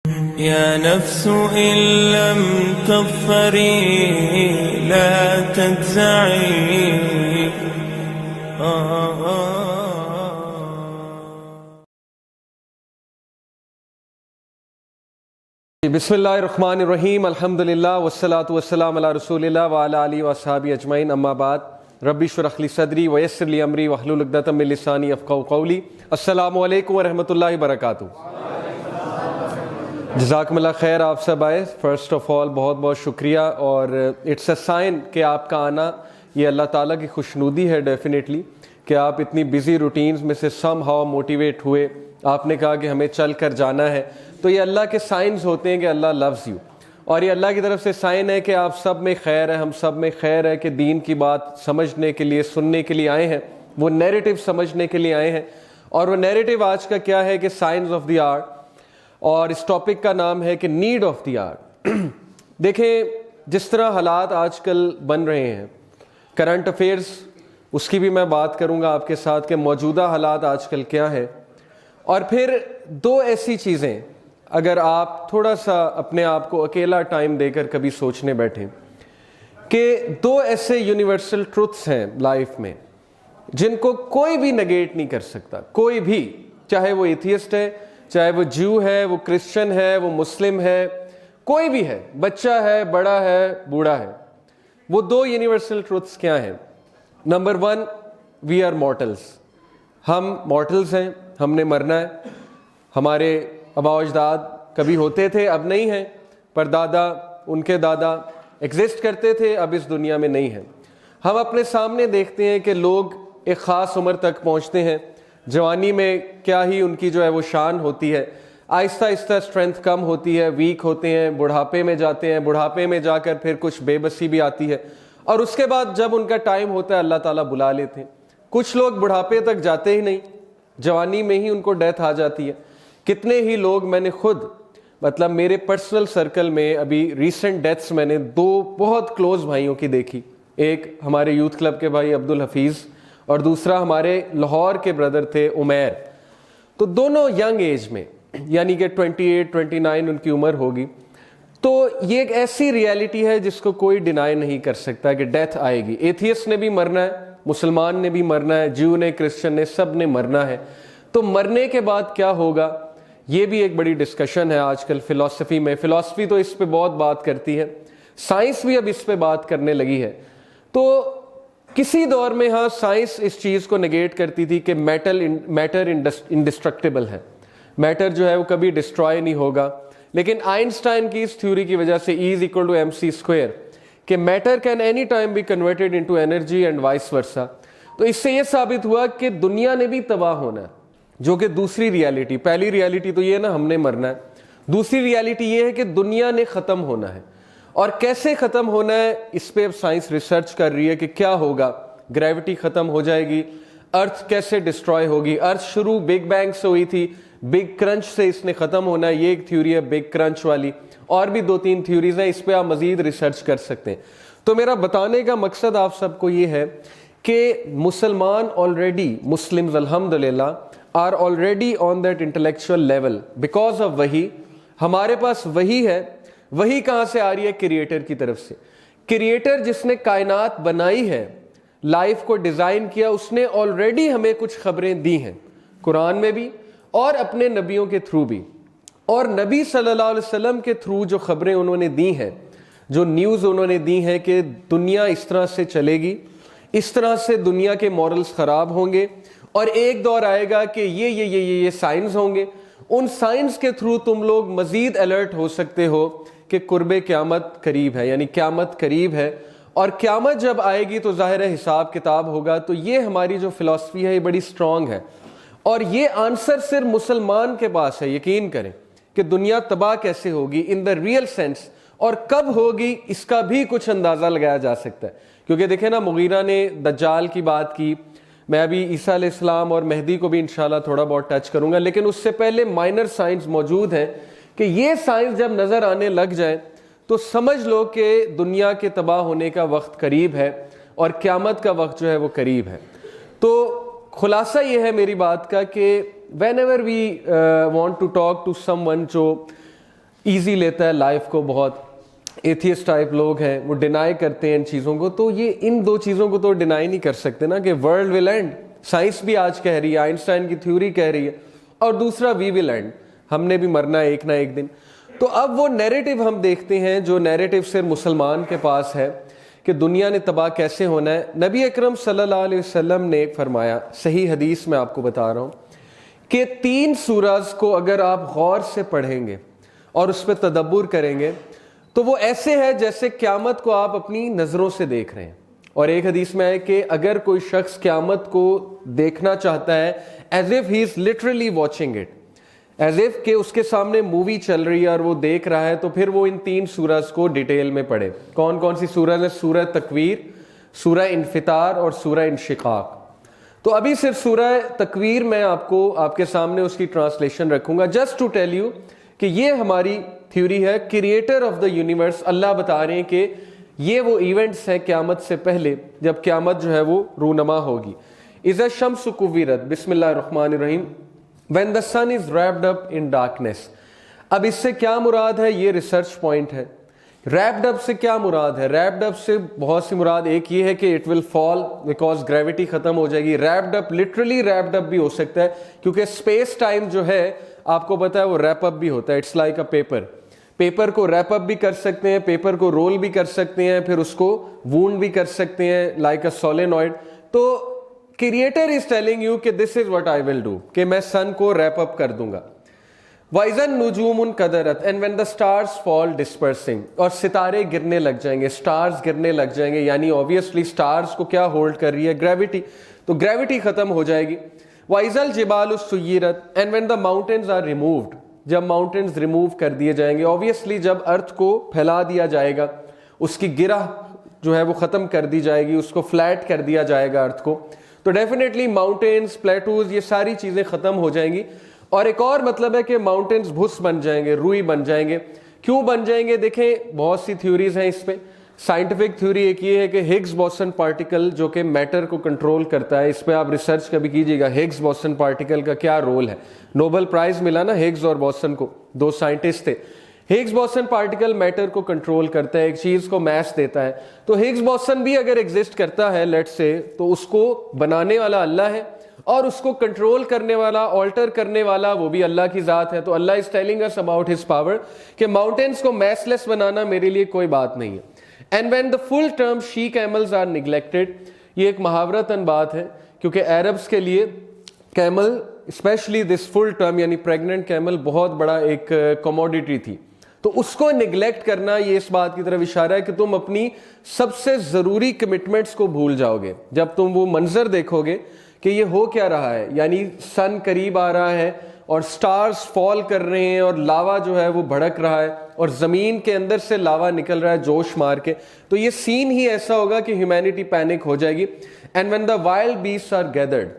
يا نفس إن لم تظفري لا تجزعي. بسم اللہ الرحمن الرحیم. الحمدللہ والصلاة والسلام علی رسول اللہ وعلی آلہ وصحبہ اجمعین. اما بعد ربی اشرح لی صدری ویسر لی امری واحلل عقدۃ من لسانی یفقہوا قولی. السلام علیکم ورحمۃ اللہ وبرکاتہ. جزاکم اللہ خیر. آپ سب آئے, فرسٹ آف آل بہت بہت شکریہ, اور اٹس اے سائن کہ آپ کا آنا یہ اللہ تعالیٰ کی خوشنودی ہے ڈیفینیٹلی, کہ آپ اتنی بزی روٹینز میں سے سم ہاؤ موٹیویٹ ہوئے. آپ نے کہا کہ ہمیں چل کر جانا ہے, تو یہ اللہ کے سائنز ہوتے ہیں کہ اللہ لوز یو, اور یہ اللہ کی طرف سے سائن ہے کہ آپ سب میں خیر ہے, ہم سب میں خیر ہے, کہ دین کی بات سمجھنے کے لیے سننے کے لیے آئے ہیں, وہ نیریٹو سمجھنے کے لیے آئے ہیں. اور وہ نیریٹو آج کا کیا ہے کہ سائنس آف دی آر, اور اس ٹاپک کا نام ہے کہ نیڈ آف دی آر. دیکھیں جس طرح حالات آج کل بن رہے ہیں, کرنٹ افیئرس, اس کی بھی میں بات کروں گا آپ کے ساتھ کہ موجودہ حالات آج کل کیا ہے. اور پھر دو ایسی چیزیں اگر آپ تھوڑا سا اپنے آپ کو اکیلا ٹائم دے کر کبھی سوچنے بیٹھیں, کہ دو ایسے یونیورسل ٹروتھس ہیں لائف میں جن کو کوئی بھی نگیٹ نہیں کر سکتا, کوئی بھی, چاہے وہ ایتھیسٹ ہے, چاہے وہ جیو ہے, وہ کرسچن ہے, وہ مسلم ہے, کوئی بھی ہے, بچہ ہے, بڑا ہے, بوڑھا ہے. وہ دو یونیورسل ٹروتھس کیا ہیں؟ Number one, we are mortals. ہم مورٹلس ہیں, ہم نے مرنا ہے. ہمارے آباء و اجداد کبھی ہوتے تھے, اب نہیں ہیں, پر دادا, ان کے دادا ایگزسٹ کرتے تھے, اب اس دنیا میں نہیں ہیں. ہم اپنے سامنے دیکھتے ہیں کہ لوگ ایک خاص عمر تک پہنچتے ہیں, جوانی میں کیا ہی ان کی جو ہے وہ شان ہوتی ہے, آہستہ آہستہ اسٹرینتھ کم ہوتی ہے, ویک ہوتے ہیں, بڑھاپے میں جاتے ہیں, بڑھاپے میں جا کر پھر کچھ بے بسی بھی آتی ہے, اور اس کے بعد جب ان کا ٹائم ہوتا ہے اللہ تعالیٰ بلا لیتے ہیں. کچھ لوگ بڑھاپے تک جاتے ہی نہیں, جوانی میں ہی ان کو ڈیتھ آ جاتی ہے. کتنے ہی لوگ, میں نے خود مطلب میرے پرسنل سرکل میں ابھی ریسنٹ ڈیتھس میں نے دو بہت کلوز بھائیوں کی دیکھی. ایک ہمارے یوتھ کلب کے بھائی عبد الحفیظ, اور دوسرا ہمارے لاہور کے بردر تھے عمیر. تو دونوں ینگ ایج میں, یعنی کہ 28-29 ان کی عمر ہوگی. تو یہ ایک ایسی ریالٹی ہے جس کو کوئی ڈینائی نہیں کر سکتا کہ ڈیتھ آئے گی. ایتھیسٹ نے بھی مرنا ہے, مسلمان نے بھی مرنا ہے, جیو نے, کرسچن نے, سب نے مرنا ہے. تو مرنے کے بعد کیا ہوگا, یہ بھی ایک بڑی ڈسکشن ہے آج کل فلسفی میں. فلسفی تو اس پہ بہت بات کرتی ہے, سائنس بھی اب اس پہ بات کرنے لگی ہے. تو کسی دور میں ہاں سائنس اس چیز کو نگیٹ کرتی تھی کہ میٹر انڈسٹرکٹیبل ہے, میٹر جو ہے وہ کبھی ڈسٹرائے نہیں ہوگا. لیکن آئنسٹائن کی اس تھیوری کی وجہ سے E=mc², کہ matter can any time be converted into energy and vice versa. تو اس سے یہ ثابت ہوا کہ دنیا نے بھی تباہ ہونا ہے, جو کہ دوسری ریالٹی. پہلی ریالٹی تو یہ نا ہم نے مرنا ہے, دوسری ریالٹی یہ ہے کہ دنیا نے ختم ہونا ہے. اور کیسے ختم ہونا ہے اس پہ اب سائنس ریسرچ کر رہی ہے کہ کیا ہوگا. گریوٹی ختم ہو جائے گی, ارتھ کیسے ڈسٹرائے ہوگی. ارتھ شروع بگ بینگ سے ہوئی تھی, بگ کرنچ سے اس نے ختم ہونا ہے, یہ ایک تھیوری ہے بگ کرنچ والی. اور بھی 2-3 تھیوریز ہیں, اس پہ آپ مزید ریسرچ کر سکتے ہیں. تو میرا بتانے کا مقصد آپ سب کو یہ ہے کہ مسلمان آلریڈی, مسلمز الحمدللہ are already on that intellectual level because of وحی. ہمارے پاس وحی ہے. وحی کہاں سے آ رہی ہے؟ کریٹر کی طرف سے. کریٹر جس نے کائنات بنائی ہے, لائف کو ڈیزائن کیا, اس نے آلریڈی ہمیں کچھ خبریں دی ہیں, قرآن میں بھی اور اپنے نبیوں کے تھرو بھی. اور نبی صلی اللہ علیہ وسلم کے تھرو جو خبریں انہوں نے دی ہیں, جو نیوز انہوں نے دی ہیں کہ دنیا اس طرح سے چلے گی, اس طرح سے دنیا کے مورلز خراب ہوں گے, اور ایک دور آئے گا کہ یہ سائنس ہوں گے. ان سائنس کے تھرو تم لوگ مزید الرٹ ہو سکتے ہو کہ قرب قیامت قریب ہے, یعنی قیامت قریب ہے. اور قیامت جب آئے گی تو ظاہر ہے حساب کتاب ہوگا. تو یہ ہماری جو فلسفی ہے یہ بڑی سٹرونگ ہے, اور یہ آنسر صرف مسلمان کے پاس ہے. یقین کریں کہ دنیا تباہ کیسے ہوگی ان دا ریئل سینس, اور کب ہوگی اس کا بھی کچھ اندازہ لگایا جا سکتا ہے. کیونکہ دیکھیں نا, مغیرہ نے دجال کی بات کی, میں ابھی عیسیٰ علیہ السلام اور مہدی کو بھی انشاءاللہ تھوڑا بہت ٹچ کروں گا, لیکن اس سے پہلے مائنر سائنس موجود ہیں کہ یہ سائنس جب نظر آنے لگ جائے تو سمجھ لو کہ دنیا کے تباہ ہونے کا وقت قریب ہے, اور قیامت کا وقت جو ہے وہ قریب ہے. تو خلاصہ یہ ہے میری بات کا کہ whenever we want to talk to someone جو ایزی لیتا ہے لائف کو. بہت ایتھیسٹ ٹائپ لوگ ہیں وہ ڈینائی کرتے ہیں ان چیزوں کو. تو یہ ان دو چیزوں کو تو ڈینائی نہیں کر سکتے نا کہ ورلڈ ول اینڈ. سائنس بھی آج کہہ رہی ہے, آئنسٹائن کی تھیوری کہہ رہی ہے, اور دوسرا وی ول اینڈ, ہم نے بھی مرنا ہے ایک نہ ایک دن. تو اب وہ نیریٹو ہم دیکھتے ہیں جو نیریٹو صرف مسلمان کے پاس ہے کہ دنیا نے تباہ کیسے ہونا ہے. نبی اکرم صلی اللہ علیہ وسلم نے فرمایا, صحیح حدیث میں آپ کو بتا رہا ہوں, کہ 3 سورز کو اگر آپ غور سے پڑھیں گے اور اس پہ تدبر کریں گے تو وہ ایسے ہے جیسے قیامت کو آپ اپنی نظروں سے دیکھ رہے ہیں. اور ایک حدیث میں ہے کہ اگر کوئی شخص قیامت کو دیکھنا چاہتا ہے as if he is literally watching it, as if کہ اس کے سامنے مووی چل رہی ہے اور وہ دیکھ رہا ہے, تو پھر وہ ان 3 سورج کو ڈیٹیل میں پڑھے. کون کون سی سورج ہے؟ سورہ تکویر, سورہ انفطار اور سورہ انشقاق. تو ابھی صرف سورہ تکویر میں آپ کے سامنے اس کی ٹرانسلیشن رکھوں گا, جسٹ ٹو ٹیل یو کہ یہ ہماری تھیوری ہے. کریٹر آف دا یونیورس اللہ بتا رہے ہیں کہ یہ وہ ایونٹس ہیں قیامت سے پہلے جب قیامت جو ہے وہ رونما ہوگی. اذا الشمس کوورت, بسم اللہ الرحمن الرحیم, when the sun is wrapped up in darkness. اب اس سے کیا مراد ہے؟ یہ ریسرچ پوائنٹ ہے. wrapped up سے کیا مراد ہے؟ wrapped up سے بہت سی مراد. ایک یہ ہے کہ it will fall because gravity ختم ہو جائے گی. wrapped up literally wrapped up بھی ہو سکتا ہے کیونکہ اسپیس ٹائم جو ہے آپ کو پتا ہے وہ ریپ اپ بھی ہوتا ہے. It's like a paper. Paper کو ریپ اپ بھی کر سکتے ہیں, پیپر کو رول بھی کر سکتے ہیں, پھر اس کو وونڈ بھی کر سکتے ہیں لائک اے سولینوئڈ. تو کریٹر از ٹیلنگ یو کہ this is what I will do, کہ میں سن کو ریپ اپ کر دوں گا. وَإِذَا النُّجُومُ انْكَدَرَتْ, and when the stars fall dispersing, اور ستارے گرنے لگ جائیں گے, سٹارز گرنے لگ جائیں گے. یعنی اوبیسلی سٹارز کو کیا ہولڈ کر رہی ہے؟ گریوٹی. تو گریوٹی ختم ہو جائے گی. وَإِذَا الْجِبَالُ سُيِّرَتْ, and when the mountains are removed, جب ماؤنٹینز ریموو کر دیے جائیں گے. اوبیسلی جب ارتھ کو پھیلا دیا جائے گا, اس کی گرہ جو ہے وہ ختم کر دی جائے گی, اس کو فلیٹ کر دیا جائے گا ارتھ کو, تو ڈیفینیٹلی ماؤنٹینز, پلیٹوز, یہ ساری چیزیں ختم ہو جائیں گی. اور ایک اور مطلب ہے کہ ماؤنٹینز بھس بن جائیں گے, روئی بن جائیں گے. کیوں بن جائیں گے؟ دیکھیں بہت سی تھیوریز ہیں اس پہ. سائنٹیفک تھیوری ایک یہ ہے کہ ہگز بوسن پارٹیکل جو کہ میٹر کو کنٹرول کرتا ہے, اس پہ آپ ریسرچ کبھی کیجیے گا ہگز بوسن پارٹیکل کا کیا رول ہے. نوبل پرائز ملا نا ہگز اور بوسن کو, 2 سائنٹسٹ تھے. ہگز بوسن پارٹیکل میٹر کو کنٹرول کرتا ہے, ایک چیز کو میس دیتا ہے. تو ہگز بوسن بھی اگر ایگزسٹ کرتا ہے لیٹ سے, تو اس کو بنانے والا اللہ ہے اور اس کو کنٹرول کرنے والا, آلٹر کرنے والا وہ بھی اللہ کی ذات ہے. تو اللہ is telling us about his power کہ ماؤنٹینز کو میس لیس بنانا میرے لیے کوئی بات نہیں ہے. And when the full term she camels are neglected, یہ ایک محاورتاً بات ہے کیونکہ عربس کے لیے camel, specially this full term یعنی پریگننٹ کیمل, بہت بڑا ایک کموڈیٹی تھی. تو اس کو نیگلیکٹ کرنا یہ اس بات کی طرف اشارہ ہے کہ تم اپنی سب سے ضروری کمٹمنٹس کو بھول جاؤ گے جب تم وہ منظر دیکھو گے کہ یہ ہو کیا رہا ہے. یعنی سن قریب آ رہا ہے اور سٹارز فال کر رہے ہیں اور لاوا جو ہے وہ بھڑک رہا ہے اور زمین کے اندر سے لاوا نکل رہا ہے جوش مار کے. تو یہ سین ہی ایسا ہوگا کہ ہیومینٹی پینک ہو جائے گی. And when the wild beasts are gathered,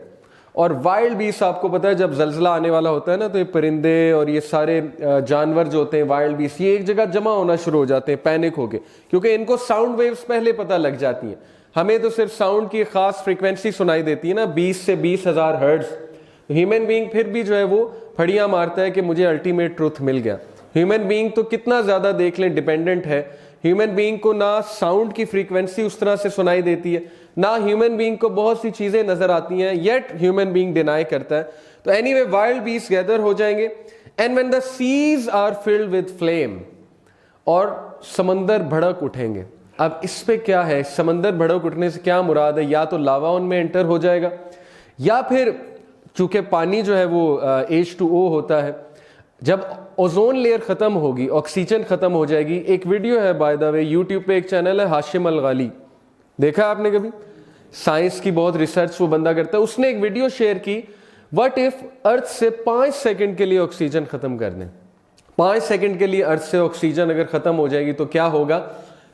اور وائلڈ بیسٹ آپ کو پتا ہے جب زلزلہ آنے والا ہوتا ہے نا, تو یہ پرندے اور یہ سارے جانور جو ہوتے ہیں وائلڈ بیسٹ, یہ ایک جگہ جمع ہونا شروع ہو جاتے ہیں پینک ہو کے, کیونکہ ان کو ساؤنڈ ویوز پہلے پتہ لگ جاتی ہیں. ہمیں تو صرف ساؤنڈ کی خاص فریکوینسی سنائی دیتی ہے نا, 20 سے 20,000 ہرٹز. ہیومن بینگ پھر بھی جو ہے وہ پھڑیاں مارتا ہے کہ مجھے الٹیمیٹ ٹروتھ مل گیا. ہیومن بینگ تو کتنا زیادہ دیکھ لیں ڈیپینڈنٹ ہے. ہیومن بینگ کو نہ ساؤنڈ کی فریکوینسی اس طرح سے سنائی دیتی ہے, نہ ہیومن بینگ کو بہت سی چیزیں نظر آتی ہیں, یٹ ہیومن بینگ ڈینائی کرتا ہے. تو anyway wild beast gather ہو جائیں گے. And when the seas are flood with flame, اور سمندر بھڑک اٹھیں گے. اب اس پہ کیا ہے, سمندر بھڑک اٹھنے سے کیا مراد ہے؟ یا تو لاوا ان میں انٹر ہو جائے گا, یا پھر چونکہ پانی جو ہے وہ H2O ہوتا ہے, جب اوزون لیئر ختم ہوگی, آکسیجن ختم ہو جائے گی. ایک ویڈیو ہے بائی دا وے, یوٹیوب پہ ایک چینل ہے ہاشم الغالی, دیکھا آپ نے کبھی؟ سائنس کی بہت ریسرچ وہ بندہ کرتا ہے. اس نے ایک ویڈیو شیئر کی, وٹ ایف ارتھ سے 5 سیکنڈ کے لیے آکسیجن ختم کر دیں. 5 سیکنڈ کے لیے ارتھ سے آکسیجن اگر ختم ہو جائے گی تو کیا ہوگا؟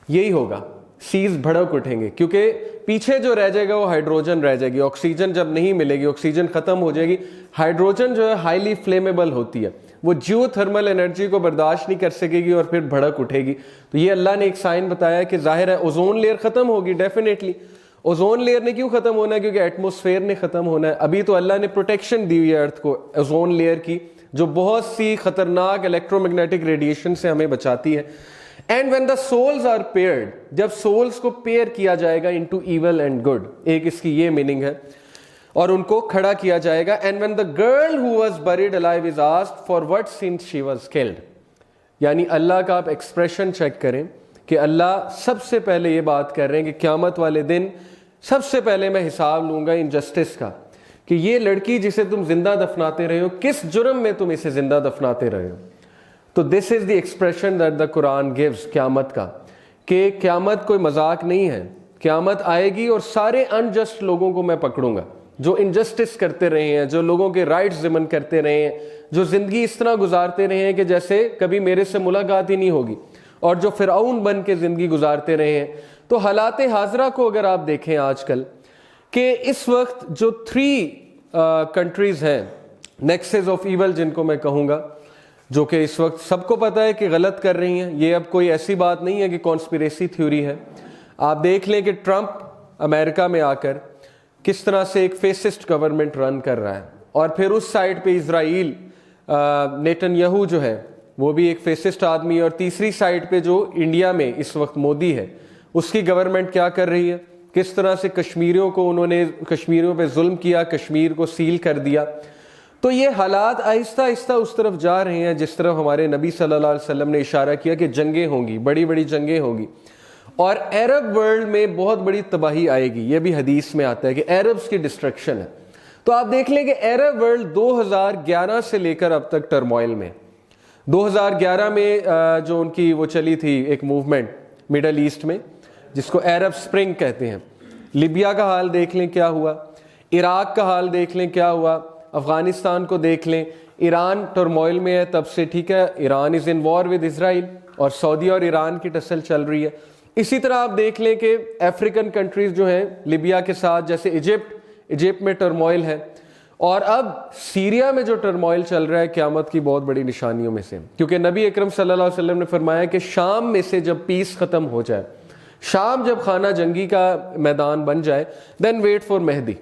یہی ہوگا, سیز بھڑک اٹھیں گے, کیونکہ پیچھے جو رہ جائے گا وہ ہائیڈروجن رہ جائے گی. آکسیجن جب نہیں ملے گی, آکسیجن ختم ہو جائے گی. ہائیڈروجن جو ہے ہائیلی فلیمیبل ہوتی ہے, وہ جیو تھرمل انرجی کو برداشت نہیں کر سکے گی اور پھر بھڑک اٹھے گی. تو یہ اللہ نے ایک سائن بتایا کہ ظاہر ہے اوزون لیئر ختم ہوگی ڈیفینیٹلی. اوزون لیئر نے کیوں ختم ہونا ہے؟ کیونکہ ایٹموسفیئر نے ختم ہونا ہے. ابھی تو اللہ نے پروٹیکشن دی ہوئی ہے ارتھ کو اوزون لیئر کی, جو بہت سی خطرناک الیکٹرو میگنیٹک ریڈیشن سے ہمیں بچاتی ہے. And when the souls are paired, جب سولز کو پیئر کیا جائے گا انٹو ایول اینڈ گڈ, ایک اس کی یہ میننگ ہے, اور ان کو کھڑا کیا جائے گا. And when the girl who was buried alive is asked for what sins she was killed, یعنی اللہ کا آپ ایکسپریشن چیک کریں کہ اللہ سب سے پہلے یہ بات کر رہے ہیں کہ قیامت والے دن سب سے پہلے میں حساب لوں گا انجسٹس کا, کہ یہ لڑکی جسے تم زندہ دفناتے رہے ہو, کس جرم میں تم اسے زندہ دفناتے رہے ہو. تو this is the expression that the Quran gives قیامت کا, کہ قیامت کوئی مذاق نہیں ہے. قیامت آئے گی اور سارے انجسٹ لوگوں کو میں پکڑوں گا, جو انجسٹس کرتے رہے ہیں, جو لوگوں کے رائٹس ضمن کرتے رہے ہیں, جو زندگی اس طرح گزارتے رہے ہیں کہ جیسے کبھی میرے سے ملاقات ہی نہیں ہوگی, اور جو فرعون بن کے زندگی گزارتے رہے ہیں. تو حالات حاضرہ کو اگر آپ دیکھیں آج کل, کہ اس وقت جو 3 کنٹریز ہیں نیکسز آف ایول جن کو میں کہوں گا, جو کہ اس وقت سب کو پتہ ہے کہ غلط کر رہی ہیں. یہ اب کوئی ایسی بات نہیں ہے کہ کانسپیریسی تھیوری ہے. آپ دیکھ لیں کہ ٹرمپ امریکہ میں آ کر کس طرح سے ایک فیسسٹ گورنمنٹ رن کر رہا ہے, اور پھر اس سائڈ پہ اسرائیل نیتن یاہو جو ہے وہ بھی ایک فیسسٹ آدمی ہے, اور تیسری سائڈ پہ جو انڈیا میں اس وقت مودی ہے اس کی گورنمنٹ کیا کر رہی ہے, کس طرح سے کشمیریوں کو انہوں نے کشمیریوں پہ ظلم کیا, کشمیر کو سیل کر دیا. تو یہ حالات آہستہ آہستہ اس طرف جا رہے ہیں جس طرف ہمارے نبی صلی اللہ علیہ وسلم نے اشارہ کیا کہ جنگیں ہوں گی, بڑی بڑی جنگیں ہوں گی, اور عرب ورلڈ میں بہت بڑی تباہی آئے گی. یہ بھی حدیث میں آتا ہے کہ عربز کی ڈسٹرکشن ہے. تو آپ دیکھ لیں کہ عرب ورلڈ 2011 سے لے کر اب تک ٹرموائل میں. 2011 میں جو ان کی وہ چلی تھی ایک موومنٹ مڈل ایسٹ میں جس کو عرب سپرنگ کہتے ہیں, لیبیا کا حال دیکھ لیں کیا ہوا, عراق کا حال دیکھ لیں کیا ہوا, افغانستان کو دیکھ لیں, ایران ٹرموائل میں ہے تب سے, ٹھیک ہے, ایران از ان وار ود اسرائیل, اور سعودی اور ایران کی ٹسل چل رہی ہے. اسی طرح آپ دیکھ لیں کہ افریقن کنٹریز جو ہیں لیبیا کے ساتھ, جیسے ایجپٹ میں ٹرموائل ہے, اور اب سیریا میں جو ٹرموائل چل رہا ہے قیامت کی بہت بڑی نشانیوں میں سے, کیونکہ نبی اکرم صلی اللہ علیہ وسلم نے فرمایا کہ شام میں سے جب پیس ختم ہو جائے, شام جب خانہ جنگی کا میدان بن جائے, دین ویٹ فار مہدی.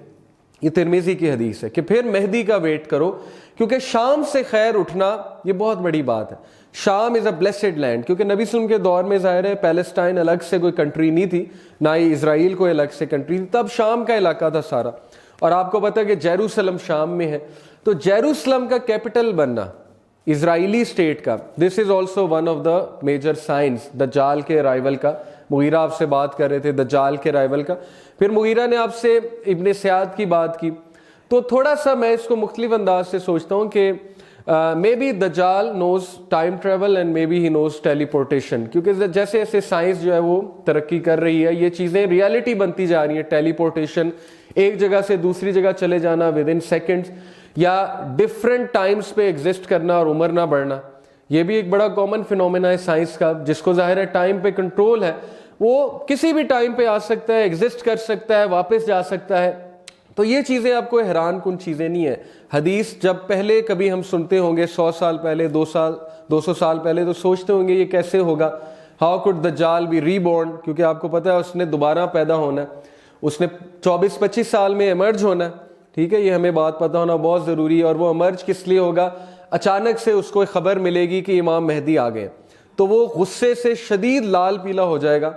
یہ ترمذی کی حدیث ہے کہ پھر مہدی کا ویٹ کرو, کیونکہ شام سے خیر اٹھنا یہ بہت بڑی بات ہے. شام از اے بلیسڈ لینڈ, کیونکہ نبی صلی اللہ علیہ وسلم کے دور میں ظاہر ہے پیلسٹائن الگ سے کوئی کنٹری نہیں تھی, نہ ہی اسرائیل کوئی الگ سے کنٹری تھی, تب شام کا علاقہ تھا سارا. اور آپ کو پتہ ہے کہ جیروسلم شام میں ہے, تو جیروسلم کا کیپٹل بننا اسرائیلی اسٹیٹ کا, this is also one of the major signs دجال کے ارائیول کا. مغیرہ آپ سے بات کر رہے تھے دجال کے ارائیول کا, پھر مغیرہ نے آپ سے ابن سیاد کی بات کی. تو تھوڑا سا میں اس کو مختلف انداز سے سوچتا ہوں کہ مے بی دجال knows time travel and may be he knows teleportation, کیونکہ جیسے جیسے سائنس جو ہے وہ ترقی کر رہی ہے یہ چیزیں ریالٹی بنتی جا رہی ہیں. ٹیلی پورٹیشن, ایک جگہ سے دوسری جگہ چلے جانا ود ان سیکنڈز, یا ڈفرینٹ ٹائمز پہ ایگزسٹ کرنا اور عمر نہ بڑھنا, یہ بھی ایک بڑا کامن فینومینا ہے سائنس کا, جس کو ظاہر ہے ٹائم پہ کنٹرول ہے, وہ کسی بھی ٹائم پہ آ سکتا ہے, ایگزسٹ کر سکتا ہے, واپس جا سکتا ہے. تو یہ چیزیں آپ کو حیران کن چیزیں نہیں ہیں. حدیث جب پہلے کبھی ہم سنتے ہوں گے 100 سال پہلے, 200 سال پہلے, تو سوچتے ہوں گے یہ کیسے ہوگا, ہاؤ کوڈ دجال بی ری بورن, کیونکہ آپ کو پتہ ہے اس نے دوبارہ پیدا ہونا ہے, اس نے 24-25 سال میں ایمرج ہونا ہے. ٹھیک ہے, یہ ہمیں بات پتہ ہونا بہت ضروری ہے. اور وہ ایمرج کس لیے ہوگا, اچانک سے اس کو خبر ملے گی کہ امام مہدی آ گئے, تو وہ غصے سے شدید لال پیلا ہو جائے گا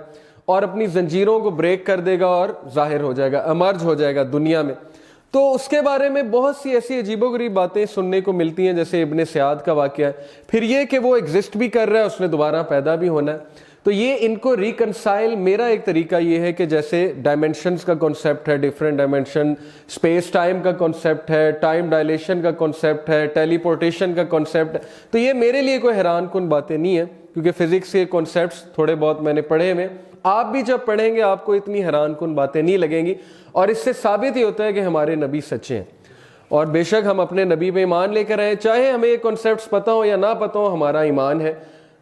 اور اپنی زنجیروں کو بریک کر دے گا اور ظاہر ہو جائے گا, ایمرج ہو جائے گا دنیا میں. تو اس کے بارے میں بہت سی ایسی عجیب و غریب باتیں سننے کو ملتی ہیں, جیسے ابن سیاد کا واقعہ ہے. پھر یہ کہ وہ ایگزسٹ بھی کر رہا ہے, اس نے دوبارہ پیدا بھی ہونا ہے. تو یہ ان کو ریکنسائل, میرا ایک طریقہ یہ ہے کہ جیسے ڈائمینشنز کا کنسیپٹ ہے, ڈفرینٹ ڈائمینشن, اسپیس ٹائم کا کنسیپٹ ہے, ٹائم ڈائلیشن کا کنسیپٹ ہے, ٹیلی پورٹیشن کا کنسیپٹ ہے, تو یہ میرے لیے کوئی حیران کن باتیں نہیں ہیں, کیونکہ فزکس کے کنسیپٹس تھوڑے بہت میں نے پڑھے ہوئے. آپ بھی جب پڑھیں گے آپ کو اتنی حیران کن باتیں نہیں لگیں گی, اور اس سے ثابت ہی ہوتا ہے کہ ہمارے نبی سچے ہیں. اور بے شک ہم اپنے نبی پہ ایمان لے کر آئے, چاہے ہمیں یہ کنسیپٹس پتہ ہو یا نہ پتہ ہو, ہمارا ایمان ہے.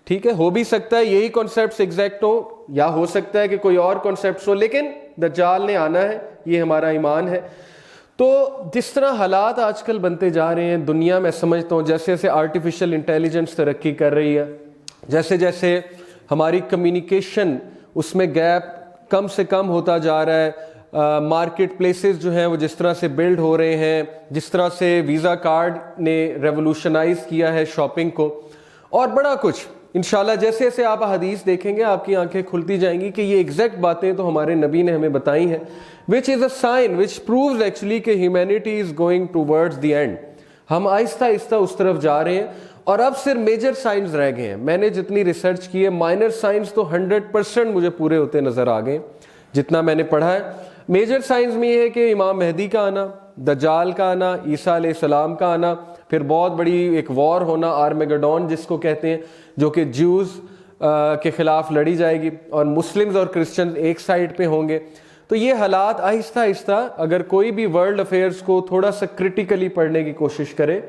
ٹھیک ہے, ہو بھی سکتا ہے یہی کنسیپٹس ایگزیکٹ ہو, یا ہو سکتا ہے کہ کوئی اور کنسیپٹس ہو, لیکن دجال نے آنا ہے, یہ ہمارا ایمان ہے. تو جس طرح حالات آج کل بنتے جا رہے ہیں دنیا میں, سمجھتا ہوں جیسے جیسے آرٹیفیشل انٹیلیجنس ترقی کر رہی ہے, جیسے جیسے ہماری کمیونیکیشن اس میں گیپ کم سے کم ہوتا جا رہا ہے, مارکیٹ پلیسز جو ہیں وہ جس طرح سے بلڈ ہو رہے ہیں, جس طرح سے ویزا کارڈ نے ریولوشنائز کیا ہے شاپنگ کو, اور بڑا کچھ انشاءاللہ جیسے جیسے آپ حدیث دیکھیں گے آپ کی آنکھیں کھلتی جائیں گی کہ یہ ایگزیکٹ باتیں تو ہمارے نبی نے ہمیں بتائی ہیں, which is a sign which proves actually کہ humanity is going towards the end. ہم آہستہ آہستہ اس طرف جا رہے ہیں, اور اب صرف میجر سائنز رہ گئے ہیں. میں نے جتنی ریسرچ کی ہے مائنر سائنز تو 100% مجھے پورے ہوتے نظر آ گئے جتنا میں نے پڑھا ہے. میجر سائنز میں یہ ہے کہ امام مہدی کا آنا, دجال کا آنا, عیسیٰ علیہ السلام کا آنا, پھر بہت بڑی ایک وار ہونا آرمیگڈون جس کو کہتے ہیں, جو کہ جیوز کے خلاف لڑی جائے گی اور مسلمز اور کرسچنز ایک سائڈ پہ ہوں گے. تو یہ حالات آہستہ آہستہ اگر کوئی بھی ورلڈ افیئرس کو تھوڑا سا کرٹیکلی پڑھنے کی کوشش کرے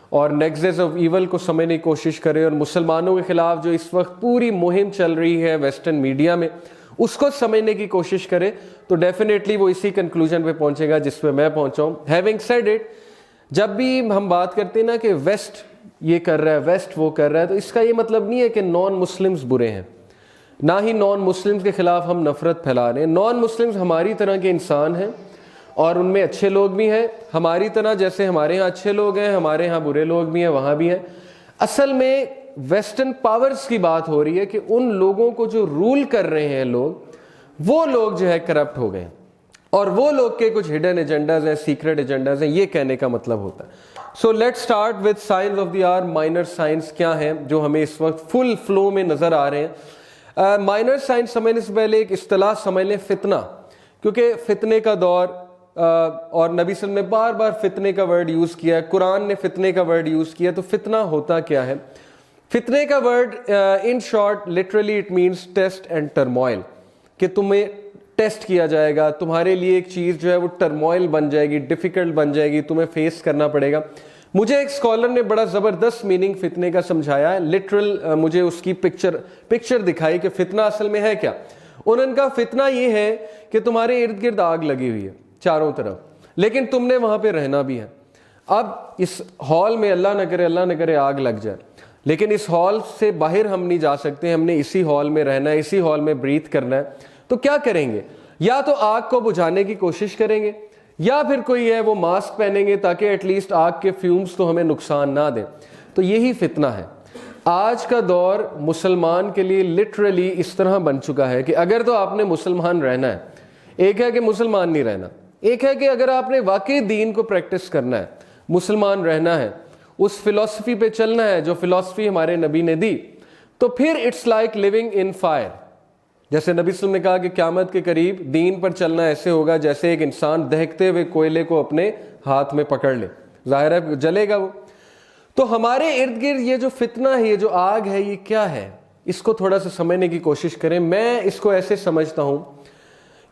اور نیکسس آف ایول کو سمجھنے کی کوشش کرے, اور مسلمانوں کے خلاف جو اس وقت پوری مہم چل رہی ہے ویسٹرن میڈیا میں اس کو سمجھنے کی کوشش کرے, تو ڈیفینیٹلی وہ اسی کنکلوژن پہ پہنچے گا جس پہ میں پہنچا ہوں. ہیونگ سیڈ اٹ, جب بھی ہم بات کرتے ہیں نا کہ ویسٹ یہ کر رہا ہے, ویسٹ وہ کر رہا ہے, تو اس کا یہ مطلب نہیں ہے کہ نان مسلمز برے ہیں, نہ ہی نان مسلمز کے خلاف ہم نفرت پھیلا رہے ہیں. نان مسلمز ہماری طرح کے انسان ہیں, اور ان میں اچھے لوگ بھی ہیں ہماری طرح, جیسے ہمارے ہاں اچھے لوگ ہیں ہمارے ہاں برے لوگ بھی ہیں, وہاں بھی ہیں. اصل میں ویسٹرن پاورز کی بات ہو رہی ہے کہ ان لوگوں کو جو رول کر رہے ہیں لوگ, وہ لوگ جو ہے کرپٹ ہو گئے, اور وہ لوگ کے کچھ ہڈن ایجنڈاز ہیں, سیکرٹ ایجنڈاز ہیں, یہ کہنے کا مطلب ہوتا ہے. So let start with signs of the hour. Minor signs کیا ہیں جو ہمیں اس وقت فل فلو میں نظر آ رہے ہیں. مائنر سائنس سمجھنے سے پہلے ایک اصطلاح سمجھ لیں, فتنہ, کیونکہ فتنے کا دور, اور نبی صلی اللہ علیہ وسلم نے بار بار فتنے کا ورڈ یوز کیا ہے, قرآن نے فتنے کا ورڈ یوز کیا, تو فتنہ ہوتا کیا ہے؟ فتنے کا word in short literally it means test and turmoil, کہ تمہیں ٹیسٹ کیا جائے گا, تمہارے لیے ایک چیز جو ہے وہ ٹرموائل بن جائے گی, ڈیفیکلٹ بن جائے گی, تمہیں فیس کرنا پڑے گا. مجھے ایک اسکالر نے بڑا زبردست میننگ فتنے کا سمجھایا ہے, لٹرل مجھے اس کی پکچر دکھائی کہ فتنہ اصل میں ہے کیا. انہوں نے کہا فتنہ یہ ہے کہ تمہارے ارد گرد آگ لگی ہوئی ہے چاروں طرف, لیکن تم نے وہاں پہ رہنا بھی ہے. اب اس ہال میں اللہ نہ کرے آگ لگ جائے, لیکن اس ہال سے باہر ہم نہیں جا سکتے, ہم نے اسی ہال میں رہنا ہے, اسی ہال میں بریتھ کرنا ہے. تو کیا کریں گے؟ یا تو آگ کو بجھانے کی کوشش کریں گے, یا پھر کوئی ہے وہ ماسک پہنیں گے تاکہ ایٹ لیسٹ آگ کے فیومز تو ہمیں نقصان نہ دیں. تو یہی فتنہ ہے. آج کا دور مسلمان کے لیے لٹرلی اس طرح بن چکا ہے کہ اگر تو آپ نے مسلمان رہنا ہے, ایک ہے کہ مسلمان نہیں رہنا, ایک ہے کہ اگر آپ نے واقعی دین کو پریکٹس کرنا ہے, مسلمان رہنا ہے, اس فلسفی پہ چلنا ہے جو فلسفی ہمارے نبی نے دی, تو پھر it's like living in fire. جیسے نبی صلی اللہ علیہ وسلم نے کہا کہ قیامت کے قریب دین پر چلنا ایسے ہوگا جیسے ایک انسان دہکتے ہوئے کوئلے کو اپنے ہاتھ میں پکڑ لے, ظاہر ہے جلے گا وہ. تو ہمارے ارد گرد یہ جو فتنہ ہے, یہ جو آگ ہے, یہ کیا ہے, اس کو تھوڑا سا سمجھنے کی کوشش کریں. میں اس کو ایسے سمجھتا ہوں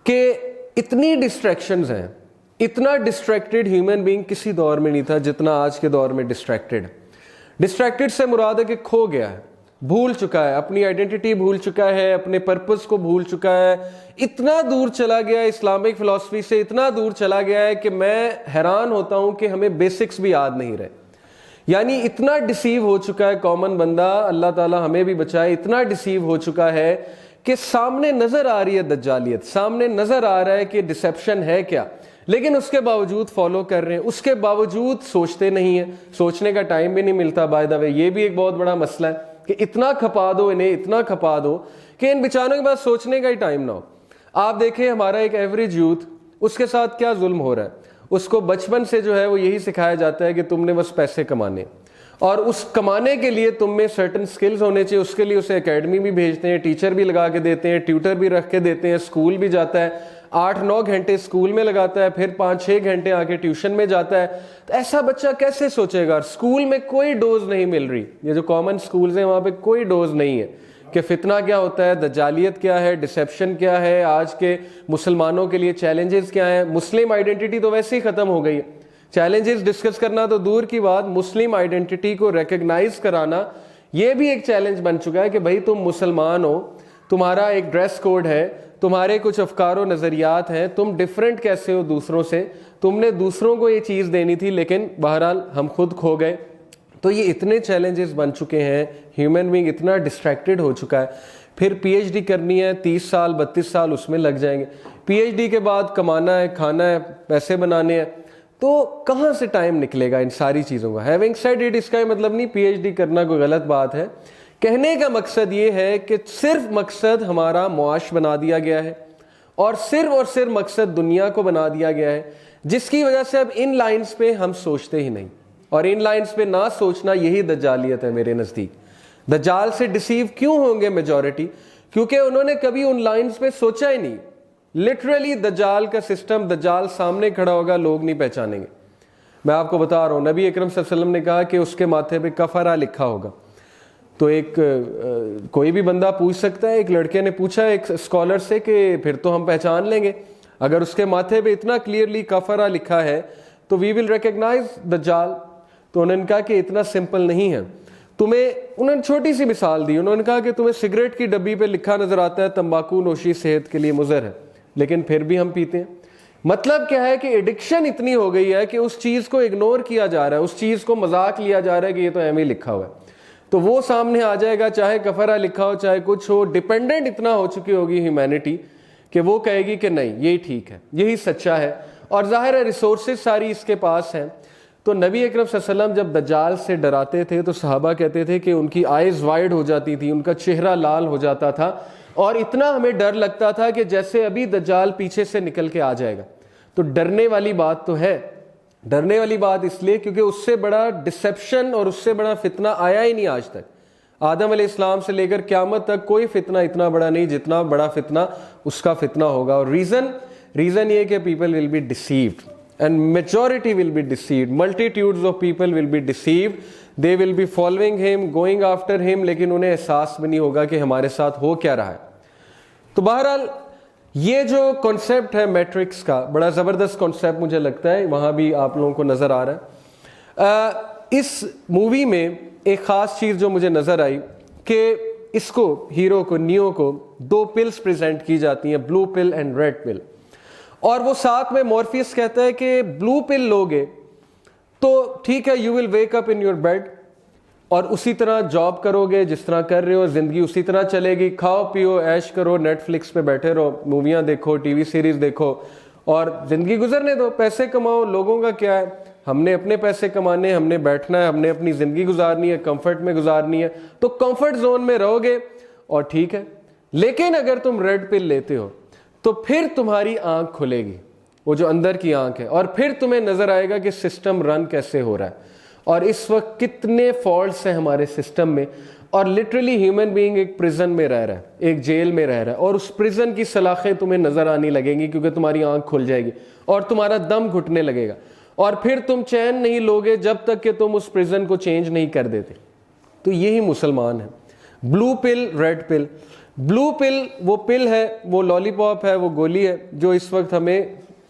کہ اتنی ڈسٹریکشنز ہیں, اتنا ڈسٹریکٹڈ ہیومن بینگ کسی دور میں نہیں تھا جتنا آج کے دور میں ڈسٹریکٹڈ. ڈسٹریکٹڈ سے مراد ہے کہ کھو گیا ہے, بھول چکا ہے, اپنی آئیڈینٹی بھول چکا ہے, اپنے پرپس کو بھول چکا ہے, اتنا دور چلا گیا ہے اسلامک فلسفی سے, اتنا دور چلا گیا ہے کہ میں حیران ہوتا ہوں کہ ہمیں بیسکس بھی یاد نہیں رہے. یعنی اتنا ڈسیو ہو چکا ہے کامن بندہ, اللہ تعالیٰ ہمیں بھی بچائے, اتنا ڈسیو ہو چکا ہے کہ سامنے نظر آ رہی ہے دجالیت, سامنے نظر آ رہا ہے کہ ڈسیپشن ہے کیا, لیکن اس کے باوجود فالو کر رہے ہیں, اس کے باوجود سوچتے نہیں ہیں, سوچنے کا ٹائم بھی نہیں ملتا. بائی دا وے یہ بھی ایک بہت بڑا مسئلہ ہے کہ اتنا کھپا دو انہیں, اتنا کھپا دو کہ ان بیچاروں کے پاس سوچنے کا ہی ٹائم نہ ہو. آپ دیکھیں ہمارا ایک ایوریج یوتھ, اس کے ساتھ کیا ظلم ہو رہا ہے. اس کو بچپن سے جو ہے وہ یہی سکھایا جاتا ہے کہ تم نے بس پیسے کمانے, اور اس کمانے کے لیے تم میں سرٹن سکلز ہونے چاہیے. اس کے لیے اسے اکیڈمی بھی بھیجتے ہیں, ٹیچر بھی لگا کے دیتے ہیں, ٹیوٹر بھی رکھ کے دیتے ہیں, اسکول بھی جاتا ہے, 8-9 گھنٹے اسکول میں لگاتا ہے, پھر 5-6 گھنٹے آ کے ٹیوشن میں جاتا ہے. تو ایسا بچہ کیسے سوچے گا؟ اسکول میں کوئی ڈوز نہیں مل رہی, یہ جو کامن اسکولز ہیں وہاں پہ کوئی ڈوز نہیں ہے کہ فتنہ کیا ہوتا ہے, دجالیت کیا ہے, ڈسیپشن کیا ہے, آج کے مسلمانوں کے لیے چیلنجز کیا ہیں. مسلم آئیڈینٹی تو ویسے ہی ختم ہو گئی ہے, چیلنجز ڈسکس کرنا تو دور کی بات, مسلم آئیڈینٹی کو ریکگنائز کرانا یہ بھی ایک چیلنج بن چکا ہے کہ بھائی تم مسلمان ہو, تمہارا ایک ڈریس کوڈ ہے, تمہارے کچھ افکار و نظریات ہیں, تم ڈفرینٹ کیسے ہو دوسروں سے, تم نے دوسروں کو یہ چیز دینی تھی, لیکن بہرحال ہم خود کھو گئے. تو یہ اتنے چیلنجز بن چکے ہیں, ہیومن بینگ اتنا ڈسٹریکٹڈ ہو چکا ہے. پھر پی ایچ ڈی کرنی ہے, 30 سال 32 سال اس میں لگ جائیں گے. پی ایچ ڈی کے بعد کمانا ہے, کھانا ہے, پیسے بنانے ہیں, تو کہاں سے ٹائم نکلے گا ان ساری چیزوں کا. ہیونگ سیڈ اٹ, اس کا مطلب نہیں پی ایچ ڈی کرنا کوئی غلط بات ہے. کہنے کا مقصد یہ ہے کہ صرف مقصد ہمارا معاش بنا دیا گیا ہے, اور صرف مقصد دنیا کو بنا دیا گیا ہے, جس کی وجہ سے اب ان لائنز پہ ہم سوچتے ہی نہیں. اور ان لائنز پہ نہ سوچنا یہی دجالیت ہے میرے نزدیک. دجال سے ڈسیو کیوں ہوں گے میجورٹی؟ کیونکہ انہوں نے کبھی ان لائنز پہ سوچا ہی نہیں. لٹرلی دجال کا سسٹم, دجال سامنے کھڑا ہوگا, لوگ نہیں پہچانیں گے. میں آپ کو بتا رہا ہوں, نبی اکرم صلی اللہ علیہ وسلم نے کہا کہ اس کے ماتھے پہ کفرہ لکھا ہوگا. تو ایک کوئی بھی بندہ پوچھ سکتا ہے, ایک لڑکے نے پوچھا ایک اسکالر سے کہ پھر تو ہم پہچان لیں گے اگر اس کے ماتھے پہ اتنا کلیئرلی کفرہ لکھا ہے تو وی ول ریکگنائز دجال. تو انہوں نے کہا کہ اتنا سمپل نہیں ہے. انہوں نے چھوٹی سی مثال دی, انہوں نے کہا کہ تمہیں سگریٹ کی ڈبی پہ لکھا نظر آتا ہے تمباکو نوشی صحت کے لیے مضر ہے, لیکن پھر بھی ہم پیتے ہیں. مطلب کیا ہے کہ ایڈکشن اتنی ہو گئی ہے کہ اس چیز کو اگنور کیا جا رہا ہے, اس چیز کو مذاق لیا جا رہا ہے کہ یہ تو ایم ہی لکھا ہوا ہے. تو وہ سامنے آ جائے گا, چاہے کفرہ لکھا ہو چاہے کچھ ہو. ڈیپینڈنٹ اتنا ہو چکی ہوگی ہیومینٹی کہ وہ کہے گی کہ نہیں یہی ٹھیک ہے, یہی سچا ہے. اور ظاہر ہے ریسورسز ساری اس کے پاس ہیں. تو نبی اکرم صلی اللہ علیہ وسلم جب دجال سے ڈراتے تھے تو صحابہ کہتے تھے کہ ان کی آئیز وائڈ ہو جاتی تھی, ان کا چہرہ لال ہو جاتا تھا, اور اتنا ہمیں ڈر لگتا تھا کہ جیسے ابھی دجال پیچھے سے نکل کے آ جائے گا. تو ڈرنے والی بات تو ہے. ڈرنے والی بات اس لیے کیونکہ اس سے بڑا ڈسیپشن اور اس سے بڑا فتنہ آیا ہی نہیں آج تک. آدم علیہ السلام سے لے کر قیامت تک کوئی فتنہ اتنا بڑا نہیں جتنا بڑا فتنہ اس کا فتنہ ہوگا. اور ریزن یہ کہ people will be deceived and majority will be deceived. Multitudes of people will be deceived. They will be following him, going after him, لیکن انہیں احساس بھی نہیں ہوگا کہ ہمارے ساتھ ہو کیا رہا ہے. تو بہرحال یہ جو کانسیپٹ ہے میٹرکس کا, بڑا زبردست کانسیپٹ مجھے لگتا ہے, وہاں بھی آپ لوگوں کو نظر آ رہا ہے. اس مووی میں ایک خاص چیز جو مجھے نظر آئی کہ اس کو ہیرو کو, نیو کو 2 پلز پریزنٹ کی جاتی ہیں, بلو پل اینڈ ریڈ پل. اور وہ ساتھ میں مورفیس کہتا ہے کہ بلو پل لوگے تو ٹھیک ہے, you will wake up in your bed اور اسی طرح جاب کرو گے جس طرح کر رہے ہو, زندگی اسی طرح چلے گی, کھاؤ پیو عیش کرو, نیٹ فلکس پہ بیٹھے رہو, موویاں دیکھو, ٹی وی سیریز دیکھو اور زندگی گزرنے دو, پیسے کماؤ. لوگوں کا کیا ہے, ہم نے اپنے پیسے کمانے, ہم نے بیٹھنا ہے, ہم نے اپنی زندگی گزارنی ہے, کمفرٹ میں گزارنی ہے. تو کمفرٹ زون میں رہو گے اور ٹھیک ہے. لیکن اگر تم ریڈ پل لیتے ہو تو پھر تمہاری آنکھ کھلے گی, وہ جو اندر کی آنکھ ہے, اور پھر تمہیں نظر آئے گا کہ سسٹم رن کیسے ہو رہا ہے. اور اس وقت کتنے فالٹس ہیں ہمارے سسٹم میں, اور لٹرلی ہیومن بینگ ایک پرزن میں رہ رہا ہے, ایک جیل میں رہ رہا ہے, اور اس پرزن کی سلاخیں تمہیں نظر آنے لگیں گی کیونکہ تمہاری آنکھ کھل جائے گی اور تمہارا دم گھٹنے لگے گا, اور پھر تم چین نہیں لوگے جب تک کہ تم اس پرزن کو چینج نہیں کر دیتے. تو یہی مسلمان ہیں. بلو پل ریڈ پل. بلو پل وہ پل ہے, وہ لالی پاپ ہے, وہ گولی ہے جو اس وقت ہمیں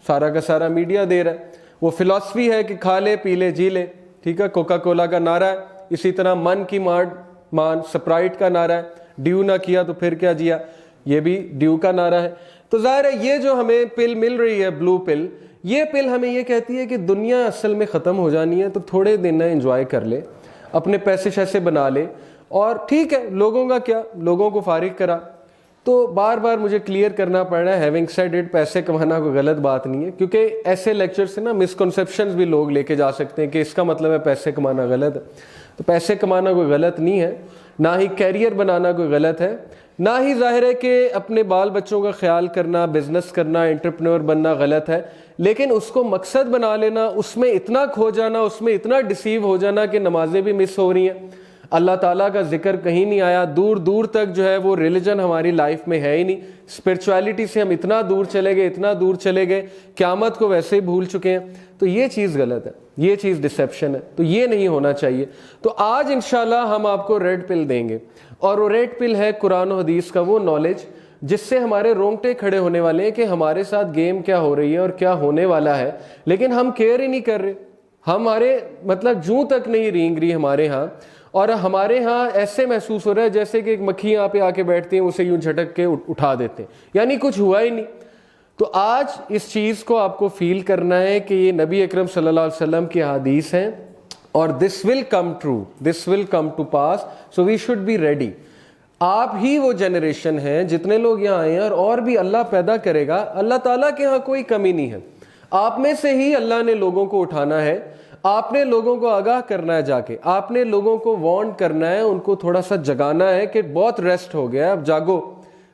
سارا کا سارا میڈیا دے رہا ہے. وہ فلسفی ہے کہ کھا لے پی لے جی لے, ٹھیک ہے, کوکا کولا کا نعرہ ہے. اسی طرح من کی مان سپرائٹ کا نعرہ ہے, ڈیو نہ کیا تو پھر کیا جیا, یہ بھی ڈیو کا نعرہ ہے. تو ظاہر ہے یہ جو ہمیں پل مل رہی ہے بلو پل, یہ پل ہمیں یہ کہتی ہے کہ دنیا اصل میں ختم ہو جانی ہے, تو تھوڑے دن انجوائے کر لے, اپنے پیسے شیسے بنا لے, اور ٹھیک ہے لوگوں کا کیا, لوگوں کو فارغ کرا. تو بار بار مجھے کلیئر کرنا پڑ رہا ہے, ہیونگ سیڈ اٹ, پیسے کمانا کوئی غلط بات نہیں ہے, کیونکہ ایسے لیکچر سے نا مسکنسیپشنز بھی لوگ لے کے جا سکتے ہیں کہ اس کا مطلب ہے پیسے کمانا غلط ہے. تو پیسے کمانا کوئی غلط نہیں ہے, نہ ہی کیریئر بنانا کوئی غلط ہے, نہ ہی ظاہر ہے کہ اپنے بال بچوں کا خیال کرنا, بزنس کرنا, انٹرپرینور بننا غلط ہے. لیکن اس کو مقصد بنا لینا, اس میں اتنا کھو جانا, اس میں اتنا ڈسیو ہو جانا کہ نمازیں بھی مس ہو رہی ہیں, اللہ تعالیٰ کا ذکر کہیں نہیں آیا, دور دور تک جو ہے وہ ریلیجن ہماری لائف میں ہے ہی نہیں, اسپرچویلٹی سے ہم اتنا دور چلے گئے, اتنا دور چلے گئے, قیامت کو ویسے ہی بھول چکے ہیں. تو یہ چیز غلط ہے, یہ چیز ڈسیپشن ہے, تو یہ نہیں ہونا چاہیے. تو آج انشاءاللہ ہم آپ کو ریڈ پل دیں گے, اور وہ ریڈ پل ہے قرآن و حدیث کا وہ نالج جس سے ہمارے رونگٹے کھڑے ہونے والے ہیں کہ ہمارے ساتھ گیم کیا ہو رہی ہے اور کیا ہونے والا ہے, لیکن ہم کیئر ہی نہیں کر رہے. ہمارے مطلب جوں تک نہیں رینگ رہی ہمارے ہاں, اور ہمارے ہاں ایسے محسوس ہو رہا ہے جیسے کہ ایک مکھی یہاں پہ آ کے بیٹھتے ہیں, اسے یوں جھٹک کے اٹھا دیتے ہیں, یعنی کچھ ہوا ہی نہیں. تو آج اس چیز کو آپ کو فیل کرنا ہے کہ یہ نبی اکرم صلی اللہ علیہ وسلم کی احادیث ہیں, اور this will come true, this will come to pass, so we should be ready. آپ ہی وہ جنریشن ہیں, جتنے لوگ یہاں آئے ہیں اور بھی اللہ پیدا کرے گا, اللہ تعالیٰ کے ہاں کوئی کمی نہیں ہے. آپ میں سے ہی اللہ نے لوگوں کو اٹھانا ہے, آپ نے لوگوں کو آگاہ کرنا ہے, جا کے آپ نے لوگوں کو وارن کرنا ہے, ان کو تھوڑا سا جگانا ہے کہ بہت ریسٹ ہو گیا, اب جاگو,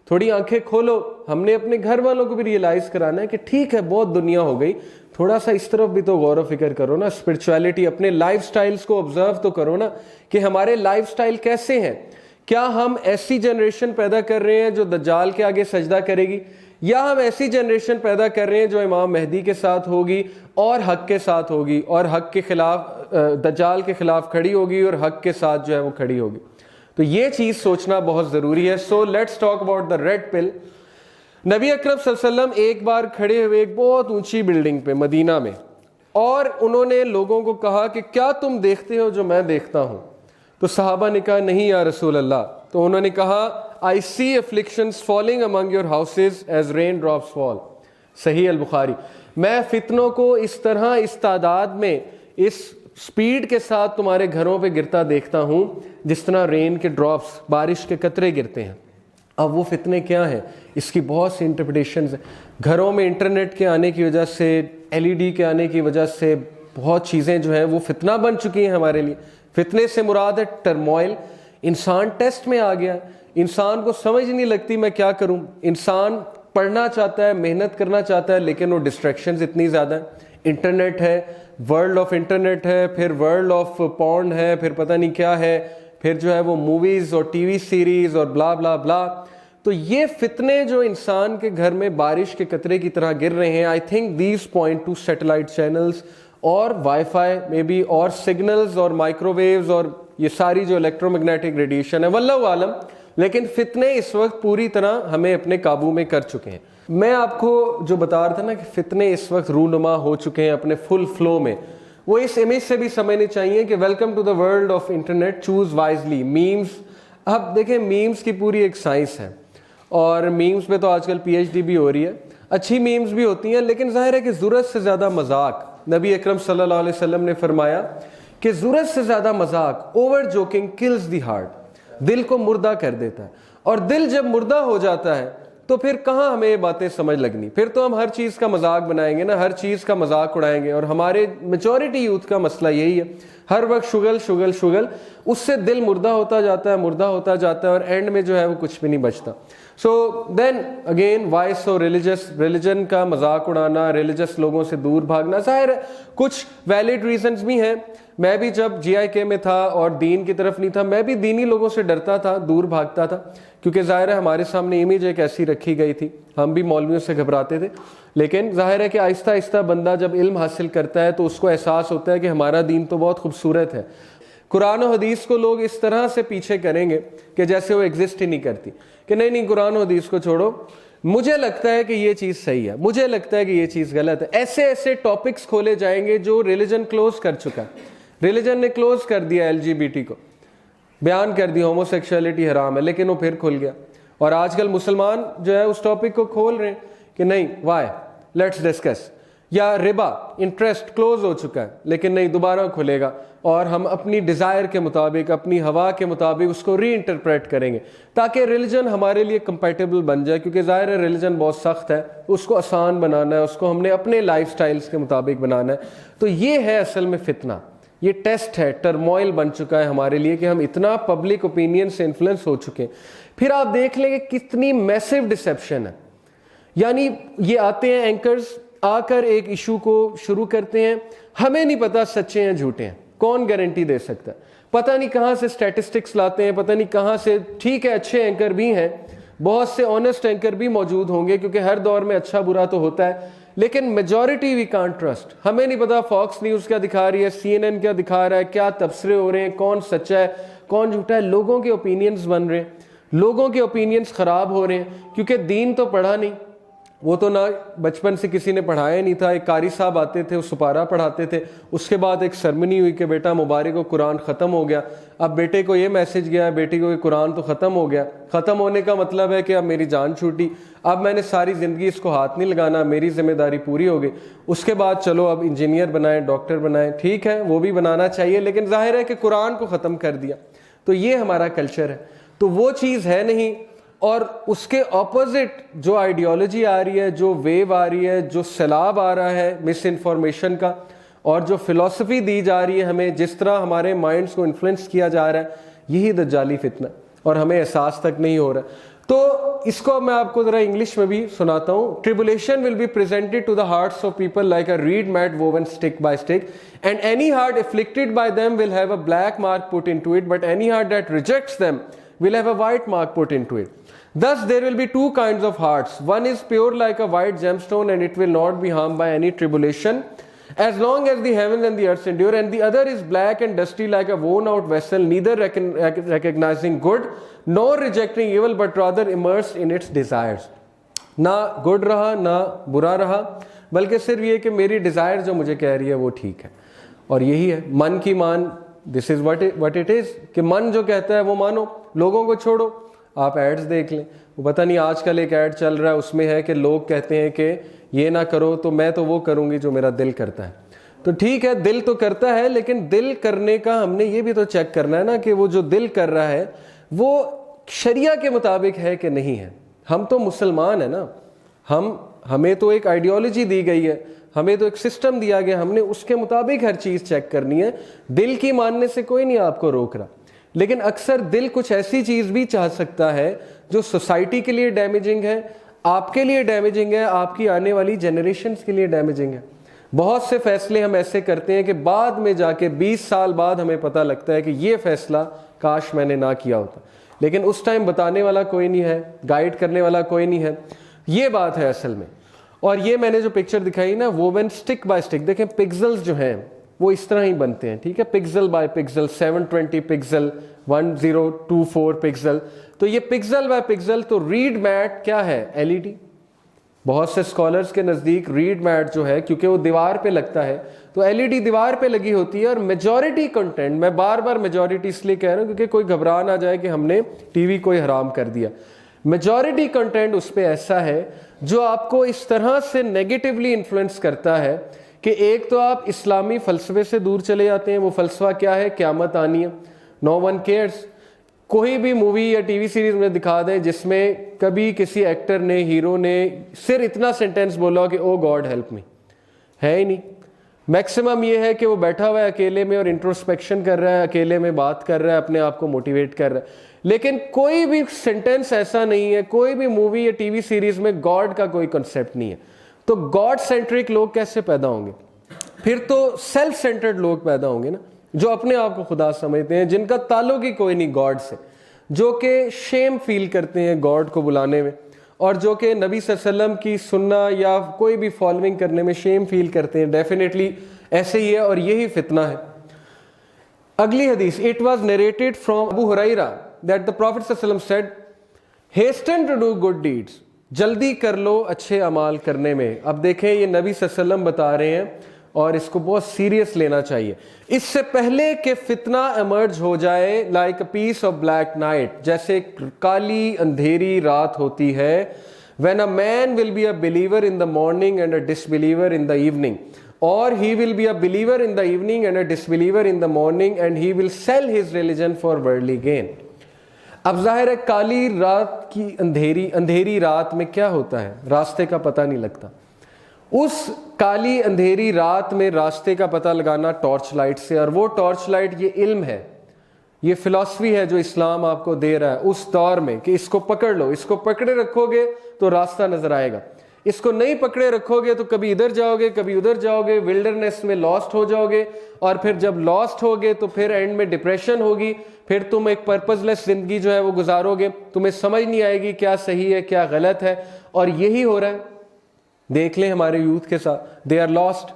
تھوڑی آنکھیں کھولو. ہم نے اپنے گھر والوں کو بھی ریئلائز کرانا ہے کہ ٹھیک ہے بہت دنیا ہو گئی, تھوڑا سا اس طرف بھی تو غور و فکر کرو نا, اسپرچویلٹی, اپنے لائف سٹائلز کو آبزرو تو کرو نا کہ ہمارے لائف سٹائل کیسے ہیں. کیا ہم ایسی جنریشن پیدا کر رہے ہیں جو دجال کے آگے سجدہ کرے گی, یا ہم ایسی جنریشن پیدا کر رہے ہیں جو امام مہدی کے ساتھ ہوگی اور حق کے ساتھ ہوگی, اور حق کے خلاف, دجال کے خلاف کھڑی ہوگی اور حق کے ساتھ جو ہے وہ کھڑی ہوگی. تو یہ چیز سوچنا بہت ضروری ہے. So let's talk about the red pill. نبی اکرم صلی اللہ علیہ وسلم ایک بار کھڑے ہوئے ایک بہت اونچی بلڈنگ پہ مدینہ میں, اور انہوں نے لوگوں کو کہا کہ کیا تم دیکھتے ہو جو میں دیکھتا ہوں؟ تو صحابہ نے کہا نہیں یا رسول اللہ. تو انہوں نے کہا I see afflictions falling among your houses as rain drops fall. صحیح البخاری. میں فتنوں کو اس طرح, اس تعداد میں, اس سپیڈ کے ساتھ تمہارے گھروں پہ گرتا دیکھتا ہوں جس طرح رین کے ڈراپس, بارش کے قطرے گرتے ہیں. اب وہ فتنے کیا ہیں؟ اس کی بہت سی انٹرپریٹیشنز ہیں. گھروں میں انٹرنیٹ کے آنے کی وجہ سے, LED کے آنے کی وجہ سے بہت چیزیں جو ہیں وہ فتنہ بن چکی ہیں ہمارے لیے. فتنے سے مراد ہے ٹرموائل. انسان ٹیسٹ میں آ گیا, انسان کو سمجھ نہیں لگتی میں کیا کروں. انسان پڑھنا چاہتا ہے, محنت کرنا چاہتا ہے, لیکن وہ ڈسٹریکشنز اتنی زیادہ ہیں. انٹرنیٹ ہے, ورلڈ آف انٹرنیٹ ہے, پھر ورلڈ آف پورن ہے, پھر پتہ نہیں کیا ہے, پھر جو ہے وہ موویز اور ٹی وی سیریز اور بلا بلا بلا. تو یہ فتنے جو انسان کے گھر میں بارش کے قطرے کی طرح گر رہے ہیں, I think these point to satellite channels اور وائی فائی میں بھی, اور سگنلز اور مائکرو ویوز اور یہ ساری جو الیکٹرو میگنیٹک ریڈیشن ہے, واللہ عالم. لیکن فتنے اس وقت پوری طرح ہمیں اپنے قابو میں کر چکے ہیں. میں آپ کو جو بتا رہا تھا نا کہ فتنے اس وقت رونما ہو چکے ہیں اپنے فل فلو میں, وہ اس امیج سے بھی سمجھنے چاہیے کہ welcome to the world of internet, choose wisely. Memes, اب دیکھیں میمز کی پوری ایک سائنس ہے, اور میمز پہ تو آج کل PhD بھی ہو رہی ہے. اچھی میمز بھی ہوتی ہیں, لیکن ظاہر ہے کہ ضرورت سے زیادہ مذاق. نبی اکرم صلی اللہ علیہ وسلم نے فرمایا کہ ضرورت سے زیادہ مذاق, over joking kills the heart, دل کو مردہ کر دیتا ہے. اور دل جب مردہ ہو جاتا ہے تو پھر کہاں ہمیں یہ باتیں سمجھ لگنی. پھر تو ہم ہر چیز کا مذاق بنائیں گے نا, ہر چیز کا مذاق اڑائیں گے. اور ہمارے میجورٹی یوتھ کا مسئلہ یہی ہے, ہر وقت شغل شغل شغل, اس سے دل مردہ ہوتا جاتا ہے, مردہ ہوتا جاتا ہے, اور اینڈ میں جو ہے وہ کچھ بھی نہیں بچتا. سو دین اگین وائی سو ریلیجس, ریلیجن کا مذاق اڑانا, ریلیجس لوگوں سے دور بھاگنا. ظاہر ہے کچھ ویلڈ ریزنز بھی ہیں. میں بھی جب GIK میں تھا اور دین کی طرف نہیں تھا, میں بھی دینی لوگوں سے ڈرتا تھا, دور بھاگتا تھا, کیونکہ ظاہر ہے ہمارے سامنے امیج ایک ایسی رکھی گئی تھی, ہم بھی مولویوں سے گھبراتے تھے. لیکن ظاہر ہے کہ آہستہ آہستہ بندہ جب علم حاصل کرتا ہے تو اس کو احساس ہوتا ہے کہ ہمارا دین تو بہت خوبصورت ہے. قرآن و حدیث کو لوگ اس طرح سے پیچھے کریں گے کہ جیسے وہ ایگزسٹ ہی نہیں کرتی, کہ نہیں نہیں قرآن و حدیث کو چھوڑو, مجھے لگتا ہے کہ یہ چیز صحیح ہے, مجھے لگتا ہے کہ یہ چیز غلط ہے. ایسے ایسے ٹاپکس کھولے جائیں گے جو ریلیجن کلوز کر چکا ہے. ریلیجن نے کلوز کر دیا LGBT کو, بیان کر دیا ہومو سیکشولیٹی حرام ہے, لیکن وہ پھر کھل گیا. اور آج کل مسلمان جو ہے اس ٹاپک کو کھول رہے ہیں کہ نہیں وائی لیٹس ڈسکس. یا ربا, انٹرسٹ کلوز ہو چکا ہے, لیکن نہیں دوبارہ کھلے گا, اور ہم اپنی ڈیزائر کے مطابق, اپنی ہوا کے مطابق اس کو ری انٹرپریٹ کریں گے تاکہ ریلیجن ہمارے لیے کمپیٹیبل بن جائے. کیونکہ ظاہر ہے ریلیجن بہت سخت ہے, اس کو آسان بنانا ہے, اس کو ہم نے اپنے لائف سٹائلز کے مطابق بنانا ہے. تو یہ ہے اصل میں فتنہ, یہ ٹیسٹ ہے, ٹرموائل بن چکا ہے ہمارے لیے کہ ہم اتنا پبلک اوپینین سے انفلوئنس ہو چکے ہیں. پھر آپ دیکھ لیں کہ کتنی میسو ڈسیپشن ہے. یعنی یہ آتے ہیں اینکرز, آ کر ایک ایشو کو شروع کرتے ہیں, ہمیں نہیں پتا سچے ہیں جھوٹے ہیں, کون گارنٹی دے سکتا ہے, پتہ نہیں کہاں سے اسٹیٹسٹکس لاتے ہیں, پتہ نہیں کہاں سے. ٹھیک ہے اچھے اینکر بھی ہیں, بہت سے آنےسٹ اینکر بھی موجود ہوں گے, کیونکہ ہر دور میں اچھا برا تو ہوتا ہے, لیکن میجورٹی وی کانٹ ٹرسٹ. ہمیں نہیں پتا فاکس نیوز کیا دکھا رہی ہے, CNN کیا دکھا رہا ہے, کیا تبصرے ہو رہے ہیں, کون سچا ہے کون جھوٹا ہے. لوگوں کے اوپینینز بن رہے ہیں, لوگوں کے اوپینینز خراب ہو رہے ہیں, کیونکہ دین تو پڑھا نہیں, وہ تو نہ بچپن سے کسی نے پڑھایا نہیں تھا. ایک قاری صاحب آتے تھے, وہ سپارہ پڑھاتے تھے, اس کے بعد ایک سرمنی ہوئی کہ بیٹا مبارک ہو قرآن ختم ہو گیا. اب بیٹے کو یہ میسج گیا, بیٹی کو, کہ قرآن تو ختم ہو گیا. ختم ہونے کا مطلب ہے کہ اب میری جان چھوٹی, اب میں نے ساری زندگی اس کو ہاتھ نہیں لگانا, میری ذمہ داری پوری ہو گئی. اس کے بعد چلو اب انجینئر بنائیں, ڈاکٹر بنائیں, ٹھیک ہے وہ بھی بنانا چاہیے, لیکن ظاہر ہے کہ قرآن کو ختم کر دیا. تو یہ ہمارا کلچر ہے, تو وہ چیز ہے نہیں. اور اس کے اپوزٹ جو آئیڈیالوجی آ رہی ہے, جو ویو آ رہی ہے, جو سیلاب آ رہا ہے مس انفارمیشن کا, اور جو فلسفی دی جا رہی ہے ہمیں, جس طرح ہمارے مائنڈز کو انفلوئنس کیا جا رہا ہے, یہی دجالی فتنہ, اور ہمیں احساس تک نہیں ہو رہا. تو اس کو میں آپ کو ذرا انگلش میں بھی سناتا ہوں. Tribulation will be presented to the hearts of people like a reed mat woven stick by stick, and any heart afflicted by them will have a black mark put into it, but any heart that rejects them will have a white mark put into it. Thus there will be two kinds of hearts. One is pure like a white gemstone, and it will not be harmed by any tribulation as long as the heavens and the earth endure, and the other is black and dusty like a worn out vessel, neither recognizing good nor rejecting evil, but rather immersed in its desires. نہ good رہا نہ برا رہا, بلکہ صرف یہ کہ میری ڈیزائر جو مجھے کہہ رہی ہے وہ ٹھیک ہے. اور یہی ہے من کی مان, دس از what it is, کہ من جو کہتا ہے وہ مانو, لوگوں کو چھوڑو. آپ ایڈز دیکھ لیں, وہ پتہ نہیں آج کل ایک ایڈ چل رہا ہے, اس میں ہے کہ لوگ کہتے ہیں کہ یہ نہ کرو تو میں تو وہ کروں گی جو میرا دل کرتا ہے. تو ٹھیک ہے دل تو کرتا ہے, لیکن دل کرنے کا ہم نے یہ بھی تو چیک کرنا ہے نا کہ وہ جو دل کر رہا ہے وہ شریعہ کے مطابق ہے کہ نہیں ہے. ہم تو مسلمان ہیں نا, ہمیں تو ایک آئیڈیالوجی دی گئی ہے, ہمیں تو ایک سسٹم دیا گیا, ہم نے اس کے مطابق ہر چیز چیک کرنی ہے. دل کی ماننے سے کوئی نہیں آپ کو روک رہا, لیکن اکثر دل کچھ ایسی چیز بھی چاہ سکتا ہے جو سوسائٹی کے لیے ڈیمیجنگ ہے, آپ کے لیے ڈیمیجنگ ہے, آپ کی آنے والی جنریشنز کے لیے ڈیمیجنگ ہے. بہت سے فیصلے ہم ایسے کرتے ہیں کہ بعد میں جا کے 20 سال بعد ہمیں پتہ لگتا ہے کہ یہ فیصلہ کاش میں نے نہ کیا ہوتا, لیکن اس ٹائم بتانے والا کوئی نہیں ہے, گائیڈ کرنے والا کوئی نہیں ہے. یہ بات ہے اصل میں. اور یہ میں نے جو پکچر دکھائی نا, ووون سٹک بائی سٹک, دیکھیں پکسلز جو ہیں وہ اس طرح ہی بنتے ہیں, ٹھیک ہے, pixel by pixel, 720 pixel, 1024 pixel. تو یہ پکسل بائی پکسل, تو ریڈ میٹ کیا ہے, LED. بہت سے اسکالرز کے نزدیک ریڈ میٹ جو ہے, کیونکہ وہ دیوار پہ لگتا ہے, تو LED دیوار پہ لگی ہوتی ہے, اور میجورٹی کنٹینٹ, میں بار بار میجورٹی اس لیے کہہ رہا ہوں کیونکہ کوئی گھبرا نہ جائے کہ ہم نے ٹی وی کوئی حرام کر دیا. میجورٹی کنٹینٹ اس پہ ایسا ہے جو آپ کو اس طرح سے نیگیٹیولی انفلوئنس کرتا ہے کہ ایک تو آپ اسلامی فلسفے سے دور چلے جاتے ہیں. وہ فلسفہ کیا ہے, قیامت آنی ہے, نو ون کیئرس. کوئی بھی مووی یا ٹی وی سیریز میں دکھا دیں جس میں کبھی کسی ایکٹر نے, ہیرو نے صرف اتنا سینٹینس بولا کہ او گاڈ ہیلپ می, ہے ہی نہیں. میکسیمم یہ ہے کہ وہ بیٹھا ہوا ہے اکیلے میں اور انٹروسپیکشن کر رہا ہے, اکیلے میں بات کر رہا ہے, اپنے آپ کو موٹیویٹ کر رہا ہے, لیکن کوئی بھی سینٹینس ایسا نہیں ہے, کوئی بھی مووی یا ٹی وی سیریز میں گاڈ کا کوئی کنسیپٹ نہیں ہے. تو گاڈ سینٹرک لوگ کیسے پیدا ہوں گے؟ پھر تو سیلف سینٹرڈ لوگ پیدا ہوں گے نا, جو اپنے آپ کو خدا سمجھتے ہیں, جن کا تعلق ہی کوئی نہیں گاڈ سے, جو کہ شیم فیل کرتے ہیں گاڈ کو بلانے میں, اور جو کہ نبی صلی اللہ علیہ وسلم کی سننا یا کوئی بھی فالوئنگ کرنے میں شیم فیل کرتے ہیں. ڈیفینیٹلی ایسے ہی ہے, اور یہی فتنہ ہے. اگلی حدیث, it was narrated from Abu Hurairah that the Prophet صلی اللہ علیہ وسلم said, hasten to do good deeds, جلدی کر لو اچھے اعمال کرنے میں. اب دیکھیں یہ نبی صلی اللہ علیہ وسلم بتا رہے ہیں, اور اس کو بہت سیریس لینا چاہیے. اس سے پہلے کہ فتنہ ایمرج ہو جائے, like a piece of black night, جیسے کالی اندھیری رات ہوتی ہے. when a man will be a believer in the morning and a disbeliever in the evening, or he will be a believer in the evening and a disbeliever in the morning, and he will sell his religion for worldly gain. اب ظاہر ہے کالی رات کی اندھیری رات میں کیا ہوتا ہے, راستے کا پتہ نہیں لگتا. اس کالی اندھیری رات میں راستے کا پتہ لگانا ٹارچ لائٹ سے, اور وہ ٹارچ لائٹ یہ علم ہے, یہ فلسفی ہے جو اسلام آپ کو دے رہا ہے اس دور میں, کہ اس کو پکڑ لو, اس کو پکڑے رکھو گے تو راستہ نظر آئے گا, اس کو نہیں پکڑے رکھو گے تو کبھی ادھر جاؤ گے کبھی ادھر جاؤ گے, ولڈرنیس میں لاسٹ ہو جاؤ گے, اور پھر جب لاسٹ ہوگے تو پھر اینڈ میں ڈپریشن ہوگی, پھر تم ایک پرپز لیس زندگی جو ہے وہ گزارو گے, تمہیں سمجھ نہیں آئے گی کیا صحیح ہے کیا غلط ہے. اور یہی ہو رہا ہے, دیکھ لیں ہمارے یوتھ کے ساتھ, they are lost,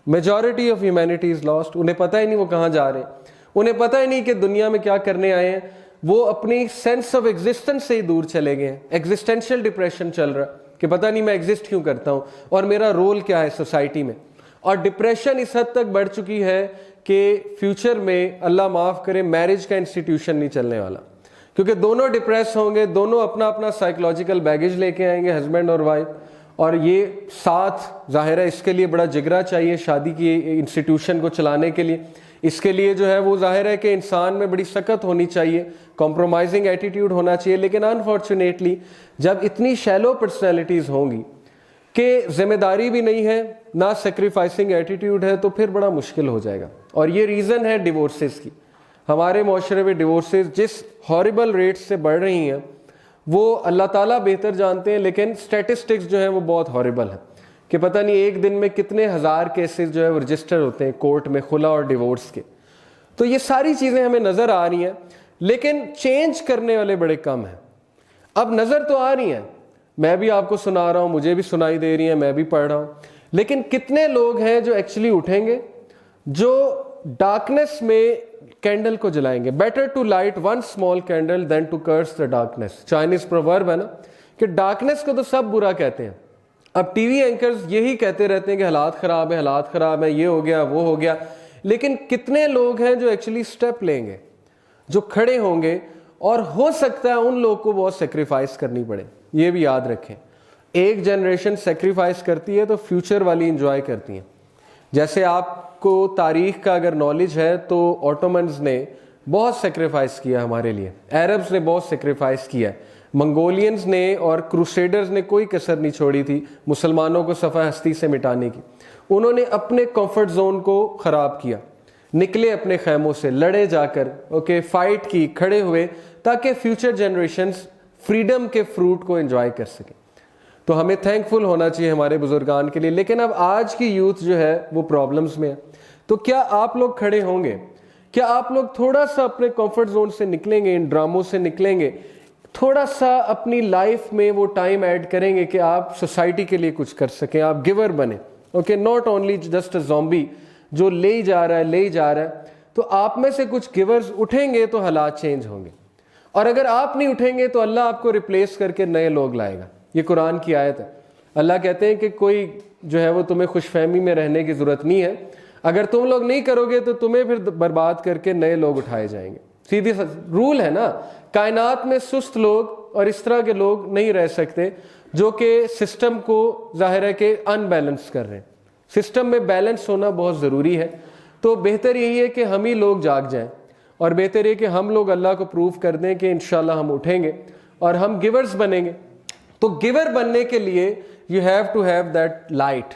majority of humanity is lost. انہیں پتہ ہی نہیں وہ کہاں جا رہے ہیں, انہیں پتہ ہی نہیں کہ دنیا میں کیا کرنے آئے ہیں. وہ اپنی سینس آف ایگزسٹنس سے ہی دور چلے گئے ہیں, ایگزسٹینشیل ڈپریشن چل رہا ہے کہ پتہ نہیں میں ایگزسٹ کیوں کرتا ہوں اور میرا رول کیا ہے سوسائٹی میں. اور ڈپریشن اس حد تک بڑھ چکی ہے کہ فیوچر میں اللہ معاف کرے میرج کا انسٹیٹیوشن نہیں چلنے والا, کیونکہ دونوں ڈپریس ہوں گے, دونوں اپنا اپنا سائیکولوجیکل بیگیج لے کے آئیں گے, ہسبینڈ اور وائف, اور یہ ساتھ ظاہر ہے اس کے لیے بڑا جگرا چاہیے شادی کی انسٹیٹیوشن کو چلانے کے لیے. اس کے لیے جو ہے وہ ظاہر ہے کہ انسان میں بڑی سخت ہونی چاہیے, کمپرومائزنگ ایٹیٹیوڈ ہونا چاہیے. لیکن انفارچونیٹلی جب اتنی شیلو پرسنالٹیز ہوں گی کہ ذمہ داری بھی نہیں ہے, نہ سیکریفائسنگ ایٹیٹیوڈ ہے, تو پھر بڑا مشکل ہو جائے گا. اور یہ ریزن ہے ڈیورسز کی. ہمارے معاشرے میں ڈیورسز جس ہارریبل ریٹ سے بڑھ رہی ہیں وہ اللہ تعالیٰ بہتر جانتے ہیں, لیکن سٹیٹسٹکس جو ہیں وہ بہت ہارریبل ہیں کہ پتہ نہیں ایک دن میں کتنے ہزار کیسز جو ہے وہ رجسٹر ہوتے ہیں کورٹ میں خلا اور ڈیورس کے. تو یہ ساری چیزیں ہمیں نظر آ رہی ہیں, لیکن چینج کرنے والے بڑے کم ہیں. اب نظر تو آ رہی ہیں, میں بھی آپ کو سنا رہا ہوں, مجھے بھی سنائی دے رہی ہیں, میں بھی پڑھ رہا ہوں, لیکن کتنے لوگ ہیں جو ایکچولی اٹھیں گے, جو ڈارکنیس میں کینڈل کو جلائیں گے. Better to light one small candle than to curse the darkness. Chinese proverb ہے نا کہ ڈارکنیس کو تو سب برا کہتے ہیں. اب ٹی وی اینکرز یہی کہتے رہتے ہیں کہ حالات خراب ہیں, حالات خراب ہیں, یہ ہو گیا, وہ ہو گیا, لیکن کتنے لوگ ہیں جو ایکچولی سٹیپ لیں گے, جو کھڑے ہوں گے, اور ہو سکتا ہے ان لوگ کو بہت سیکریفائس کرنی پڑے. یہ بھی یاد رکھیں, ایک جنریشن سیکریفائس کرتی ہے تو فیوچر والی انجوائے کرتی ہیں. جیسے آپ کو تاریخ کا اگر نالج ہے تو اوٹومنز نے بہت سیکریفائس کیا ہمارے لیے, عربز نے بہت سیکریفائس کیا, منگولینز نے اور کروسیڈرز نے کوئی کسر نہیں چھوڑی تھی مسلمانوں کو صفحہ ہستی سے مٹانے کی. انہوں نے اپنے کمفرٹ زون کو خراب کیا, نکلے اپنے خیموں سے, لڑے جا کر, فائٹ کی, کھڑے ہوئے, تاکہ فیوچر جنریشنز فریڈم کے فروٹ کو انجوائے کر سکیں. تو ہمیں تھینکفل ہونا چاہیے ہمارے بزرگان کے لیے. لیکن اب آج کی یوتھ جو ہے وہ پرابلمز میں ہے. تو کیا آپ لوگ کھڑے ہوں گے؟ کیا آپ لوگ تھوڑا سا اپنے کمفرٹ زون سے نکلیں گے, ان ڈراموں سے نکلیں گے, تھوڑا سا اپنی لائف میں وہ ٹائم ایڈ کریں گے کہ آپ سوسائٹی کے لیے کچھ کر سکیں, آپ گیور بنیں, not only just a zombie جو لے ہی جا رہا ہے, لے ہی جا رہا ہے. تو آپ میں سے کچھ گیورز اٹھیں گے تو حالات چینج ہوں گے, اور اگر آپ نہیں اٹھیں گے تو اللہ آپ کو ریپلیس کر کے نئے لوگ لائے گا. یہ قرآن کی آیت ہے. اللہ کہتے ہیں کہ کوئی جو ہے وہ تمہیں خوش فہمی میں رہنے کی ضرورت نہیں ہے, اگر تم لوگ نہیں کرو گے تو تمہیں پھر برباد کر کے نئے لوگ اٹھائے جائیں گے. سیدھی رول ہے نا, کائنات میں سست لوگ اور اس طرح کے لوگ نہیں رہ سکتے جو کہ سسٹم کو ظاہر ہے کہ ان بیلنس کر رہے ہیں. سسٹم میں بیلنس ہونا بہت ضروری ہے. تو بہتر یہی ہے کہ ہم ہی لوگ جاگ جائیں, اور بہتر یہ کہ ہم لوگ اللہ کو پروف کر دیں کہ انشاءاللہ ہم اٹھیں گے اور ہم گیورز بنیں گے. تو گیور بننے کے لیے you have to have that light,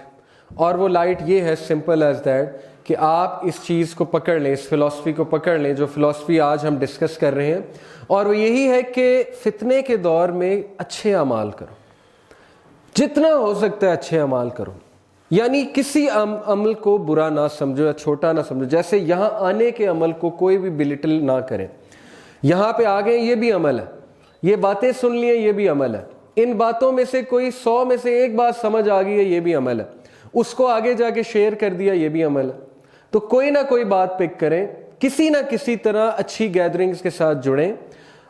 اور وہ لائٹ یہ ہے, سمپل ایز دیٹ, کہ آپ اس چیز کو پکڑ لیں, اس فلسفی کو پکڑ لیں جو فلسفی آج ہم ڈسکس کر رہے ہیں, اور وہ یہی ہے کہ فتنے کے دور میں اچھے اعمال کرو, جتنا ہو سکتا ہے اچھے اعمال کرو. یعنی کسی عمل کو برا نہ سمجھو یا چھوٹا نہ سمجھو. جیسے یہاں آنے کے عمل کو کوئی بھی بلٹل نہ کریں. یہاں پہ آ گئے, یہ بھی عمل ہے, یہ باتیں سن لیے, یہ بھی عمل ہے, ان باتوں میں سے کوئی 100 میں سے ایک بات سمجھ آ گئی ہے, یہ بھی عمل ہے, اس کو آگے جا کے شیئر کر دیا, یہ بھی عمل ہے. تو کوئی نہ کوئی بات پک کریں, کسی نہ کسی طرح اچھی گیدرنگز کے ساتھ جڑیں,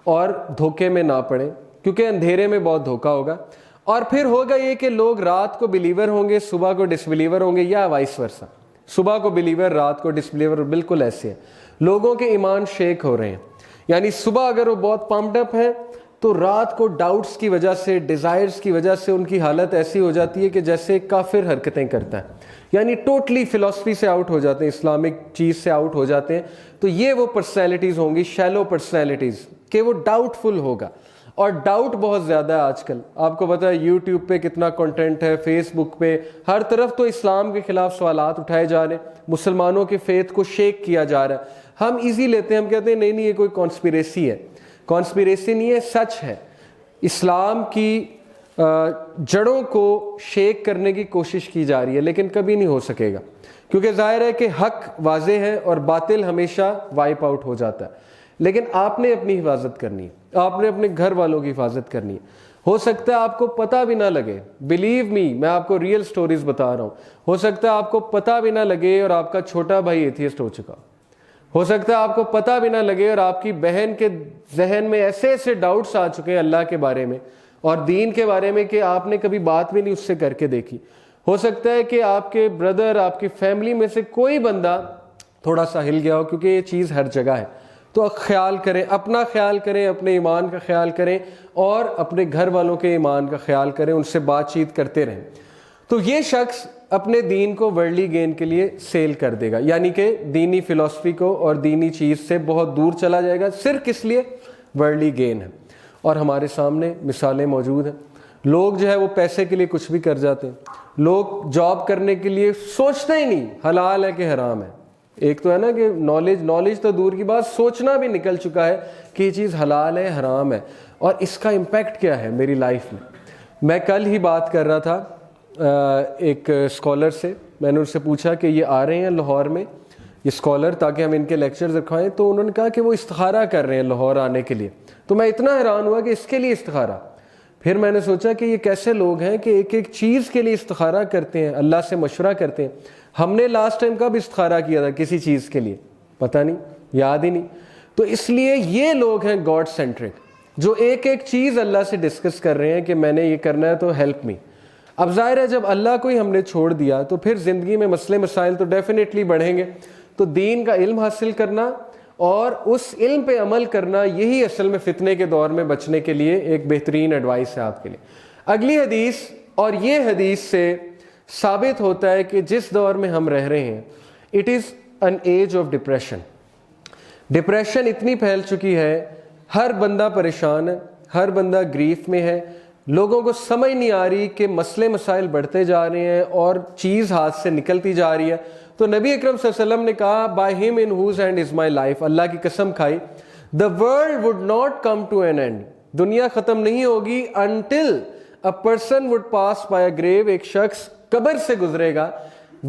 اور دھوکے میں نہ پڑیں, کیونکہ اندھیرے میں بہت دھوکا ہوگا. اور پھر ہوگا یہ کہ لوگ رات کو بلیور ہوں گے, صبح کو ڈس بلیور ہوں گے, یا وائس ورسا, صبح کو بلیور, رات کو ڈس بلیور. بالکل ایسے ہیں لوگوں کے ایمان شیک ہو رہے ہیں. یعنی صبح اگر وہ بہت پمپڈ اپ ہیں تو رات کو ڈاؤٹس کی وجہ سے, ڈیزائرز کی وجہ سے ان کی حالت ایسی ہو جاتی ہے کہ جیسے کافر حرکتیں کرتا ہے, یعنی ٹوٹلی فلسفی سے آؤٹ ہو جاتے ہیں, اسلامک چیز سے آؤٹ ہو جاتے ہیں. تو یہ وہ پرسنالٹیز ہوں گی, شیلو پرسنالٹیز, کہ وہ ڈاؤٹ فل ہوگا. اور ڈاؤٹ بہت زیادہ ہے آج کل, آپ کو پتا ہے یوٹیوب پہ کتنا کنٹینٹ ہے, فیس بک پہ, ہر طرف تو اسلام کے خلاف سوالات اٹھائے جا رہے ہیں, مسلمانوں کے فیتھ کو شیک کیا جا رہا ہے. ہم ایزی لیتے ہیں, ہم کہتے ہیں نہیں نہیں یہ کوئی کانسپیریسی ہے. کانسپیریسی نہیں ہے, سچ ہے. اسلام کی جڑوں کو شیک کرنے کی کوشش کی جا رہی ہے, لیکن کبھی نہیں ہو سکے گا, کیونکہ ظاہر ہے کہ حق واضح ہے اور باطل ہمیشہ وائپ آؤٹ ہو جاتا ہے. لیکن آپ نے اپنی حفاظت کرنی ہے, آپ نے اپنے گھر والوں کی حفاظت کرنی ہے. ہو سکتا ہے آپ کو پتہ بھی نہ لگے, بلیو می, میں آپ کو ریئل سٹوریز بتا رہا ہوں. ہو سکتا ہے آپ کو پتہ بھی نہ لگے اور آپ کا چھوٹا بھائی ایتھیسٹ ہو چکا. ہو سکتا ہے آپ کو پتہ بھی نہ لگے اور آپ کی بہن کے ذہن میں ایسے ایسے ڈاؤٹس آ چکے ہیں اللہ کے بارے میں, اور دین کے بارے میں کہ آپ نے کبھی بات بھی نہیں اس سے کر کے دیکھی. ہو سکتا ہے کہ آپ کے بردر، آپ کی فیملی میں سے کوئی بندہ تھوڑا سا ہل گیا ہو، کیونکہ یہ چیز ہر جگہ ہے. تو خیال کریں، اپنا خیال کریں، اپنے ایمان کا خیال کریں اور اپنے گھر والوں کے ایمان کا خیال کریں، ان سے بات چیت کرتے رہیں. تو یہ شخص اپنے دین کو ورلڈلی گین کے لیے سیل کر دے گا، یعنی کہ دینی فلسفی کو اور دینی چیز سے بہت دور چلا جائے گا، صرف کس لیے؟ ورلڈلی گین ہے. اور ہمارے سامنے مثالیں موجود ہیں. لوگ جو ہے وہ پیسے کے لیے کچھ بھی کر جاتے ہیں. لوگ جاب کرنے کے لیے سوچتے ہی نہیں حلال ہے کہ حرام ہے. ایک تو ہے نا کہ نالج تو دور کی بات، سوچنا بھی نکل چکا ہے کہ یہ چیز حلال ہے حرام ہے، اور اس کا امپیکٹ کیا ہے میری لائف میں. میں کل ہی بات کر رہا تھا ایک اسکالر سے. میں نے ان سے پوچھا کہ یہ آ رہے ہیں لاہور میں یہ اسکالر تاکہ ہم ان کے لیکچرز رکھوائیں. تو انہوں نے کہا کہ وہ استخارہ کر رہے ہیں لاہور آنے کے لیے. تو میں اتنا حیران ہوا کہ اس کے لیے استخارہ. پھر میں نے سوچا کہ یہ کیسے لوگ ہیں کہ ایک ایک چیز کے لیے استخارہ کرتے ہیں، اللہ سے مشورہ کرتے ہیں. ہم نے لاسٹ ٹائم کب استخارہ کیا تھا کسی چیز کے لیے؟ پتہ نہیں، یاد ہی نہیں. تو اس لیے یہ لوگ ہیں گاڈ سینٹرک، جو ایک ایک چیز اللہ سے ڈسکس کر رہے ہیں کہ میں نے یہ کرنا ہے تو ہیلپ می. اب ظاہر ہے جب اللہ کو ہی ہم نے چھوڑ دیا تو پھر زندگی میں مسئلے مسائل تو ڈیفینیٹلی بڑھیں گے. تو دین کا علم حاصل کرنا اور اس علم پہ عمل کرنا، یہی اصل میں فتنے کے دور میں بچنے کے لیے ایک بہترین ایڈوائس ہے آپ کے لیے. اگلی حدیث، اور یہ حدیث سے ثابت ہوتا ہے کہ جس دور میں ہم رہ رہے ہیں it is an age of depression. Depression اتنی پھیل چکی ہے، ہر بندہ پریشان ہے، ہر بندہ گریف میں ہے. لوگوں کو سمجھ نہیں آ رہی کہ مسئلے مسائل بڑھتے جا رہے ہیں اور چیز ہاتھ سے نکلتی جا رہی ہے. تو نبی اکرم صلی اللہ علیہ وسلم نے کہا by Him in whose hand is my life, Allah کی قسم کھائی، the world would not come to an end، دنیا ختم نہیں ہوگی until a person would pass by a grave، ایک شخص قبر سے گزرے گا،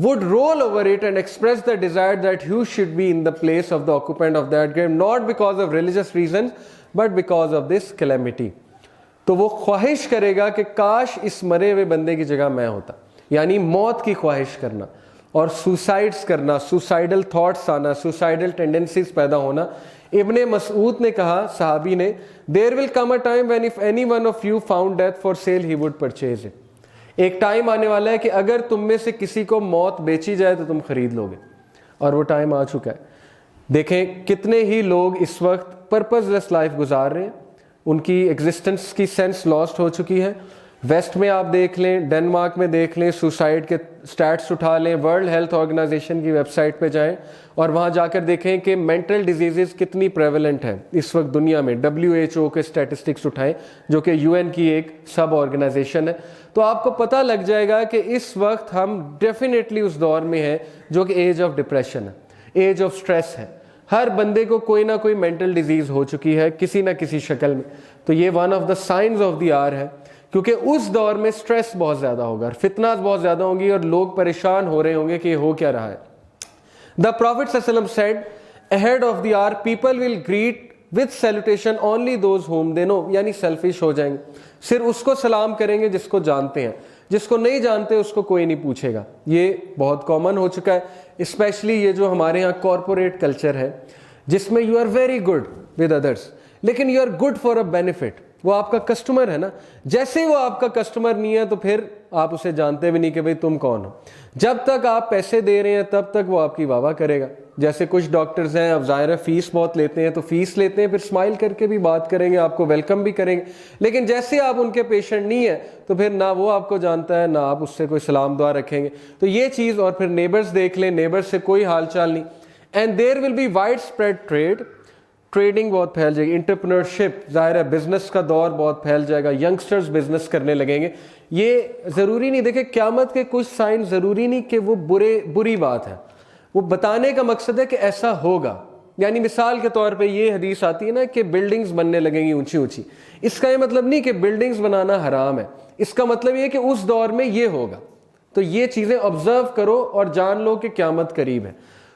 would roll over it and express the desire that you should be in the place of the occupant of that grave, not because of religious reasons but because of this calamity. تو وہ خواہش کرے گا کہ کاش اس مرے ہوئے بندے کی جگہ میں ہوتا. یعنی موت کی خواہش کرنا اور سوسائڈز کرنا، سوسائڈل تھاٹس آنا، سوسائڈل ٹینڈنسیز پیدا ہونا. ابن مسعود نے کہا، صحابی نے، there will come a time when if any one of you found death for sale he would purchase it. ایک ٹائم آنے والا ہے کہ اگر تم میں سے کسی کو موت بیچی جائے تو تم خرید لو گے، اور وہ ٹائم آ چکا ہے. دیکھیں کتنے ہی لوگ اس وقت پرپز لیس لائف گزار رہے ہیں، ان کی ایگزسٹنس کی سینس لاسٹ ہو چکی ہے. ویسٹ میں آپ دیکھ لیں، ڈنمارک میں دیکھ لیں، سوسائڈ کے سٹیٹس اٹھا لیں، ورلڈ ہیلتھ آرگنائزیشن کی ویب سائٹ پہ جائیں اور وہاں جا کر دیکھیں کہ مینٹل ڈیزیزز کتنی پریویلنٹ ہیں اس وقت دنیا میں. WHO کے اسٹیٹسٹکس اٹھائیں جو کہ UN کی ایک سب آرگنائزیشن ہے، تو آپ کو پتہ لگ جائے گا کہ اس وقت ہم ڈیفینیٹلی اس دور میں ہیں جو کہ ایج آف ڈپریشن ہے، ایج آف سٹریس ہے. ہر بندے کو کوئی نہ کوئی مینٹل ڈیزیز ہو چکی ہے کسی نہ کسی شکل میں. تو یہ one of the signs of the hour ہے، کیونکہ اس دور میں سٹریس بہت زیادہ ہوگا، فتنات بہت زیادہ ہوں گی اور لوگ پریشان ہو رہے ہوں گے کہ یہ ہو کیا رہا ہے. The Prophet صلی اللہ علیہ وسلم said, ahead of the hour people will greet with salutation only those whom they know، یعنی سیلفش ہو جائیں گے، صرف اس کو سلام کریں گے جس کو جانتے ہیں، جس کو نہیں جانتے اس کو کوئی نہیں پوچھے گا. یہ بہت کامن ہو چکا ہے، اسپیشلی یہ جو ہمارے ہاں کارپوریٹ کلچر ہے جس میں you are very good with others لیکن you are good for a benefit. وہ آپ کا کسٹمر ہے نا، جیسے ہی وہ آپ کا کسٹمر نہیں ہے تو پھر آپ اسے جانتے بھی نہیں کہ بھئی تم کون ہو. جب تک آپ پیسے دے رہے ہیں تب تک وہ آپ کی واہ واہ کرے گا. جیسے کچھ ڈاکٹرز ہیں، اب ظاہر ہے فیس بہت لیتے ہیں تو فیس لیتے ہیں، پھر اسمائل کر کے بھی بات کریں گے، آپ کو ویلکم بھی کریں گے. لیکن جیسے آپ ان کے پیشنٹ نہیں ہیں تو پھر نہ وہ آپ کو جانتا ہے نہ آپ اس سے کوئی سلام دعا رکھیں گے. تو یہ چیز، اور پھر نیبرز دیکھ لیں، نیبرز سے کوئی حال چال نہیں. And there will be wide spread trading بہت پھیل جائے گی، انٹرپرنرشپ، ظاہر ہے بزنس کا دور بہت پھیل جائے گا، ینگسٹرز بزنس کرنے لگیں گے. یہ ضروری نہیں، دیکھیں قیامت کے کچھ سائن ضروری نہیں کہ وہ بری بات ہے، وہ بتانے کا مقصد ہے کہ ایسا ہوگا. یعنی مثال کے طور پہ یہ حدیث آتی ہے نا کہ بلڈنگز بننے لگیں گی اونچی اونچی. اس کا یہ مطلب نہیں کہ بلڈنگز بنانا حرام ہے، اس کا مطلب یہ کہ اس دور میں یہ ہوگا. تو یہ چیزیں آبزرو کرو اور جان لو کہ قیامت قریب ہے.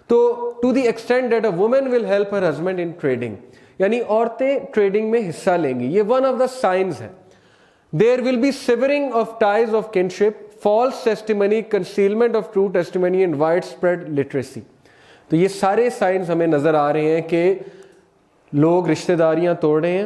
تو to the extent that a woman will help her husband in trading, یعنی عورتیں ٹریڈنگ میں حصہ لیں گی، یہ ون آف دا سائنز ہے. There will be severing of ties of kinship, false testimony, concealment of true testimony and widespread literacy. تو یہ سارے سائنز ہمیں نظر آ رہے ہیں کہ لوگ رشتہ داریاں توڑ رہے ہیں،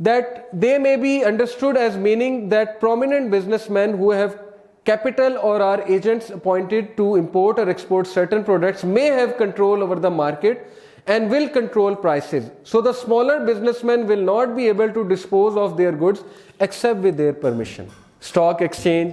that they may be understood as meaning that prominent businessmen who have capital or are agents appointed to import or export certain products may have control over the market and will control prices. So the smaller businessmen will not be able to dispose of their goods except with their permission. Stock exchange,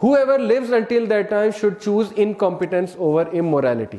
Whoever lives until that time should choose incompetence over immorality.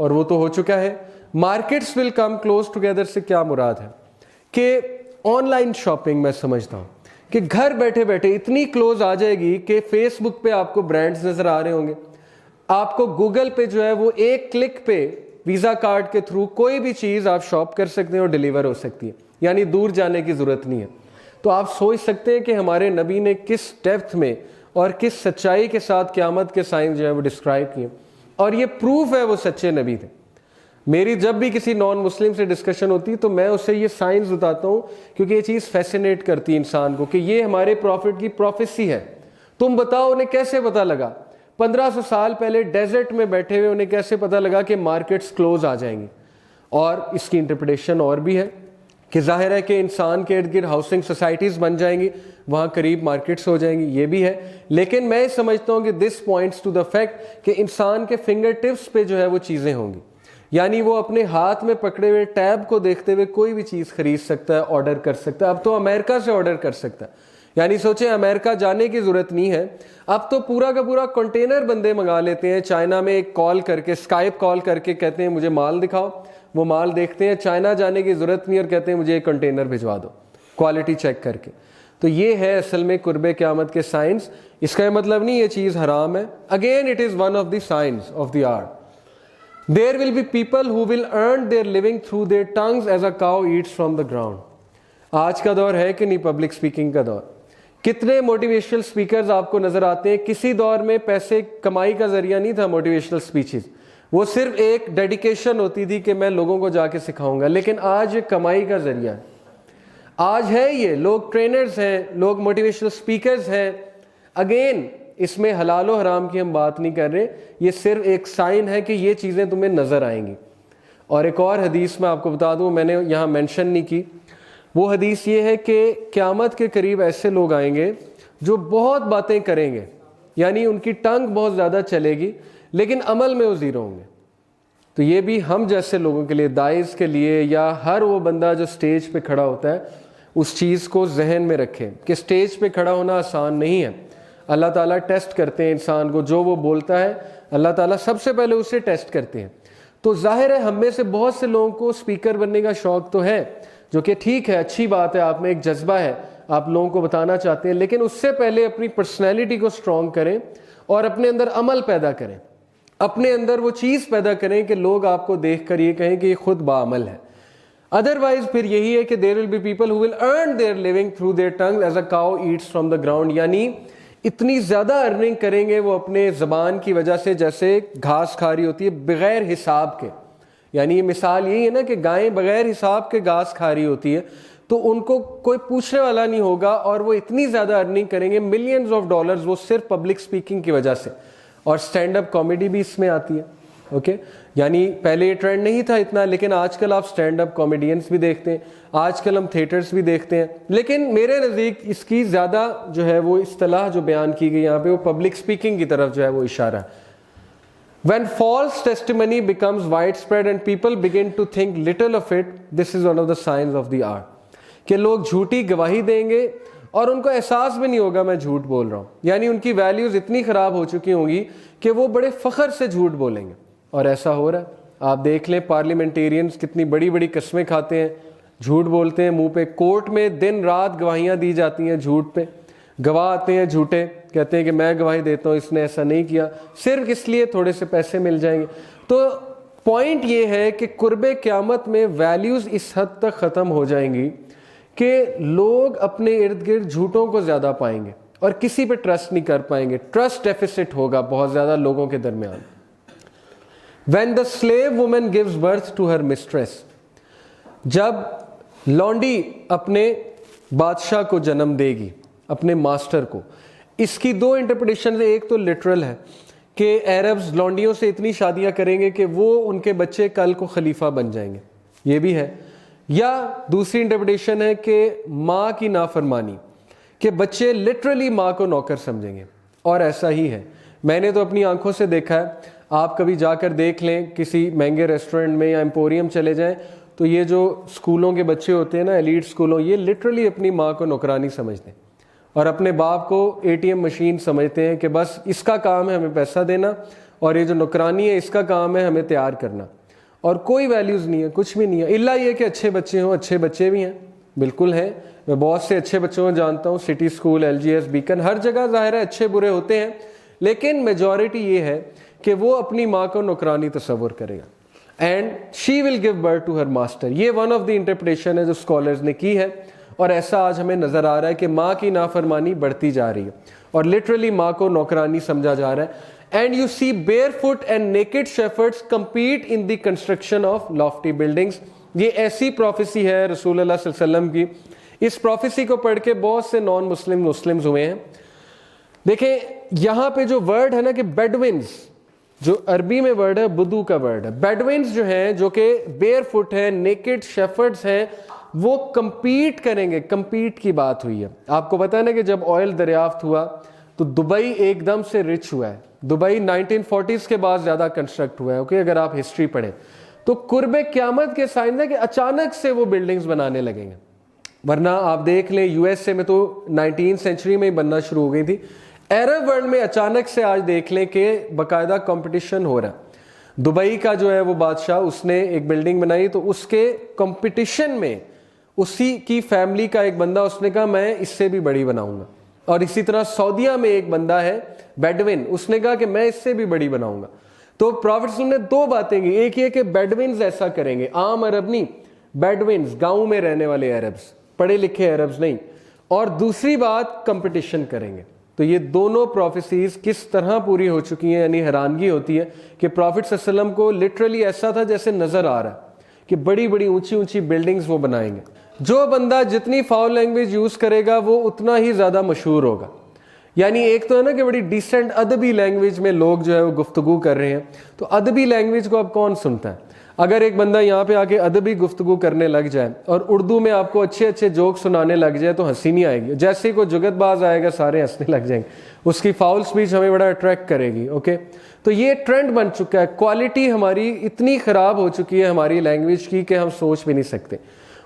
اور وہ تو ہو چکا ہے. Markets ول come close together سے کیا مراد ہے کہ on line shopping میں سمجھتا ہوں کہ گھر بیٹھے بیٹھے اتنی کلوز آ جائے گی کہ فیس بک پہ آپ کو برانڈز نظر آ رہے ہوں گے, آپ کو گوگل پہ جو ہے وہ ایک کلک پہ ویزا کارڈ کے تھرو کوئی بھی چیز آپ شاپ کر سکتے ہیں اور ڈیلیور ہو سکتی ہے, یعنی دور جانے کی ضرورت نہیں ہے. تو آپ سوچ سکتے ہیں کہ ہمارے نبی نے کس ڈیپتھ میں اور کس سچائی کے ساتھ قیامت کے سائنس جو ہے وہ ڈسکرائب کیے, اور یہ پروف ہے وہ سچے نبی تھے. میری جب بھی کسی نان مسلم سے ڈسکشن ہوتی تو میں اسے یہ سائنس بتاتا ہوں, کیونکہ یہ چیز فیسینیٹ کرتی ہے انسان کو کہ یہ ہمارے پروفٹ کی پروفیسی ہے. تم بتاؤ انہیں کیسے پتا لگا 1500 سال پہلے ڈیزرٹ میں بیٹھے ہوئے انہیں کیسے پتا لگا کہ مارکیٹس کلوز آ جائیں گی. اور اس کی انٹرپریٹیشن اور بھی ہے کہ ظاہر ہے کہ انسان کے ارد گرد ہاؤسنگ سوسائٹیز بن جائیں گی, وہاں قریب مارکیٹس ہو جائیں گی, یہ بھی ہے. لیکن میں سمجھتا ہوں کہ this points to the fact کہ انسان کے فنگر ٹپس پہ جو ہے وہ چیزیں ہوں گی, یعنی وہ اپنے ہاتھ میں پکڑے ہوئے ٹیب کو دیکھتے ہوئے کوئی بھی چیز خرید سکتا ہے, آرڈر کر سکتا ہے. اب تو امریکہ سے آرڈر کر سکتا ہے, یعنی سوچیں امریکہ جانے کی ضرورت نہیں ہے, اب تو پورا کا پورا کنٹینر بندے منگا لیتے ہیں. چائنا میں ایک کال کر کے, اسکائپ کال کر کے کہتے ہیں مجھے مال دکھاؤ, وہ مال دیکھتے ہیں, چائنا جانے کی ضرورت نہیں اور کہتے ہیں مجھے ایک کنٹینر بھجوا دو کوالٹی چیک کر کے. تو یہ ہے اصل میں قرب قیامت کے سائنس. اس کا یہ مطلب نہیں یہ چیز حرام ہے. Again it is one of the science of the art. There will be people who will earn their living through their tongues as a cow eats from the ground. آج کا دور ہے کہ نہیں پبلک سپیکنگ کا دور. کتنے motivational speakers آپ کو نظر آتے ہیں. کسی دور میں پیسے کمائی کا ذریعہ نہیں تھا موٹیویشنل سپیچز, وہ صرف ایک ڈیڈیکیشن ہوتی تھی کہ میں لوگوں کو جا کے سکھاؤں گا. لیکن آج کمائی کا ذریعہ ہے, آج ہے یہ. لوگ ٹرینرز ہیں, لوگ موٹیویشنل سپیکرز ہیں. اگین اس میں حلال و حرام کی ہم بات نہیں کر رہے, یہ صرف ایک سائن ہے کہ یہ چیزیں تمہیں نظر آئیں گی. اور ایک اور حدیث میں آپ کو بتا دوں, میں نے یہاں مینشن نہیں کی, وہ حدیث یہ ہے کہ قیامت کے قریب ایسے لوگ آئیں گے جو بہت باتیں کریں گے, یعنی ان کی ٹنگ بہت زیادہ چلے گی لیکن عمل میں وہ زیرو ہوں گے. تو یہ بھی ہم جیسے لوگوں کے لیے, داعیز کے لیے, یا ہر وہ بندہ جو سٹیج پہ کھڑا ہوتا ہے اس چیز کو ذہن میں رکھے کہ سٹیج پہ کھڑا ہونا آسان نہیں ہے. اللہ تعالیٰ ٹیسٹ کرتے ہیں انسان کو, جو وہ بولتا ہے اللہ تعالیٰ سب سے پہلے اسے ٹیسٹ کرتے ہیں. تو ظاہر ہے ہم میں سے بہت سے لوگوں کو اسپیکر بننے کا شوق تو ہے, جو کہ ٹھیک ہے, اچھی بات ہے, آپ میں ایک جذبہ ہے, آپ لوگوں کو بتانا چاہتے ہیں. لیکن اس سے پہلے اپنی پرسنالٹی کو اسٹرانگ کریں اور اپنے اندر عمل پیدا کریں, اپنے اندر وہ چیز پیدا کریں کہ لوگ آپ کو دیکھ کر یہ کہیں کہ یہ خود باعمل ہے. ادروائز پھر یہی ہے کہ there will be people who will earn their living through their tongues as a cow eats from the ground, یعنی اتنی زیادہ ارننگ کریں گے وہ اپنے زبان کی وجہ سے جیسے گھاس کھا رہی ہوتی ہے بغیر حساب کے. یعنی یہ مثال یہی ہے نا کہ گائیں بغیر حساب کے گھاس کھا رہی ہوتی ہے, تو ان کو کوئی پوچھنے والا نہیں ہوگا, اور وہ اتنی زیادہ ارننگ کریں گے ملینز آف ڈالرز, وہ صرف پبلک سپیکنگ کی وجہ سے. اور سٹینڈ اپ کامیڈی بھی اس میں آتی ہے. اوکے, یعنی پہلے یہ ٹرینڈ نہیں تھا اتنا, لیکن آج کل آپ سٹینڈ اپ کامیڈینس بھی دیکھتے ہیں, آج کل ہم تھیٹرز بھی دیکھتے ہیں. لیکن میرے نزدیک اس کی زیادہ جو ہے وہ اصطلاح جو بیان کی گئی یہاں پہ, وہ پبلک سپیکنگ کی طرف جو ہے وہ اشارہ ہے. When false testimony becomes widespread and people begin to think little of it, this is one of the signs of the art. کہ لوگ جھوٹی گواہی دیں گے اور ان کو احساس بھی نہیں ہوگا میں جھوٹ بول رہا ہوں, یعنی ان کی ویلیوز اتنی خراب ہو چکی ہوں گی کہ وہ بڑے فخر سے جھوٹ بولیں گے. اور ایسا ہو رہا ہے, آپ دیکھ لیں پارلیمنٹیرینز کتنی بڑی بڑی قسمیں کھاتے ہیں, جھوٹ بولتے ہیں منہ پہ. کورٹ میں دن رات گواہیاں دی جاتی ہیں جھوٹ پہ, گواہ آتے ہیں جھوٹے, کہتے ہیں کہ میں گواہی دیتا ہوں اس نے ایسا نہیں کیا, صرف اس لیے تھوڑے سے پیسے مل جائیں گے. تو پوائنٹ یہ ہے کہ قرب قیامت میں ویلیوز اس حد تک ختم ہو جائیں گی کہ لوگ اپنے ارد گرد جھوٹوں کو زیادہ پائیں گے اور کسی پہ ٹرسٹ نہیں کر پائیں گے. ٹرسٹ ڈیفیسٹ ہوگا بہت زیادہ لوگوں کے درمیان. When the slave woman gives birth to her mistress, جب لونڈی اپنے بادشاہ کو جنم دے گی, اپنے ماسٹر کو, اس کی دو انٹرپریٹیشن. ایک تو لٹرل ہے کہ عربز لونڈیوں سے اتنی شادیاں کریں گے کہ وہ ان کے بچے کل کو خلیفہ بن جائیں گے, یہ بھی ہے. یا دوسری انٹرپریٹیشن ہے کہ ماں کی نافرمانی, کہ بچے لٹرلی ماں کو نوکر سمجھیں گے, اور ایسا ہی ہے. میں نے تو اپنی آنکھوں سے دیکھا ہے, آپ کبھی جا کر دیکھ لیں کسی مہنگے ریسٹورنٹ میں یا ایمپوریم چلے جائیں, تو یہ جو اسکولوں کے بچے ہوتے ہیں نا, ایلیٹ اسکولوں, یہ لٹرلی اپنی ماں کو نوکرانی سمجھتے ہیں اور اپنے باپ کو ATM مشین سمجھتے ہیں کہ بس اس کا کام ہے ہمیں پیسہ دینا اور یہ جو نوکرانی ہے اس کا کام ہے ہمیں تیار کرنا, اور کوئی ویلیوز نہیں ہے, کچھ بھی نہیں ہے, الا یہ کہ اچھے بچے ہوں. اچھے بچے بھی ہیں, بالکل ہیں, میں بہت سے اچھے بچوں کو جانتا ہوں, سٹی اسکول, LGS, بیکن, ہر جگہ ظاہر ہے اچھے برے ہوتے ہیں, لیکن میجورٹی یہ ہے کہ وہ اپنی ماں کو نوکرانی تصور کرے گا, and she will give birth to her master. یہ ون آف دی انٹرپریٹیشن ہے جو اسکالرز نے کی ہے, اور ایسا آج ہمیں نظر آ رہا ہے کہ ماں کی نافرمانی بڑھتی جا رہی ہے, اور لٹرلی ماں کو نوکرانی سمجھا جا رہا ہے. And you see barefoot and naked shepherds compete in the construction of lofty buildings. یہ ایسی پروفیسی ہے رسول اللہ صلی اللہ علیہ وسلم کی. اس پروفیسی کو پڑھ کے بہت سے نان مسلمز ہوئے ہیں. دیکھیں یہاں پہ جو ورڈ ہے نا کہ بیڈوینز, جو عربی میں ورڈ ہے بدو کا ورڈ ہے. بیڈوینز جو ہیں جو کہ بیئر فٹ ہیں, نیکڈ شیفرڈز ہیں, وہ کمپیٹ کریں گے. کمپیٹ کی بات ہوئی ہے. آپ کو پتا ہے نا کہ جب آئل دریافت ہوا تو دبئی ایک دم سے رچ ہوا ہے. دبئی 1940s کے بعد زیادہ کنسٹرکٹ ہوا ہے. اوکے, اگر آپ ہسٹری پڑھیں تو قرب قیامت کے سائن ہے کہ اچانک سے وہ بلڈنگز بنانے لگیں گے. ورنہ آپ دیکھ لیں USA میں تو 19th سینچری میں ہی بننا شروع ہو گئی تھی. عرب ورلڈ میں اچانک سے آج دیکھ لیں کہ باقاعدہ کمپٹیشن ہو رہا ہے. دبئی کا جو ہے وہ بادشاہ, اس نے ایک بلڈنگ بنائی تو اس کے کمپٹیشن میں اسی کی فیملی کا ایک بندہ, اس نے کہا میں اس سے بھی بڑی بناؤں گا. اور اسی طرح سعودیہ میں ایک بندہ ہے بیڈوین, اس نے کہا کہ میں اس سے بھی بڑی بناؤں گا. تو پروفیٹ صلی اللہ علیہ وسلم نے دو باتیں کی, ایک یہ کہ بیڈوینز ایسا کریں گے, عام عرب نہیں, بیڈوینز گاؤں میں رہنے والے عربز, پڑھے لکھے عربز نہیں, اور دوسری بات کمپٹیشن کریں گے. تو یہ دونوں پروفیسیز کس طرح پوری ہو چکی ہیں, یعنی حیرانگی ہوتی ہے کہ پروفیٹ صلی اللہ علیہ وسلم کو لٹرلی ایسا تھا جیسے نظر آ رہا ہے کہ بڑی بڑی اونچی اونچی بلڈنگز وہ بنائیں گے. جو بندہ جتنی فاؤل لینگویج یوز کرے گا وہ اتنا ہی زیادہ مشہور ہوگا. یعنی ایک تو ہے نا کہ بڑی ڈیسنٹ ادبی لینگویج میں لوگ جو ہے وہ گفتگو کر رہے ہیں, تو ادبی لینگویج کو اب کون سنتا ہے؟ اگر ایک بندہ یہاں پہ آ کے ادبی گفتگو کرنے لگ جائے اور اردو میں آپ کو اچھے اچھے جوک سنانے لگ جائے تو ہنسی نہیں آئے گی. جیسے ہی کوئی جگت باز آئے گا سارے ہنسنے لگ جائیں گے, اس کی فاؤل سپیچ ہمیں بڑا اٹریکٹ کرے گی. اوکے, تو یہ ٹرینڈ بن چکا ہے. کوالٹی ہماری اتنی خراب ہو چکی ہے ہماری لینگویج کی کہ ہم سوچ بھی نہیں سکتے.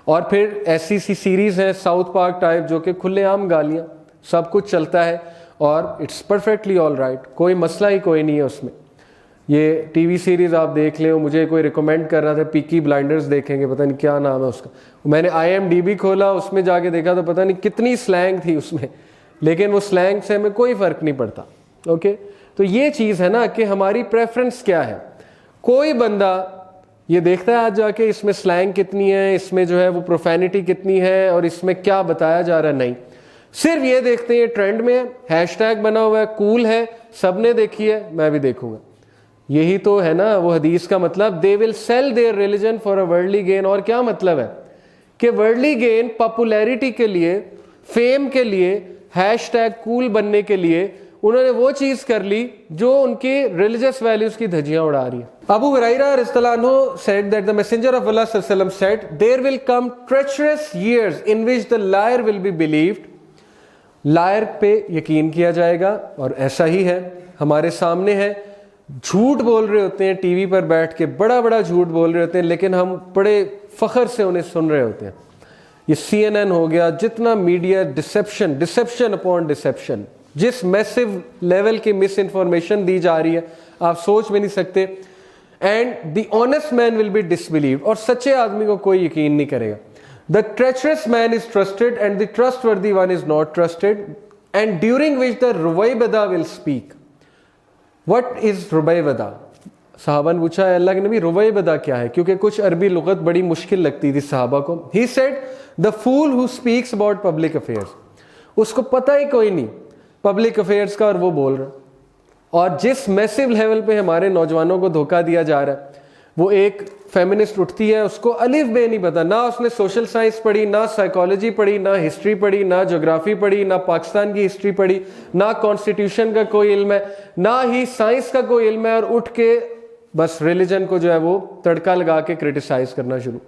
اور پھر ایسی سی سیریز ہیں ساؤتھ پارک ٹائپ جو کہ کھلے عام گالیاں, سب کچھ چلتا ہے اور اٹس پرفیکٹلی آل رائٹ, کوئی مسئلہ ہی کوئی نہیں ہے اس میں. یہ ٹی وی سیریز آپ دیکھ لیں, مجھے کوئی ریکمینڈ کر رہا تھا پیکی بلائنڈرز دیکھیں گے, پتہ نہیں کیا نام ہے اس کا. میں نے IMDb کھولا, اس میں جا کے دیکھا تو پتہ نہیں کتنی سلینگ تھی اس میں, لیکن وہ سلینگ سے ہمیں کوئی فرق نہیں پڑتا. اوکے, تو یہ چیز ہے نا کہ ہماری پریفرنس کیا ہے. کوئی بندہ یہ دیکھتا ہے آج جا کے اس میں سلینگ کتنی ہے, اس میں جو ہے وہ پروفینٹی کتنی ہے, اور اس میں کیا بتایا جا رہا ہے. نہیں, صرف یہ دیکھتے ہیں ٹرینڈ میں ہے, ہیش ٹیگ بنا ہوا ہے, کول ہے, سب نے دیکھی ہے, میں بھی دیکھوں گا. یہی تو ہے نا وہ حدیث کا مطلب, they will sell their religion for a worldly gain. اور کیا مطلب ہے کہ ورلڈلی گین, پاپولیرٹی کے لیے, فیم کے لیے, ہیش ٹیگ کول بننے کے لیے انہوں نے وہ چیز کر لی جو ان کی ریلیجس ویلیوز کی دھجیاں اڑا رہی ہے. ابو ہریرہ رضی اللہ عنہ said that the messenger of Allah صلی اللہ علیہ وسلم said there will come treacherous years in which the liar will be believed. Liar پہ یقین کیا جائے گا, اور ایسا ہی ہے ہمارے سامنے ہے. جھوٹ بول رہے ہوتے ہیں ٹی وی پر بیٹھ کے, بڑا بڑا جھوٹ بول رہے ہوتے ہیں, لیکن ہم بڑے فخر سے انہیں سن رہے ہوتے ہیں. یہ CNN ہو گیا, جتنا میڈیا, ڈسیپشن اپون ڈسیپشن, جس میسو لیول کی مس انفارمیشن دی جا رہی ہے آپ سوچ بھی نہیں سکتے. And the honest man will be disbelieved, اور سچے آدمی کو کوئی یقین نہیں کرے گا. The treacherous man is trusted and the trustworthy one is not trusted, and during which the Ruwaybada will speak. What is Ruwaybada? صحابہ نے پوچھا ہے اللہ کے نبی رویبدہ کیا ہے, کیونکہ کچھ عربی لغت بڑی مشکل لگتی تھی صحابہ کو. He said the fool who speaks about public affairs. اس کو پتہ ہی کوئی نہیں پبلک افیئرس کا, اور وہ بول رہا. اور جس میسو لیول پہ ہمارے نوجوانوں کو دھوکہ دیا جا رہا ہے, وہ ایک فیمنسٹ اٹھتی ہے, اس کو الف بے نہیں پتا, نہ اس نے سوشل سائنس پڑھی, نہ سائیکالوجی پڑھی, نہ ہسٹری پڑھی, نہ جغرافی پڑھی, نہ پاکستان کی ہسٹری پڑھی, نہ کانسٹیٹیوشن کا کوئی علم ہے, نہ ہی سائنس کا کوئی علم ہے, اور اٹھ کے بس ریلیجن کو جو ہے وہ تڑکا لگا کے کرٹیسائز کرنا شروع,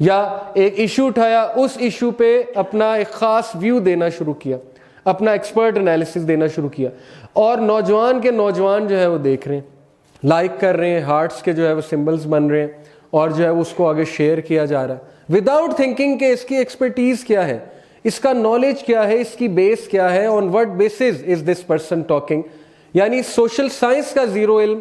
یا ایک ایشو اٹھایا, اس ایشو پہ اپنا ایک خاص ویو دینا شروع کیا, اپنا ایکسپرٹ انالیسس دینا شروع کیا. اور نوجوان کے نوجوان جو ہے وہ دیکھ رہے ہیں, لائک کر رہے ہیں, ہارٹس کے جو ہے وہ سمبلز بن رہے ہیں, اور جو ہے اس کو آگے شیئر کیا جا رہا ہے وداؤٹ تھنکنگ کہ اس کی ایکسپرٹیز کیا ہے, اس کا نالج کیا ہے, اس کی بیس کیا ہے, on what basis is this person talking. یعنی سوشل سائنس کا زیرو علم,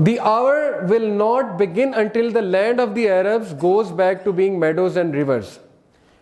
The hour will not begin until the land of the Arabs goes back to being meadows and rivers.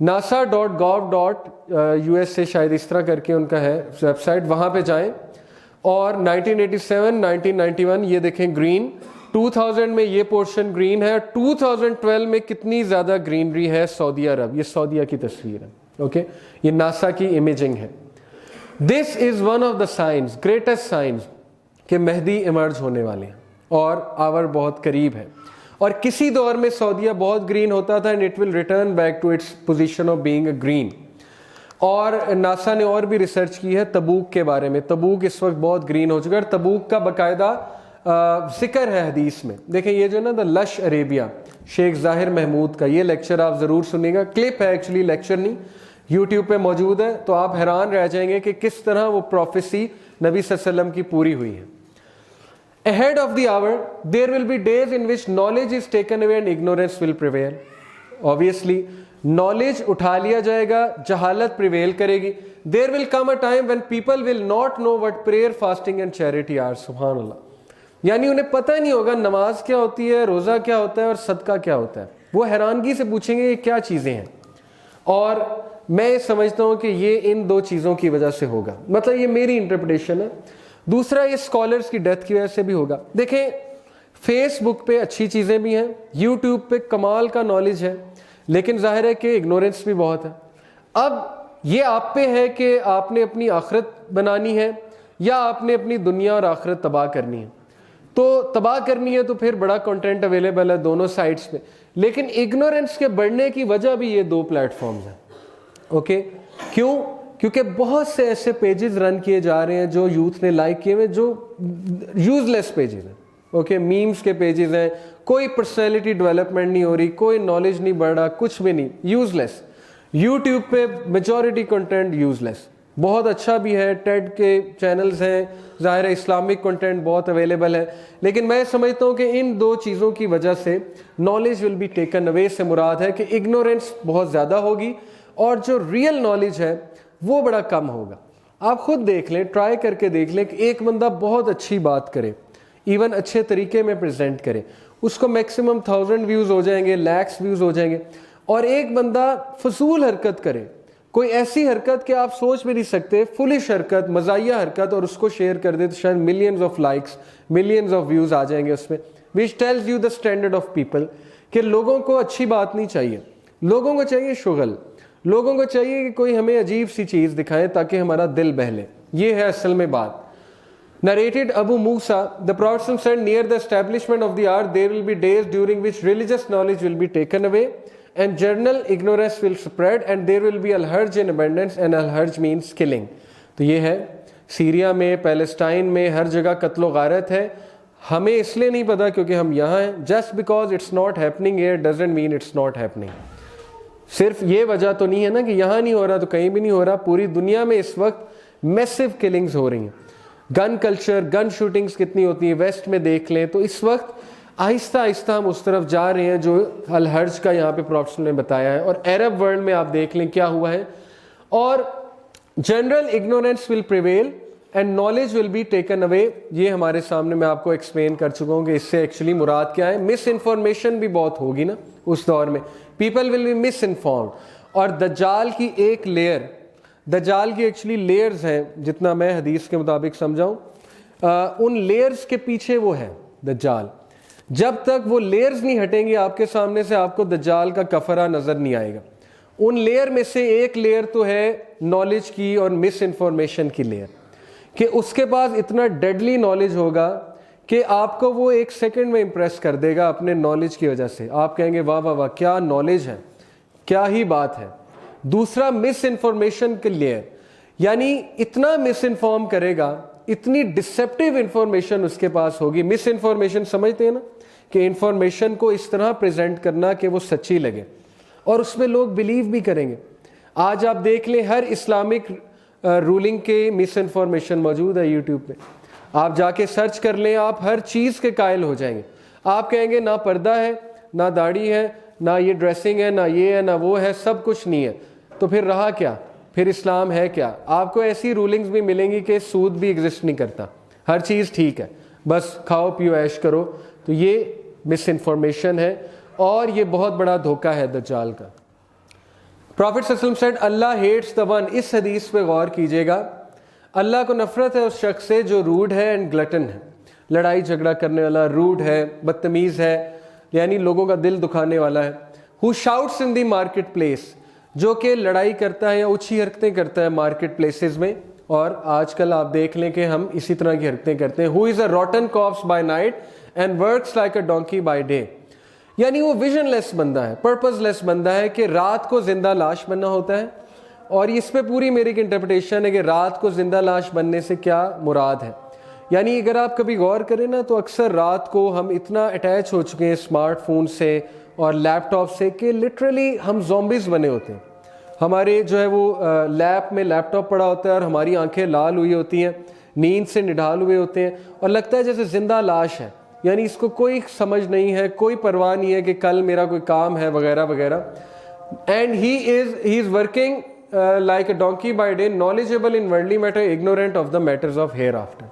nasa.gov.us سے شاید اس طرح کر کے ان کا ہے ویب سائٹ, وہاں پہ جائیں اور 1987 1991 یہ دیکھیں گرین, 2000 میں یہ پورشن گرین ہے, 2012 میں کتنی زیادہ گرینری ہے سعودی عرب, یہ سعودیہ کی تصویر ہے. اوکے, یہ ناسا کی امیجنگ ہے. This is one of the signs, greatest signs کہ مہدی ایمرج ہونے والے ہیں اور آور بہت قریب ہے. اور کسی دور میں سعودیہ بہت گرین ہوتا تھا, and it will return back to its position of being a green. اور ناسا نے اور بھی ریسرچ کی ہے تبوک کے بارے میں. تبوک اس وقت بہت گرین ہو چکا ہے, اور تبوک کا باقاعدہ ذکر ہے حدیث میں. دیکھیں یہ جو نا دا لش عریبیہ, شیخ ظاہر محمود کا یہ لیکچر آپ ضرور سنیں گا. کلپ ہے ایکچولی, لیکچر نہیں, یوٹیوب پہ موجود ہے, تو آپ حیران رہ جائیں گے کہ کس طرح وہ پروفیسی نبی صلی اللہ علیہ وسلم کی پوری ہوئی ہے. Ahead of the hour, there will be days in which knowledge is taken away and ignorance will prevail. Obviously, knowledge اٹھا لیا جائے گا, جہالت prevail کرے گی. There will come a time when people will not know what prayer, fasting and charity are. سبحان اللہ. یعنی انہیں پتہ نہیں ہوگا نماز کیا ہوتی ہے, روزہ کیا ہوتا ہے اور صدقہ کیا ہوتا ہے. وہ حیرانگی سے پوچھیں گے یہ کیا چیزیں ہیں. اور میں سمجھتا ہوں کہ یہ ان دو چیزوں کی وجہ سے ہوگا, مطلب یہ میری انٹرپریٹیشن ہے. دوسرا یہ اسکالرس کی ڈیتھ کی وجہ سے بھی ہوگا. دیکھیں فیس بک پہ اچھی چیزیں بھی ہیں, یوٹیوب پہ کمال کا نالج ہے, لیکن ظاہر ہے کہ اگنورینس بھی بہت ہے. اب یہ آپ پہ ہے کہ آپ نے اپنی آخرت بنانی ہے یا آپ نے اپنی دنیا اور آخرت تباہ کرنی ہے. تو تباہ کرنی ہے تو پھر بڑا کنٹینٹ اویلیبل ہے دونوں سائٹس پہ, لیکن اگنورینس کے بڑھنے کی وجہ بھی یہ دو پلیٹ فارمز ہیں. اوکے, کیوں؟ کیونکہ بہت سے ایسے پیجز رن کیے جا رہے ہیں جو یوتھ نے لائک کیے ہوئے, جو یوز لیس پیجز ہیں. اوکے, میمز کے پیجز ہیں, کوئی پرسنالٹی ڈیولپمنٹ نہیں ہو رہی, کوئی نالج نہیں بڑھ رہا, کچھ بھی نہیں, یوز لیس. یوٹیوب پہ میجورٹی کنٹینٹ یوز لیس. بہت اچھا بھی ہے, ٹیڈ کے چینلز ہیں, ظاہر اسلامک کنٹینٹ بہت اویلیبل ہے, لیکن میں سمجھتا ہوں کہ ان دو چیزوں کی وجہ سے knowledge will be taken away سے مراد ہے کہ اگنورینس بہت زیادہ ہوگی اور جو ریئل نالج ہے وہ بڑا کم ہوگا. آپ خود دیکھ لیں, ٹرائی کر کے دیکھ لیں کہ ایک بندہ بہت اچھی بات کرے, ایون اچھے طریقے میں پریزنٹ کرے, اس کو میکسیمم 1000 ویوز ہو جائیں گے, لیکس ویوز ہو جائیں گے. اور ایک بندہ فضول حرکت کرے, کوئی ایسی حرکت کہ آپ سوچ بھی نہیں سکتے, فلش حرکت, مزاحیہ حرکت, اور اس کو شیئر کر دے تو شاید millions of likes, millions of views آ جائیں گے اس میں. Which tells you the standard of people کہ لوگوں کو اچھی بات نہیں چاہیے, لوگوں کو چاہیے شغل, لوگوں کو چاہیے کہ کوئی ہمیں عجیب سی چیز دکھائے تاکہ ہمارا دل بہلے. یہ ہے اصل میں بات. Narrated Abu Musa, the Prophet said, near the establishment of the earth there will be days during which religious knowledge will be taken away and general ignorance will spread and there will be al-harj in abundance, and al-harj means killing. تو یہ ہے Syria میں, Palestine میں, ہر جگہ قتل و غارت ہے. ہمیں اس لیے نہیں پتا کیونکہ ہم یہاں ہیں. Just because it's not happening here doesn't mean it's not happening. صرف یہ وجہ تو نہیں ہے نا کہ یہاں نہیں ہو رہا تو کہیں بھی نہیں ہو رہا. پوری دنیا میں اس وقت میسو کلنگز ہو رہی ہیں. گن کلچر, گن شوٹنگز کتنی ہوتی ہیں, ویسٹ میں دیکھ لیں. تو اس وقت آہستہ آہستہ ہم اس طرف جا رہے ہیں جو الحرج کا یہاں پہ پروفیسر نے بتایا ہے. اور عرب ورلڈ میں آپ دیکھ لیں کیا ہوا ہے. اور general ignorance will prevail and knowledge will be taken away. یہ ہمارے سامنے میں آپ کو ایکسپلین کر چکا ہوں کہ اس سے ایکچولی مراد کیا ہے. مس انفارمیشن بھی بہت ہوگی نا اس دور میں, people will be misinformed. اور دجال کی ایک لیئر, دجال کی ایکچولی لیئرز ہیں جتنا میں حدیث کے مطابق سمجھاؤں, ان لیئرز کے پیچھے وہ ہے دجال. جب تک وہ لیئرز نہیں ہٹیں گے آپ کے سامنے سے آپ کو دجال کا کفرہ نظر نہیں آئے گا. ان لیئر میں سے ایک لیئر تو ہے نالج کی اور مس انفارمیشن کی لیئر, کہ اس کے پاس اتنا ڈیڈلی نالج ہوگا کہ آپ کو وہ ایک سیکنڈ میں امپریس کر دے گا اپنے نالج کی وجہ سے. آپ کہیں گے واہ واہ واہ کیا نالج ہے, کیا ہی بات ہے. دوسرا مس انفارمیشن کے لیے, یعنی اتنا مس انفارم کرے گا, اتنی ڈسپٹیو انفارمیشن اس کے پاس ہوگی. مس انفارمیشن سمجھتے ہیں نا, کہ انفارمیشن کو اس طرح پریزنٹ کرنا کہ وہ سچی لگے اور اس میں لوگ بلیو بھی کریں گے. آج آپ دیکھ لیں ہر اسلامک رولنگ کے مس انفارمیشن موجود ہے یوٹیوب پہ. آپ جا کے سرچ کر لیں, آپ ہر چیز کے قائل ہو جائیں گے. آپ کہیں گے نہ پردہ ہے, نہ داڑھی ہے, نہ یہ ڈریسنگ ہے, نہ یہ ہے, نہ وہ ہے, سب کچھ نہیں ہے. تو پھر رہا کیا, پھر اسلام ہے کیا؟ آپ کو ایسی رولنگز بھی ملیں گی کہ سود بھی ایگزسٹ نہیں کرتا, ہر چیز ٹھیک ہے, بس کھاؤ پیو عیش کرو. تو یہ مس انفارمیشن ہے اور یہ بہت بڑا دھوکہ ہے دجال کا. Prophet ﷺ said, Allah hates the one, اس حدیث پہ غور کیجیے گا, اللہ کو نفرت ہے اس شخص سے جو روڈ ہے اینڈ گلٹن ہے, لڑائی جھگڑا کرنے والا, روڈ ہے, بدتمیز ہے, یعنی لوگوں کا دل دکھانے والا ہے. who shouts in the market place, جو کہ لڑائی کرتا ہے یا اونچی حرکتیں کرتا ہے مارکیٹ پلیسز میں, اور آج کل آپ دیکھ لیں کہ ہم اسی طرح کی حرکتیں کرتے ہیں. who is a rotten corpse by night and works like a donkey by day, یعنی وہ ویژن لیس بندہ ہے, پرپز لیس بندہ ہے کہ رات کو زندہ لاش بننا ہوتا ہے. اور اس پہ پوری میری ایک انٹرپریٹیشن ہے کہ رات کو زندہ لاش بننے سے کیا مراد ہے. یعنی اگر آپ کبھی غور کریں نا تو اکثر رات کو ہم اتنا اٹیچ ہو چکے ہیں اسمارٹ فون سے اور لیپ ٹاپ سے کہ لٹرلی ہم زومبیز بنے ہوتے ہیں. ہمارے جو ہے وہ لیپ میں لیپ ٹاپ پڑا ہوتا ہے اور ہماری آنکھیں لال ہوئی ہوتی ہیں, نیند سے نڈھال ہوئے ہوتے ہیں اور لگتا ہے جیسے زندہ لاش ہے. یعنی اس کو کوئی سمجھ نہیں ہے, کوئی پرواہ نہیں ہے کہ کل میرا کوئی کام ہے وغیرہ وغیرہ. And he is working like a donkey by day, knowledgeable in worldly matter, ignorant of the matters of hereafter.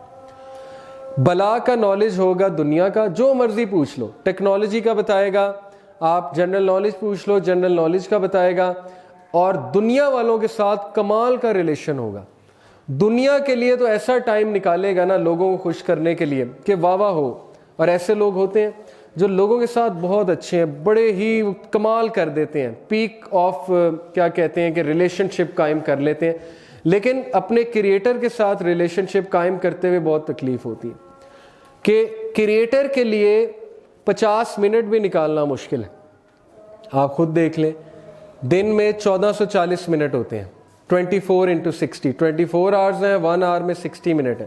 بلا کا نالج ہوگا دنیا کا, جو مرضی پوچھ لو, ٹیکنالوجی کا بتائے گا, آپ جنرل نالج پوچھ لو جنرل نالج کا بتائے گا, اور دنیا والوں کے ساتھ کمال کا ریلیشن ہوگا. دنیا کے لیے تو ایسا ٹائم نکالے گا نا لوگوں کو خوش کرنے کے لیے کہ واہ واہ ہو. اور ایسے لوگ ہوتے ہیں جو لوگوں کے ساتھ بہت اچھے ہیں, بڑے ہی کمال کر دیتے ہیں, پیک آف کیا کہتے ہیں کہ ریلیشن شپ قائم کر لیتے ہیں, لیکن اپنے کریٹر کے ساتھ ریلیشن شپ قائم کرتے ہوئے بہت تکلیف ہوتی ہے کہ کریٹر کے لیے 50 منٹ بھی نکالنا مشکل ہے. آپ خود دیکھ لیں, دن میں 1440 منٹ ہوتے ہیں, 24/60, 24 آورز ہیں, 1 آور میں 60 منٹ ہے,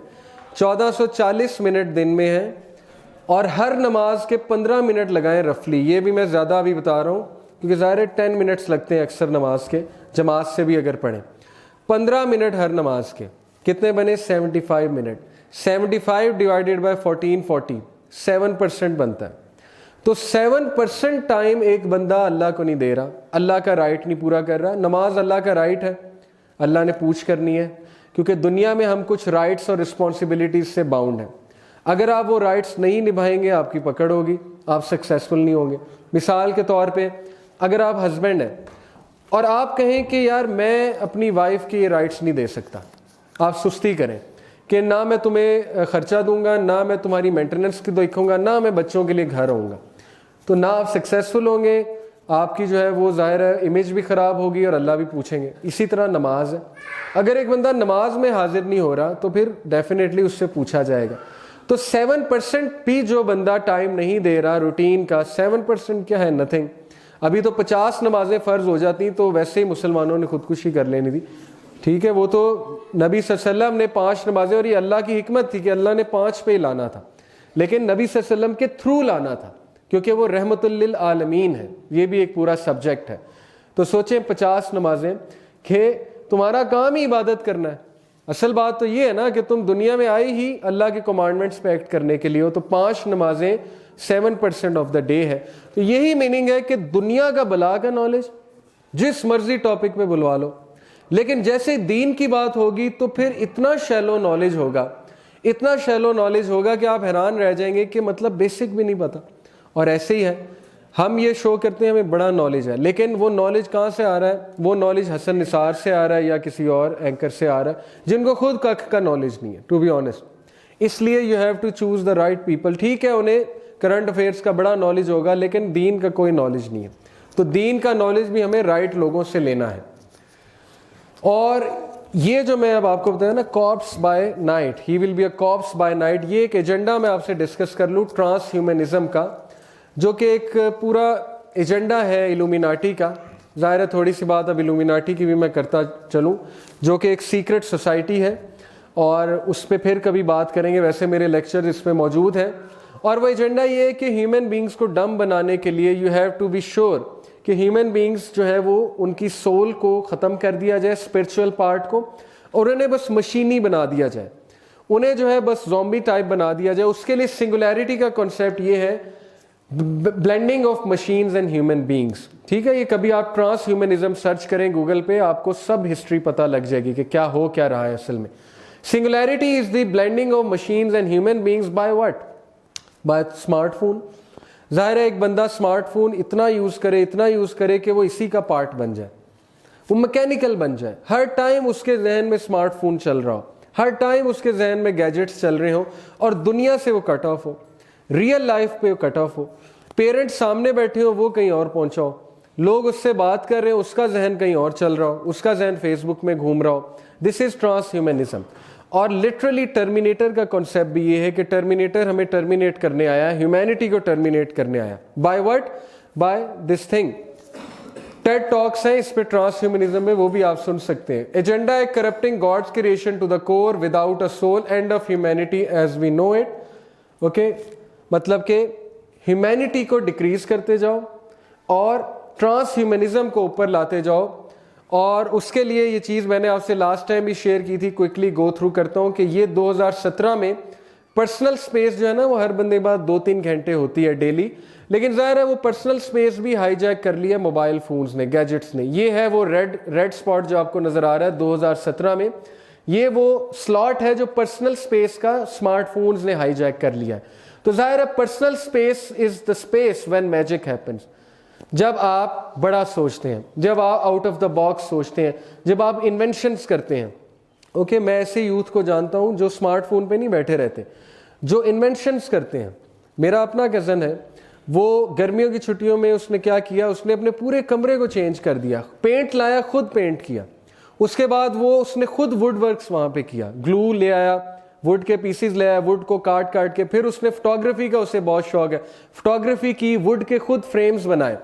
1440 منٹ دن میں ہیں. اور ہر نماز کے 15 منٹ لگائیں رفلی. یہ بھی میں زیادہ ابھی بتا رہا ہوں کیونکہ ظاہر ہے 10 منٹس لگتے ہیں اکثر نماز کے, جماعت سے بھی اگر پڑھیں. 15 منٹ ہر نماز کے کتنے بنے؟ 75 منٹ. 75 ڈیوائیڈیڈ بائی 1440, 7% بنتا ہے. تو 7% ٹائم ایک بندہ اللہ کو نہیں دے رہا, اللہ کا رائٹ نہیں پورا کر رہا. نماز اللہ کا رائٹ ہے, اللہ نے پوچھ کرنی ہے, کیونکہ دنیا میں ہم کچھ رائٹس اور رسپانسبلٹیز سے باؤنڈ ہیں. اگر آپ وہ رائٹس نہیں نبھائیں گے آپ کی پکڑ ہوگی, آپ سکسیسفل نہیں ہوں گے. مثال کے طور پہ اگر آپ ہسبینڈ ہیں اور آپ کہیں کہ یار میں اپنی وائف کے یہ رائٹس نہیں دے سکتا, آپ سستی کریں کہ نہ میں تمہیں خرچہ دوں گا, نہ میں تمہاری مینٹیننس کی دیکھوں گا, نہ میں بچوں کے لیے گھر ہوں گا, تو نہ آپ سکسیسفل ہوں گے, آپ کی جو ہے وہ ظاہر ہے امیج بھی خراب ہوگی اور اللہ بھی پوچھیں گے. اسی طرح نماز ہے, اگر ایک بندہ نماز میں حاضر نہیں ہو رہا تو پھر ڈیفینیٹلی اس سے پوچھا جائے گا. تو 7% بھی جو بندہ ٹائم نہیں دے رہا روٹین کا, 7% کیا ہے؟ نتھنگ. ابھی تو 50 نمازیں فرض ہو جاتی تو ویسے ہی مسلمانوں نے خودکشی کر لینی تھی. ٹھیک ہے, وہ تو نبی صلی اللہ علیہ وسلم نے 5 نمازیں, اور یہ اللہ کی حکمت تھی کہ اللہ نے 5 پہ ہی لانا تھا, لیکن نبی صلی اللہ علیہ وسلم کے تھرو لانا تھا کیونکہ وہ رحمت للعالمین ہے. یہ بھی ایک پورا سبجیکٹ ہے. تو سوچیں 50 نمازیں کہ تمہارا کام ہی عبادت کرنا ہے. اصل بات تو یہ ہے نا کہ تم دنیا میں آئی ہی اللہ کے کمانڈمنٹس پہ ایکٹ کرنے کے لیے ہو, تو 5 نمازیں 7% آف دا ڈے ہے. تو یہی میننگ ہے کہ دنیا کا بلا کا نالج جس مرضی ٹاپک پہ بلوا لو, لیکن جیسے دین کی بات ہوگی تو پھر اتنا شیلو نالج ہوگا, اتنا شیلو نالج ہوگا کہ آپ حیران رہ جائیں گے کہ مطلب بیسک بھی نہیں پتا. اور ایسے ہی ہے, ہم یہ شو کرتے ہیں ہمیں بڑا نالج ہے, لیکن وہ نالج کہاں سے آ رہا ہے؟ وہ نالج حسن نثار سے آ رہا ہے یا کسی اور اینکر سے آ رہا ہے جن کو خود کخ کا نالج نہیں ہے, ٹو بی آنیسٹ. اس لیے you have to choose the right people. ٹھیک ہے, انہیں کرنٹ افیئرس کا بڑا نالج ہوگا لیکن دین کا کوئی نالج نہیں ہے. تو دین کا نالج بھی ہمیں رائٹ لوگوں سے لینا ہے. اور یہ جو میں اب آپ کو بتایا نا, corpse by night, he will be a corpse by night, یہ ایک ایجنڈا میں آپ سے ڈسکس کر لوں ٹرانس ہیومنزم کا, جو کہ ایک پورا ایجنڈا ہے ایلومیناٹی کا. ظاہر ہے تھوڑی سی بات اب ایلومیناٹی کی بھی میں کرتا چلوں, جو کہ ایک سیکرٹ سوسائٹی ہے, اور اس پہ پھر کبھی بات کریں گے. ویسے میرے لیکچر اس پہ موجود ہیں. اور وہ ایجنڈا یہ ہے کہ ہیومن بینگز کو ڈم بنانے کے لیے you have to be sure کہ ہیومن بینگز جو ہے وہ ان کی سول کو ختم کر دیا جائے, اسپرچول پارٹ کو, اور انہیں بس مشینی بنا دیا جائے, انہیں جو ہے بس زومبی ٹائپ بنا دیا جائے. اس کے لیے سنگولیرٹی کا کنسیپٹ یہ ہے, blending of machines and human beings. ٹھیک ہے, یہ کبھی آپ ٹرانس ہیومنزم سرچ کریں گوگل پہ, آپ کو سب ہسٹری پتہ لگ جائے گی کہ کیا ہو کیا رہا ہے اصل میں. Singularity is the blending of machines and human beings by what? By smart phone. ظاہر ہے ایک بندہ اسمارٹ فون اتنا یوز کرے کہ وہ اسی کا پارٹ بن جائے. وہ میکینیکل بن جائے, ہر ٹائم اس کے ذہن میں اسمارٹ فون چل رہا ہو, ہر ٹائم اس کے ذہن میں گیجٹس چل رہے ہوں, اور دنیا سے وہ کٹ آف ہو, ریئل لائف پہ وہ کٹ آف ہو, پیرنٹ سامنے بیٹھے ہو وہ کہیں اور پہنچا ہو, لوگ اس سے بات کر رہے ہیں اس کا ذہن کہیں اور چل رہا ہو, اس کا ذہن فیس بک میں گھوم رہا ہو. دس از ٹرانس ہیومنزم. اور لٹرلی ٹرمینیٹر کا کانسیپٹ بھی یہ ہے کہ ٹرمینیٹر ہمیں ٹرمینیٹ کرنے آیا, ہیومینٹی کو ٹرمینیٹ کرنے آیا. By what? By this thing. TED talks ہیں اس پہ ٹرانس ہیومنزم میں, وہ بھی آپ سن سکتے ہیں. ایجنڈا ہے corrupting God's creation to the core without a soul, end of humanity as we know it. Okay, مطلب کہ ہیومینٹی کو ڈکریز کرتے جاؤ اور ٹرانس ہیومنزم کو اوپر لاتے جاؤ. اور اس کے لیے یہ چیز میں نے آپ سے لاسٹ ٹائم بھی شیئر کی تھی, کوئکلی گو تھرو کرتا ہوں کہ یہ 2017 میں پرسنل سپیس جو ہے نا وہ ہر بندے کے بعد 2-3 گھنٹے ہوتی ہے ڈیلی, لیکن ظاہر ہے وہ پرسنل سپیس بھی ہائی جیک کر لیا موبائل فونز نے, گیجٹس نے. یہ ہے وہ ریڈ سپاٹ جو آپ کو نظر آ رہا ہے 2017 میں, یہ وہ سلاٹ ہے جو پرسنل سپیس کا اسمارٹ فونز نے ہائی جیک کر لیا ہے. تو ظاہر ہے personal space is the space when magic happens. جب آپ بڑا سوچتے ہیں, جب آپ آؤٹ آف دا باکس سوچتے ہیں, جب آپ انوینشنس کرتے ہیں. اوکے, میں ایسے یوتھ کو جانتا ہوں جو اسمارٹ فون پہ نہیں بیٹھے رہتے, جو انوینشنس کرتے ہیں. میرا اپنا کزن ہے, وہ گرمیوں کی چھٹیوں میں اس نے کیا کیا, اس نے اپنے پورے کمرے کو چینج کر دیا, پینٹ لایا, خود پینٹ کیا. اس کے بعد اس نے خود ووڈ ورکس وہاں پہ کیا, گلو لے آیا, ووڈ کے پیسز لے آیا, ووڈ کو کاٹ کے, پھر اس نے فوٹوگرافی کا, اسے بہت شوق ہے, فوٹوگرافی کی, ووڈ کے خود فریمز بنائے.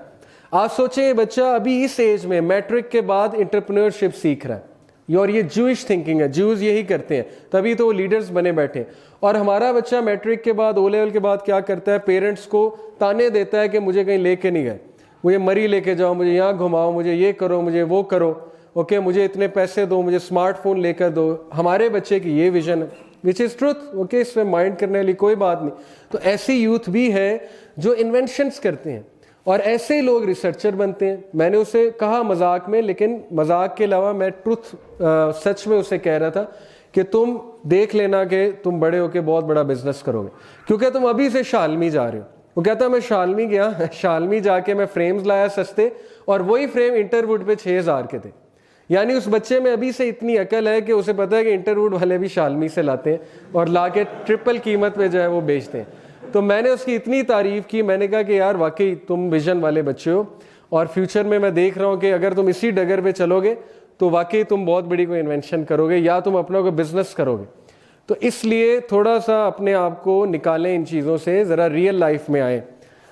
آپ سوچیں یہ بچہ ابھی اس ایج میں میٹرک کے بعد انٹرپرینورشپ سیکھ رہا ہے, اور یہ جوئش تھنکنگ ہے, جوز یہی کرتے ہیں, تبھی تو وہ لیڈرز بنے بیٹھے. اور ہمارا بچہ میٹرک کے بعد, او لیول کے بعد کیا کرتا ہے, پیرنٹس کو تانے دیتا ہے کہ مجھے کہیں لے کے نہیں گئے, مجھے مری لے کے جاؤ, مجھے یہاں گھماؤ, مجھے یہ کرو, مجھے وہ کرو, اوکے مجھے اتنے پیسے دو, مجھے اسمارٹ فون لے کر دو. ہمارے بچے کی یہ ویژن ہے, وچ از ٹروتھ. اوکے, اس میں مائنڈ کرنے والی کوئی بات نہیں. تو ایسی یوتھ بھی ہے جو انوینشنس کرتے ہیں, اور ایسے ہی لوگ ریسرچر بنتے ہیں. میں نے اسے کہا مذاق میں, لیکن مذاق کے علاوہ میں ٹروتھ سچ میں اسے کہہ رہا تھا کہ تم دیکھ لینا کہ تم بڑے ہو کے بہت بڑا بزنس کرو گے, کیونکہ تم ابھی سے شالمی جا رہے ہو. وہ کہتا میں شالمی گیا, شالمی جا کے میں فریمز لایا سستے, اور وہی فریم انٹروڈ پہ 6,000 کے تھے. یعنی اس بچے میں ابھی سے اتنی عقل ہے کہ اسے پتا ہے کہ انٹروڈ والے بھی شالمی سے لاتے ہیں, اور لا کے ٹرپل قیمت پہ جو ہے وہ بیچتے ہیں. تو میں نے اس کی اتنی تعریف کی, میں نے کہا کہ یار واقعی تم ویژن والے بچے ہو, اور فیوچر میں دیکھ رہا ہوں کہ اگر تم اسی ڈگر پہ چلو گے تو واقعی تم بہت بڑی کوئی انوینشن کرو گے, یا تم اپنا کوئی بزنس کرو گے. تو اس لیے تھوڑا سا اپنے آپ کو نکالیں ان چیزوں سے, ذرا ریئل لائف میں آئیں,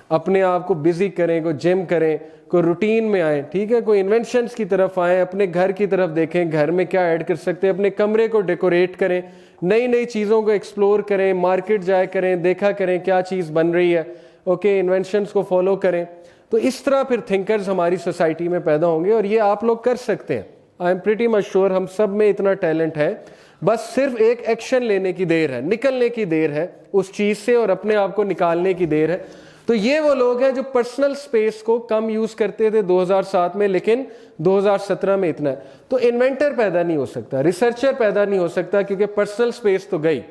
اپنے آپ کو بزی کریں, کوئی جم کریں, کوئی روٹین میں آئیں, ٹھیک ہے, کوئی انوینشنس کی طرف آئیں, اپنے گھر کی طرف دیکھیں, گھر میں کیا ایڈ کر سکتے ہیں, اپنے کمرے کو ڈیکوریٹ کریں, نئی نئی چیزوں کو ایکسپلور کریں, مارکیٹ جایا کریں, دیکھا کریں کیا چیز بن رہی ہے. اوکے, انوینشنس کو فالو کریں. تو اس طرح پھر تھنکرز ہماری سوسائٹی میں پیدا ہوں گے, اور یہ آپ لوگ کر سکتے ہیں. I am pretty much sure ہم سب میں اتنا ٹیلنٹ ہے, بس صرف ایک ایکشن لینے کی دیر ہے, نکلنے کی دیر ہے اس چیز سے, اور اپنے آپ کو نکالنے کی دیر ہے. تو یہ وہ لوگ ہیں جو پرسنل سپیس کو کم یوز کرتے تھے 2007 میں, لیکن 2017 میں اتنا ہے. تو انوینٹر پیدا نہیں ہو سکتا, ریسرچر پیدا نہیں ہو سکتا, کیونکہ پرسنل سپیس تو گئی.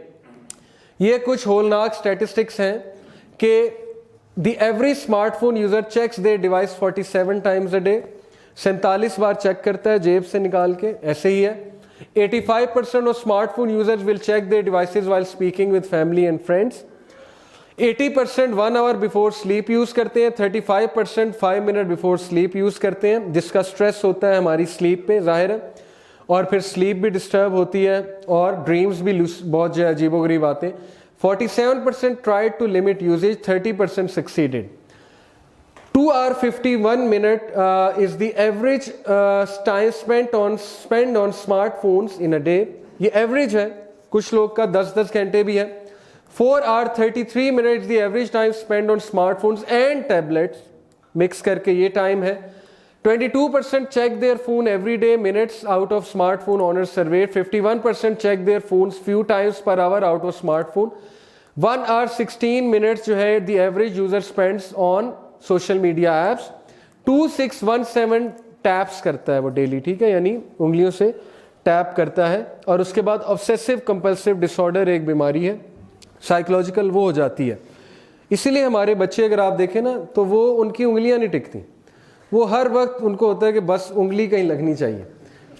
یہ کچھ ہولناک سٹیٹسٹکس ہیں کہ the average smart phone user checks their device 47 times a day, 47 بار چیک کرتا ہے جیب سے نکال کے. ایسے ہی ہے 85% of smart phone users will check their devices while speaking with family and friends. 80% 1 hour before sleep use کرتے ہیں, 35% 5 minute before sleep یوز کرتے ہیں, جس کا سٹریس ہوتا ہے ہماری سلیپ پہ ظاہر ہے, اور پھر سلیپ بھی ڈسٹرب ہوتی ہے, اور ڈریمز بھی بہت جو عجیب و غریب آتے ہیں. 47% tried to limit usage, 30% succeeded. 2 hours 51 minutes is the average time spent on smartphones in a day. یہ ایوریج ہے, کچھ لوگ کا 10 گھنٹے بھی ہے. 4 hours 33 minutes the average time spent on smartphones and tablets, mix کر کے یہ ٹائم ہے. 22% check their phone every day minutes out of smartphone owners surveyed. 51% check their phones few times per hour out of smartphone. 1 hour 16 minutes جو ہے the average user spends on social media apps. 2617 taps کرتا ہے وہ daily, ٹھیک ہے, یعنی انگلیوں سے ٹیپ کرتا ہے. اور اس کے بعد obsessive compulsive disorder ایک بیماری ہے, سائیکولوجیکل, وہ ہو جاتی ہے. اسی لیے ہمارے بچے اگر آپ دیکھیں نا تو وہ ان کی انگلیاں نہیں ٹکتی. وہ ہر وقت ان کو ہوتا ہے کہ بس انگلی کہیں لگنی چاہیے,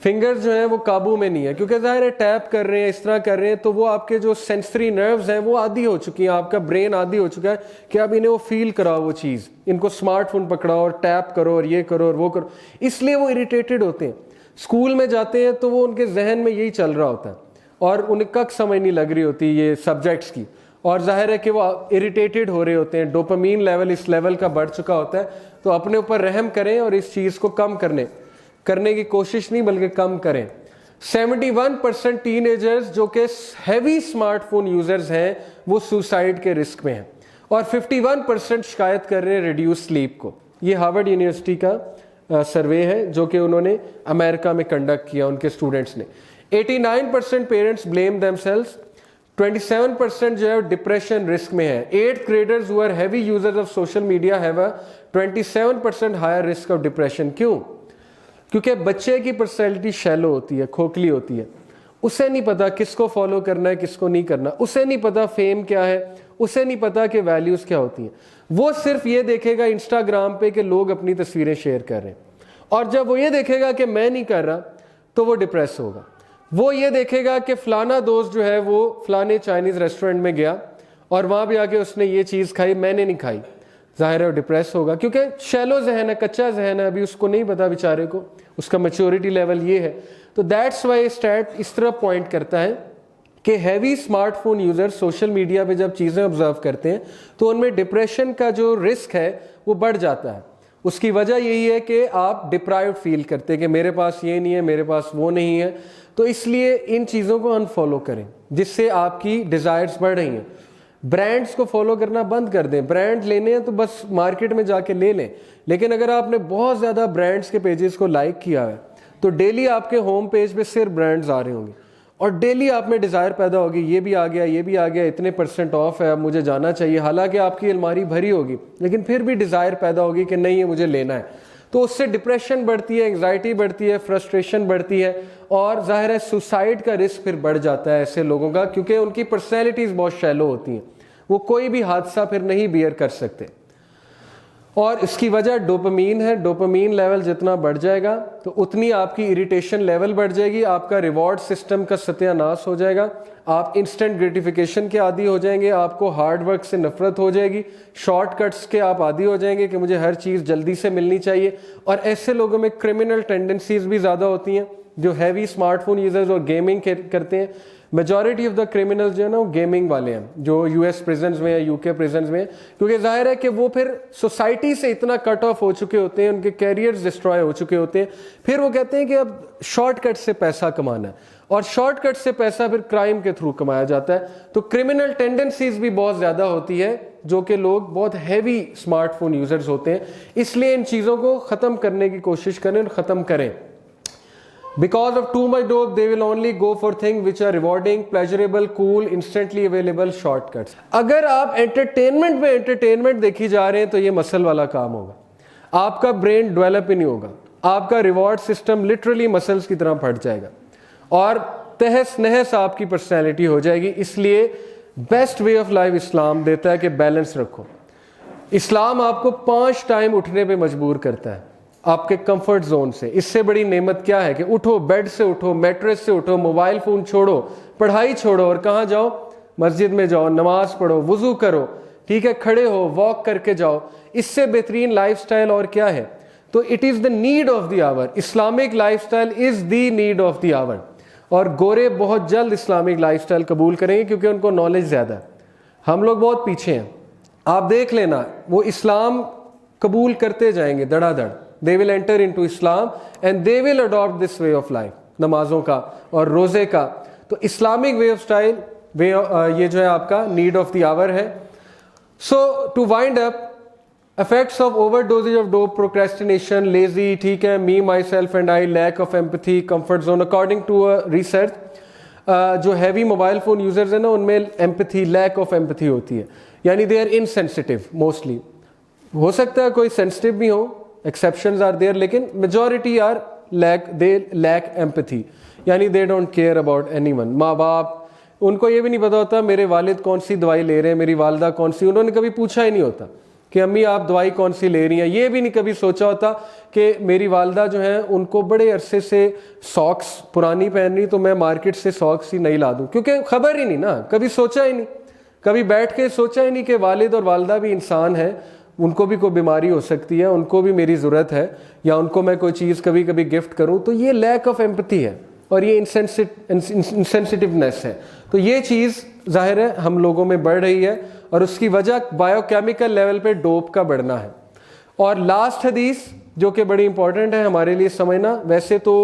فنگر جو ہیں وہ قابو میں نہیں ہے, کیونکہ ظاہر ہے ٹیپ کر رہے ہیں, اس طرح کر رہے ہیں, تو وہ آپ کے جو سینسری نروز ہیں وہ عادی ہو چکی ہیں, آپ کا برین عادی ہو چکا ہے کہ اب انہیں وہ فیل کراؤ وہ چیز, ان کو اسمارٹ فون پکڑاؤ اور ٹیپ کرو اور یہ کرو اور وہ کرو, اس لیے وہ اریٹیٹڈ ہوتے ہیں. اسکول میں جاتے ہیں تو وہ ان کے ذہن میں یہی چل رہا ہوتا ہے اور انہیں کک سمجھ نہیں لگ رہی ہوتی یہ سبجیکٹس کی, اور ظاہر ہے کہ وہ اریٹیٹڈ ہو رہے ہوتے ہیں, ڈوپامین لیول اس لیول کا بڑھ چکا ہوتا ہے. تو اپنے اوپر رحم کریں اور اس چیز کو کم کرنے کی کوشش نہیں بلکہ کم کریں. 71% ٹین ایجرز جو کہ ہیوی اسمارٹ فون یوزرز ہیں وہ سوسائڈ کے رسک میں ہیں, اور 51% شکایت کر رہے ہیں ریڈیوس سلیپ کو. یہ ہارورڈ یونیورسٹی کا سروے ہے جو کہ انہوں نے امریکہ میں کنڈکٹ کیا ان کے اسٹوڈنٹس نے. 89% پیرنٹس بلیم دیم سیلز, 27% جو ہے ڈپریشن رسک میں ہے. 8th graders who are heavy users of social media have a 27% higher risk of depression. کیوں؟ کیونکہ بچے کی پرسنالٹی شیلو ہوتی ہے, کھوکھلی ہوتی ہے, اسے نہیں پتا کس کو فالو کرنا ہے کس کو نہیں کرنا, اسے نہیں پتا فیم کیا ہے, اسے نہیں پتا کہ ویلیوز کیا ہوتی ہیں. وہ صرف یہ دیکھے گا انسٹاگرام پہ کہ لوگ اپنی تصویریں شیئر کر رہے ہیں, اور جب وہ یہ دیکھے گا کہ میں نہیں کر رہا تو وہ ڈپریس ہوگا. وہ یہ دیکھے گا کہ فلانا دوست جو ہے وہ فلانے چائنیز ریسٹورنٹ میں گیا اور وہاں بھی آ کے اس نے یہ چیز کھائی, میں نے نہیں کھائی, ظاہر ہے وہ ڈپریس ہوگا, کیونکہ شیلو ذہن ہے, کچا ذہن ہے, ابھی اس کو نہیں پتا بیچارے کو, اس کا میچورٹی لیول یہ ہے. تو دیٹس وائی اسٹیٹ اس طرح پوائنٹ کرتا ہے کہ heavy smart phone user social media پہ جب چیزیں آبزرو کرتے ہیں تو ان میں ڈپریشن کا جو رسک ہے وہ بڑھ جاتا ہے. اس کی وجہ یہی ہے کہ آپ ڈپرائیوڈ فیل کرتے ہیں کہ میرے پاس یہ نہیں ہے, میرے پاس وہ نہیں ہے. تو اس لیے ان چیزوں کو انفالو کریں جس سے آپ کی ڈیزائرز بڑھ رہی ہیں. برانڈز کو فالو کرنا بند کر دیں, برانڈ لینے ہیں تو بس مارکیٹ میں جا کے لے لیں, لیکن اگر آپ نے بہت زیادہ برانڈز کے پیجز کو لائک کیا ہے تو ڈیلی آپ کے ہوم پیج پہ صرف برانڈز آ رہے ہوں گے, اور ڈیلی آپ میں ڈیزائر پیدا ہوگی, یہ بھی آ گیا, یہ بھی آ گیا, اتنے % آف ہے, اب مجھے جانا چاہیے. حالانکہ آپ کی الماری بھری ہوگی لیکن پھر بھی ڈیزائر پیدا ہوگی کہ نہیں یہ مجھے لینا ہے. تو اس سے ڈپریشن بڑھتی ہے, انگزائٹی بڑھتی ہے, فرسٹریشن بڑھتی ہے, اور ظاہر ہے سوسائڈ کا رسک پھر بڑھ جاتا ہے ایسے لوگوں کا, کیونکہ ان کی پرسنالٹیز بہت شیلو ہوتی ہیں, وہ کوئی بھی حادثہ پھر نہیں بیئر کر سکتے. اور اس کی وجہ ڈوپامین ہے. ڈوپامین لیول جتنا بڑھ جائے گا تو اتنی آپ کی اریٹیشن لیول بڑھ جائے گی, آپ کا ریوارڈ سسٹم کا ستیہ ناش ہو جائے گا, آپ انسٹنٹ گریٹیفیکیشن کے عادی ہو جائیں گے, آپ کو ہارڈ ورک سے نفرت ہو جائے گی, شارٹ کٹس کے آپ عادی ہو جائیں گے کہ مجھے ہر چیز جلدی سے ملنی چاہیے. اور ایسے لوگوں میں کرمنل ٹینڈنسیز بھی زیادہ ہوتی ہیں جو ہیوی اسمارٹ فون یوزرز اور گیمنگ کرتے ہیں. میجورٹی آف دا کرمنلز جو ہے نا وہ گیمنگ والے ہیں, جو US پریزنز میں ہیں, UK پریزنز میں ہیں, کیونکہ ظاہر ہے کہ وہ پھر سوسائٹی سے اتنا کٹ آف ہو چکے ہوتے ہیں, ان کے کیریئرز ڈسٹرائے ہو چکے ہوتے ہیں. پھر وہ کہتے ہیں کہ اب شارٹ کٹ سے پیسہ کمانا ہے, اور شارٹ کٹ سے پیسہ پھر کرائم کے تھرو کمایا جاتا ہے. تو کرمنل ٹینڈنسیز بھی بہت زیادہ ہوتی ہے جو کہ لوگ بہت ہیوی اسمارٹ فون یوزرز ہوتے ہیں. اس لیے ان چیزوں کو ختم کرنے کی کوشش کریں اور ختم کریں. Because of too much dope, they will only go for things which are rewarding, pleasurable, cool, instantly available shortcuts. اگر آپ انٹرٹینمنٹ میں انٹرٹینمنٹ دیکھی جا رہے ہیں تو یہ مسل والا کام ہوگا, آپ کا برین ڈیولپ ہی نہیں ہوگا, آپ کا ریوارڈ سسٹم لٹرلی مسلس کی طرح پھٹ جائے گا, اور تہس نہس آپ کی پرسنالٹی ہو جائے گی. اس لیے بیسٹ وے آف لائف اسلام دیتا ہے کہ بیلنس رکھو. اسلام آپ کو 5 ٹائم اٹھنے پہ مجبور کرتا ہے آپ کے کمفرٹ زون سے. اس سے بڑی نعمت کیا ہے کہ اٹھو, بیڈ سے اٹھو, میٹریس سے اٹھو, موبائل فون چھوڑو, پڑھائی چھوڑو, اور کہاں جاؤ؟ مسجد میں جاؤ, نماز پڑھو, وضو کرو, ٹھیک ہے, کھڑے ہو, واک کر کے جاؤ. اس سے بہترین لائف سٹائل اور کیا ہے؟ تو it is the need of the hour. Islamic lifestyle is the need of the hour. اور گورے بہت جلد اسلامک لائف سٹائل قبول کریں گے کیونکہ ان کو نالج زیادہ ہے, ہم لوگ بہت پیچھے ہیں. آپ دیکھ لینا, وہ اسلام قبول کرتے جائیں گے دڑا دڑ. They will enter into Islam and they will adopt this way of life, نمازوں کا اور روزے کا. تو اسلامک وے آف اسٹائل یہ جو ہے آپ کا نیڈ آف دی آور ہے. So to wind up, effects of overdosage of dope, procrastination, lazy, ٹھیک ہے, me myself and I, lack of empathy, comfort zone. According to research, جو heavy mobile phone users ہیں نا ان میں empathy, leak of empathy ہوتی ہے, یعنی they are insensitive mostly. ہو سکتا ہے کوئی سینسٹیو بھی ہو, exceptions are there, لیکن majority are they lack empathy, یعنی they don't care about anyone. ماں باپ, ان کو یہ بھی نہیں پتا ہوتا میرے والد کون سی دوائی لے رہے ہیں, میری والدہ کون سی, انہوں نے کبھی پوچھا ہی نہیں ہوتا. کہ امی آپ دوائی کون سی لے رہی ہیں. یہ بھی نہیں کبھی سوچا ہوتا کہ میری والدہ جو ہیں ان کو بڑے عرصے سے ساکس پرانی پہن رہی تو میں مارکیٹ سے ساکس ہی نہیں لا دوں, کیونکہ خبر ہی نہیں نا, کبھی سوچا ہی نہیں, کبھی بیٹھ کے سوچا ہی نہیں کہ والد اور والدہ بھی انسان ہیں, ان کو بھی کوئی بیماری ہو سکتی ہے, ان کو بھی میری ضرورت ہے, یا ان کو میں کوئی چیز کبھی کبھی گفٹ کروں. تو یہ لیک آف ایمپتھی ہے اور یہ انسینسٹیونیس ہے. تو یہ چیز ظاہر ہے ہم لوگوں میں بڑھ رہی ہے, اور اس کی وجہ بایو کیمیکل لیول پہ ڈوپ کا بڑھنا ہے. اور لاسٹ حدیث جو کہ بڑی امپورٹنٹ ہے ہمارے لیے سمجھنا, ویسے تو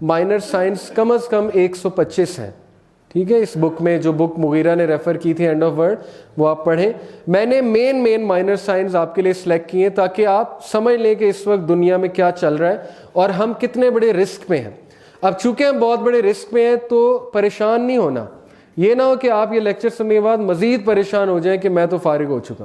مائنر سائنس کم از کم 125 ہیں, ٹھیک ہے, اس بک میں جو بک مغیرہ نے ریفر کی تھی اینڈ آف ورلڈ, وہ آپ پڑھیں. میں نے مین مائنر سائنس آپ کے لیے سلیکٹ کیے تاکہ آپ سمجھ لیں کہ اس وقت دنیا میں کیا چل رہا ہے اور ہم کتنے بڑے رسک میں ہیں. اب چونکہ ہم بہت بڑے رسک میں ہیں تو پریشان نہیں ہونا, یہ نہ ہو کہ آپ یہ لیکچر سننے کے بعد مزید پریشان ہو جائیں کہ میں تو فارغ ہو چکا,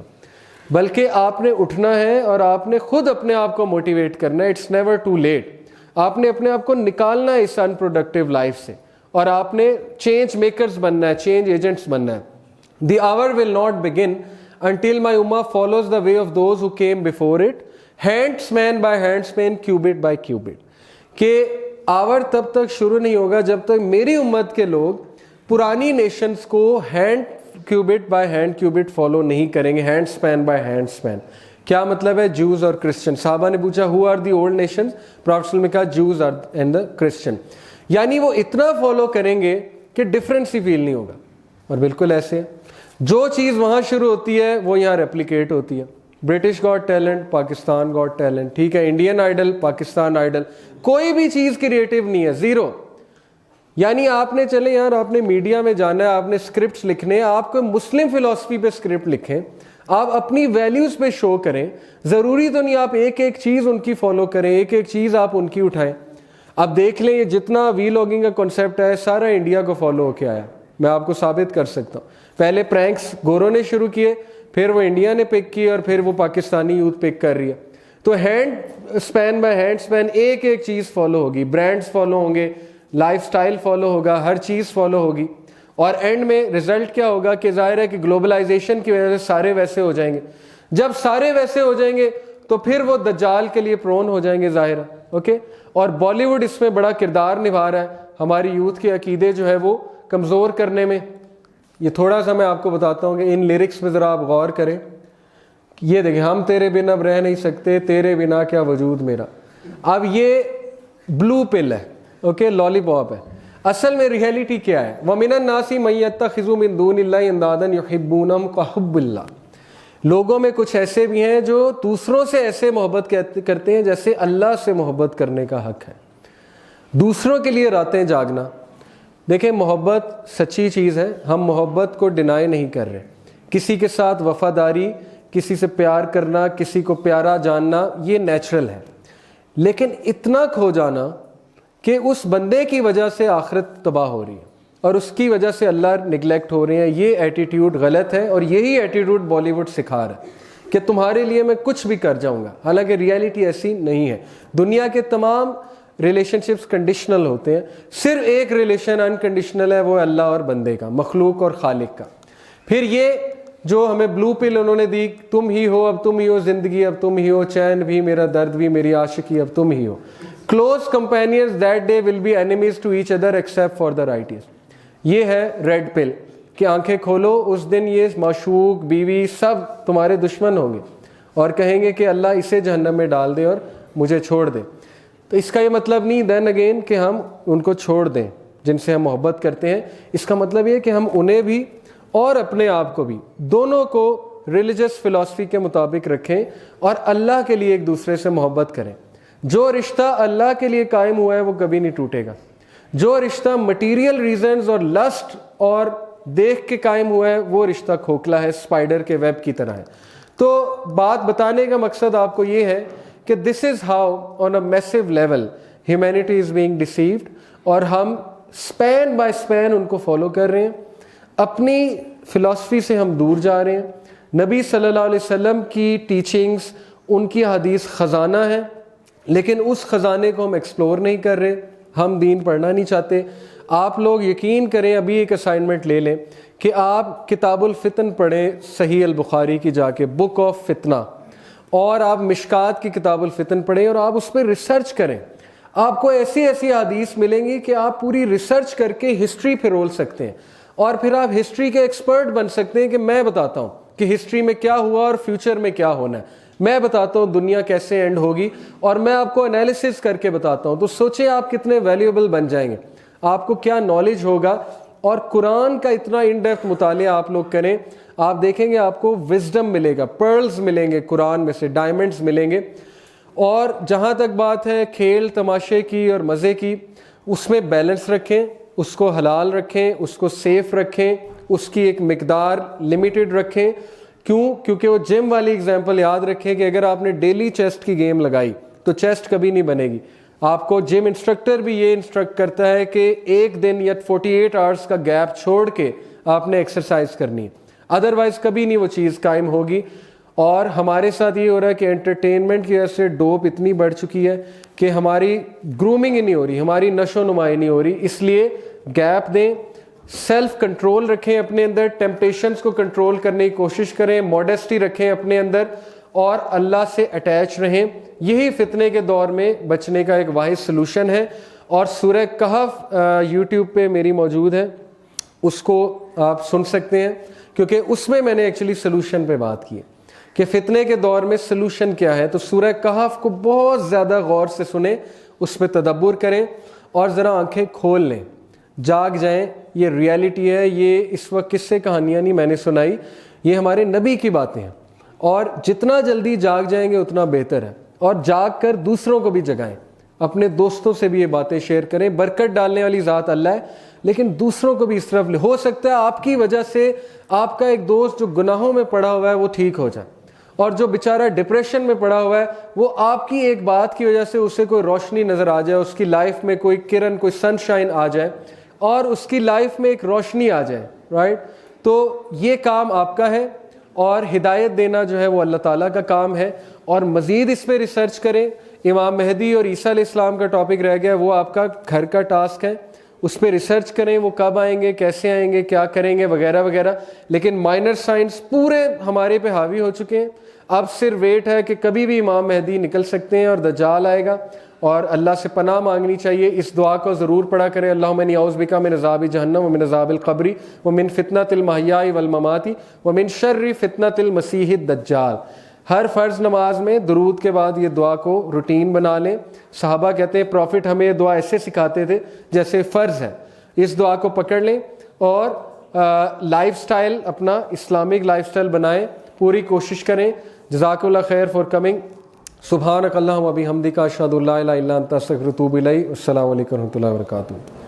بلکہ آپ نے اٹھنا ہے اور آپ نے خود اپنے آپ کو موٹیویٹ کرنا ہے. It's never too late. آپ نے اپنے آپ کو نکالنا ہے اس ان پروڈکٹیو لائف سے, اور آپ نے چینج میکرز بننا ہے, چینج ایجنٹس بننا ہے. دی آور will not begin until my اما follows the way of those who came before it, handspan by handspan, cubit by cubit. کہ آور تب تک شروع نہیں ہوگا جب تک میری امت کے لوگ پرانی نیشنز کو hand cubit by hand cubit follow نہیں کریں گے, hand span by hand span. کیا مطلب ہے؟ جوز اور کرسچن. صحابہ نے پوچھا who are the old nations, prophet نے کہا Jews are and the Christian. یعنی وہ اتنا فالو کریں گے کہ ڈفرینس ہی فیل نہیں ہوگا. اور بالکل ایسے جو چیز وہاں شروع ہوتی ہے وہ یہاں ریپلیکیٹ ہوتی ہے. British got talent, Pakistan got talent, ٹھیک ہے, انڈین آئیڈل, پاکستان آئیڈل, کوئی بھی چیز کریٹو نہیں ہے, زیرو. یعنی آپ نے چلے یار آپ نے میڈیا میں جانا ہے, آپ نے اسکرپٹس لکھنے ہیں, آپ کو مسلم فلسفی پہ اسکرپٹ لکھیں, آپ اپنی ویلیوز پہ شو کریں. ضروری تو نہیں آپ ایک ایک چیز ان کی فالو کریں, ایک ایک چیز آپ ان کی اٹھائیں. آپ دیکھ لیں یہ جتنا وی لاگنگ کا کنسیپٹ ہے سارا انڈیا کو فالو ہو کے آیا, میں آپ کو ثابت کر سکتا ہوں. پہلے پرینکس گوروں نے شروع کیے, پھر وہ انڈیا نے پک کیے, اور پھر وہ پاکستانی یوتھ پک کر رہی ہے. تو ہینڈ سپین بائی ہینڈ سپین ایک ایک چیز فالو ہوگی, برانڈز فالو ہوں گے, لائف سٹائل فالو ہوگا, ہر چیز فالو ہوگی. اور اینڈ میں رزلٹ کیا ہوگا کہ ظاہر ہے کہ گلوبلائزیشن کی وجہ سے سارے ویسے ہو جائیں گے. جب سارے ویسے ہو جائیں گے تو پھر وہ دجال کے لیے پرون ہو جائیں گے ظاہر ہے, اوکے. اور بالی ووڈ اس میں بڑا کردار نبھا رہا ہے ہماری یوتھ کے عقیدے جو ہے وہ کمزور کرنے میں. یہ تھوڑا سا میں آپ کو بتاتا ہوں کہ ان لیرکس میں ذرا آپ غور کریں. یہ دیکھیں, ہم تیرے بنا اب رہ نہیں سکتے, تیرے بنا کیا وجود میرا. اب یہ بلو پل ہے, اوکے, لالی پاپ ہے. اصل میں ریئلٹی کیا ہے؟ وَمِنَ النَّاسِ مَن يَتَّخِذُ مِن دُونِ اللَّهِ أَندَادًا يُحِبُّونَهُمْ كَحُبِّ اللَّهِ. لوگوں میں کچھ ایسے بھی ہیں جو دوسروں سے ایسے محبت کرتے ہیں جیسے اللہ سے محبت کرنے کا حق ہے. دوسروں کے لیے راتیں جاگنا. دیکھیں محبت سچی چیز ہے, ہم محبت کو ڈینائی نہیں کر رہے. کسی کے ساتھ وفاداری, کسی سے پیار کرنا, کسی کو پیارا جاننا یہ نیچرل ہے. لیکن اتنا کھو جانا کہ اس بندے کی وجہ سے آخرت تباہ ہو رہی ہے اور اس کی وجہ سے اللہ نگلیکٹ ہو رہے ہیں, یہ ایٹیٹیوڈ غلط ہے. اور یہی ایٹیٹیوڈ بالی ووڈ سکھا رہا ہے کہ تمہارے لیے میں کچھ بھی کر جاؤں گا, حالانکہ ریئلٹی ایسی نہیں ہے. دنیا کے تمام ریلیشن شپس کنڈیشنل ہوتے ہیں, صرف ایک ریلیشن انکنڈیشنل ہے, وہ اللہ اور بندے کا, مخلوق اور خالق کا. پھر یہ جو ہمیں بلو پل انہوں نے دی, تم ہی ہو, اب تم ہی ہو زندگی, اب تم ہی ہو چین بھی, میرا درد بھی, میری عاشقی, اب تم ہی ہو. Close companions that day will be enemies to each other except for the righteous. یہ ہے ریڈ پل کہ آنکھیں کھولو, اس دن یہ معشوق, بیوی سب تمہارے دشمن ہوں گے اور کہیں گے کہ اللہ اسے جہنم میں ڈال دے اور مجھے چھوڑ دے. تو اس کا یہ مطلب نہیں دین اگین کہ ہم ان کو چھوڑ دیں جن سے ہم محبت کرتے ہیں. اس کا مطلب یہ کہ ہم انہیں بھی اور اپنے آپ کو بھی, دونوں کو ریلیجس فلسفی کے مطابق رکھیں اور اللہ کے لیے ایک دوسرے سے محبت کریں. جو رشتہ اللہ کے لیے قائم ہوا ہے وہ کبھی نہیں ٹوٹے گا. جو رشتہ مٹیریل ریزنز اور لسٹ اور دیکھ کے قائم ہوا ہے وہ رشتہ کھوکھلا ہے, اسپائڈر کے ویب کی طرح ہے. تو بات بتانے کا مقصد آپ کو یہ ہے کہ this is how on a massive level humanity is being deceived, اور ہم اسپین بائی اسپین ان کو فالو کر رہے ہیں. اپنی فلسفی سے ہم دور جا رہے ہیں. نبی صلی اللہ علیہ وسلم کی ٹیچنگز, ان کی حدیث خزانہ ہے, لیکن اس خزانے کو ہم ایکسپلور نہیں کر رہے. ہم دین پڑھنا نہیں چاہتے. آپ لوگ یقین کریں, ابھی ایک اسائنمنٹ لے لیں کہ آپ کتاب الفتن پڑھیں, صحیح البخاری کی جا کے, بک آف فتنہ. اور آپ مشکات کی کتاب الفتن پڑھیں اور آپ اس پہ ریسرچ کریں. آپ کو ایسی ایسی حدیث ملیں گی کہ آپ پوری ریسرچ کر کے ہسٹری پھرول سکتے ہیں اور پھر آپ ہسٹری کے ایکسپرٹ بن سکتے ہیں کہ میں بتاتا ہوں کہ ہسٹری میں کیا ہوا اور فیوچر میں کیا ہونا ہے, میں بتاتا ہوں دنیا کیسے اینڈ ہوگی اور میں آپ کو انالیسس کر کے بتاتا ہوں. تو سوچیں آپ کتنے ویلیوبل بن جائیں گے, آپ کو کیا نالج ہوگا. اور قرآن کا اتنا ان ڈیپتھ مطالعہ آپ لوگ کریں, آپ دیکھیں گے آپ کو وزڈم ملے گا, پرلز ملیں گے قرآن میں سے, ڈائمنڈز ملیں گے. اور جہاں تک بات ہے کھیل تماشے کی اور مزے کی, اس میں بیلنس رکھیں, اس کو حلال رکھیں, اس کو سیف رکھیں, اس کی ایک مقدار لمیٹڈ رکھیں. کیونکہ وہ جم والی اگزامپل یاد رکھیں کہ اگر آپ نے ڈیلی چیسٹ کی گیم لگائی تو چیسٹ کبھی نہیں بنے گی. آپ کو جم انسٹرکٹر بھی یہ انسٹرکٹ کرتا ہے کہ ایک دن یا 48 آورس کا گیپ چھوڑ کے آپ نے ایکسرسائز کرنی ہے, ادروائز کبھی نہیں وہ چیز قائم ہوگی. اور ہمارے ساتھ یہ ہو رہا ہے کہ انٹرٹینمنٹ کی وجہ سے ڈوپ اتنی بڑھ چکی ہے کہ ہماری گرومنگ ہی نہیں ہو رہی, ہماری نشو نمائی نہیں ہو رہی. اس لیے گیپ دیں, سیلف کنٹرول رکھیں اپنے اندر, ٹیمپٹیشنز کو کنٹرول کرنے کی کوشش کریں, موڈیسٹی رکھیں اپنے اندر اور اللہ سے اٹیچ رہیں. یہی فتنے کے دور میں بچنے کا ایک واحد سلوشن ہے. اور سورہ کہف یوٹیوب پہ میری موجود ہے, اس کو آپ سن سکتے ہیں کیونکہ اس میں میں نے ایکچولی سلوشن پہ بات کی ہے کہ فتنے کے دور میں سلوشن کیا ہے. تو سورہ کہف کو بہت زیادہ غور سے سنیں, اس پہ تدبر کریں اور ذرا آنکھیں کھول لیں, جاگ جائیں. یہ ریالٹی ہے, یہ اس وقت کس سے کہانیاں نہیں میں نے سنائی, یہ ہمارے نبی کی باتیں ہیں. اور جتنا جلدی جاگ جائیں گے اتنا بہتر ہے. اور جاگ کر دوسروں کو بھی جگائیں, اپنے دوستوں سے بھی یہ باتیں شیئر کریں. برکت ڈالنے والی ذات اللہ ہے, لیکن دوسروں کو بھی اس طرف ہو سکتا ہے آپ کی وجہ سے آپ کا ایک دوست جو گناہوں میں پڑا ہوا ہے وہ ٹھیک ہو جائے, اور جو بیچارہ ڈپریشن میں پڑا ہوا ہے وہ آپ کی ایک بات کی وجہ سے اسے کوئی روشنی نظر آ جائے, اس کی لائف میں کوئی کرن, کوئی سن شائن آ جائے اور اس کی لائف میں ایک روشنی آ جائے, رائٹ. تو یہ کام آپ کا ہے اور ہدایت دینا جو ہے وہ اللہ تعالیٰ کا کام ہے. اور مزید اس پہ ریسرچ کریں. امام مہدی اور عیسیٰ علیہ السلام کا ٹاپک رہ گیا, وہ آپ کا گھر کا ٹاسک ہے, اس پہ ریسرچ کریں, وہ کب آئیں گے, کیسے آئیں گے, کیا کریں گے وغیرہ وغیرہ. لیکن مائنر سائنس پورے ہمارے پہ حاوی ہو چکے ہیں. اب صرف ویٹ ہے کہ کبھی بھی امام مہدی نکل سکتے ہیں اور دجال آئے گا, اور اللہ سے پناہ مانگنی چاہیے. اس دعا کو ضرور پڑھا کریں, اللہم انی اعوذ بک من عذاب جہنم ومن عذاب القبر ومن فتنۃ المحیاء والممات ومن شر فتنۃ المسیح الدجال. ہر فرض نماز میں درود کے بعد یہ دعا کو روٹین بنا لیں. صحابہ کہتے ہیں پروفٹ ہمیں یہ دعا ایسے سکھاتے تھے جیسے فرض ہے. اس دعا کو پکڑ لیں اور لائف سٹائل اپنا اسلامک لائف سٹائل بنائیں, پوری کوشش کریں. جزاک اللہ خیر فار کمنگ. سبحانک اللہم و بحمدک اشہد ان لا الہ الا انت استغفرک و اتوب الیک. السلام علیکم و رحمۃ اللہ وبرکاتہ.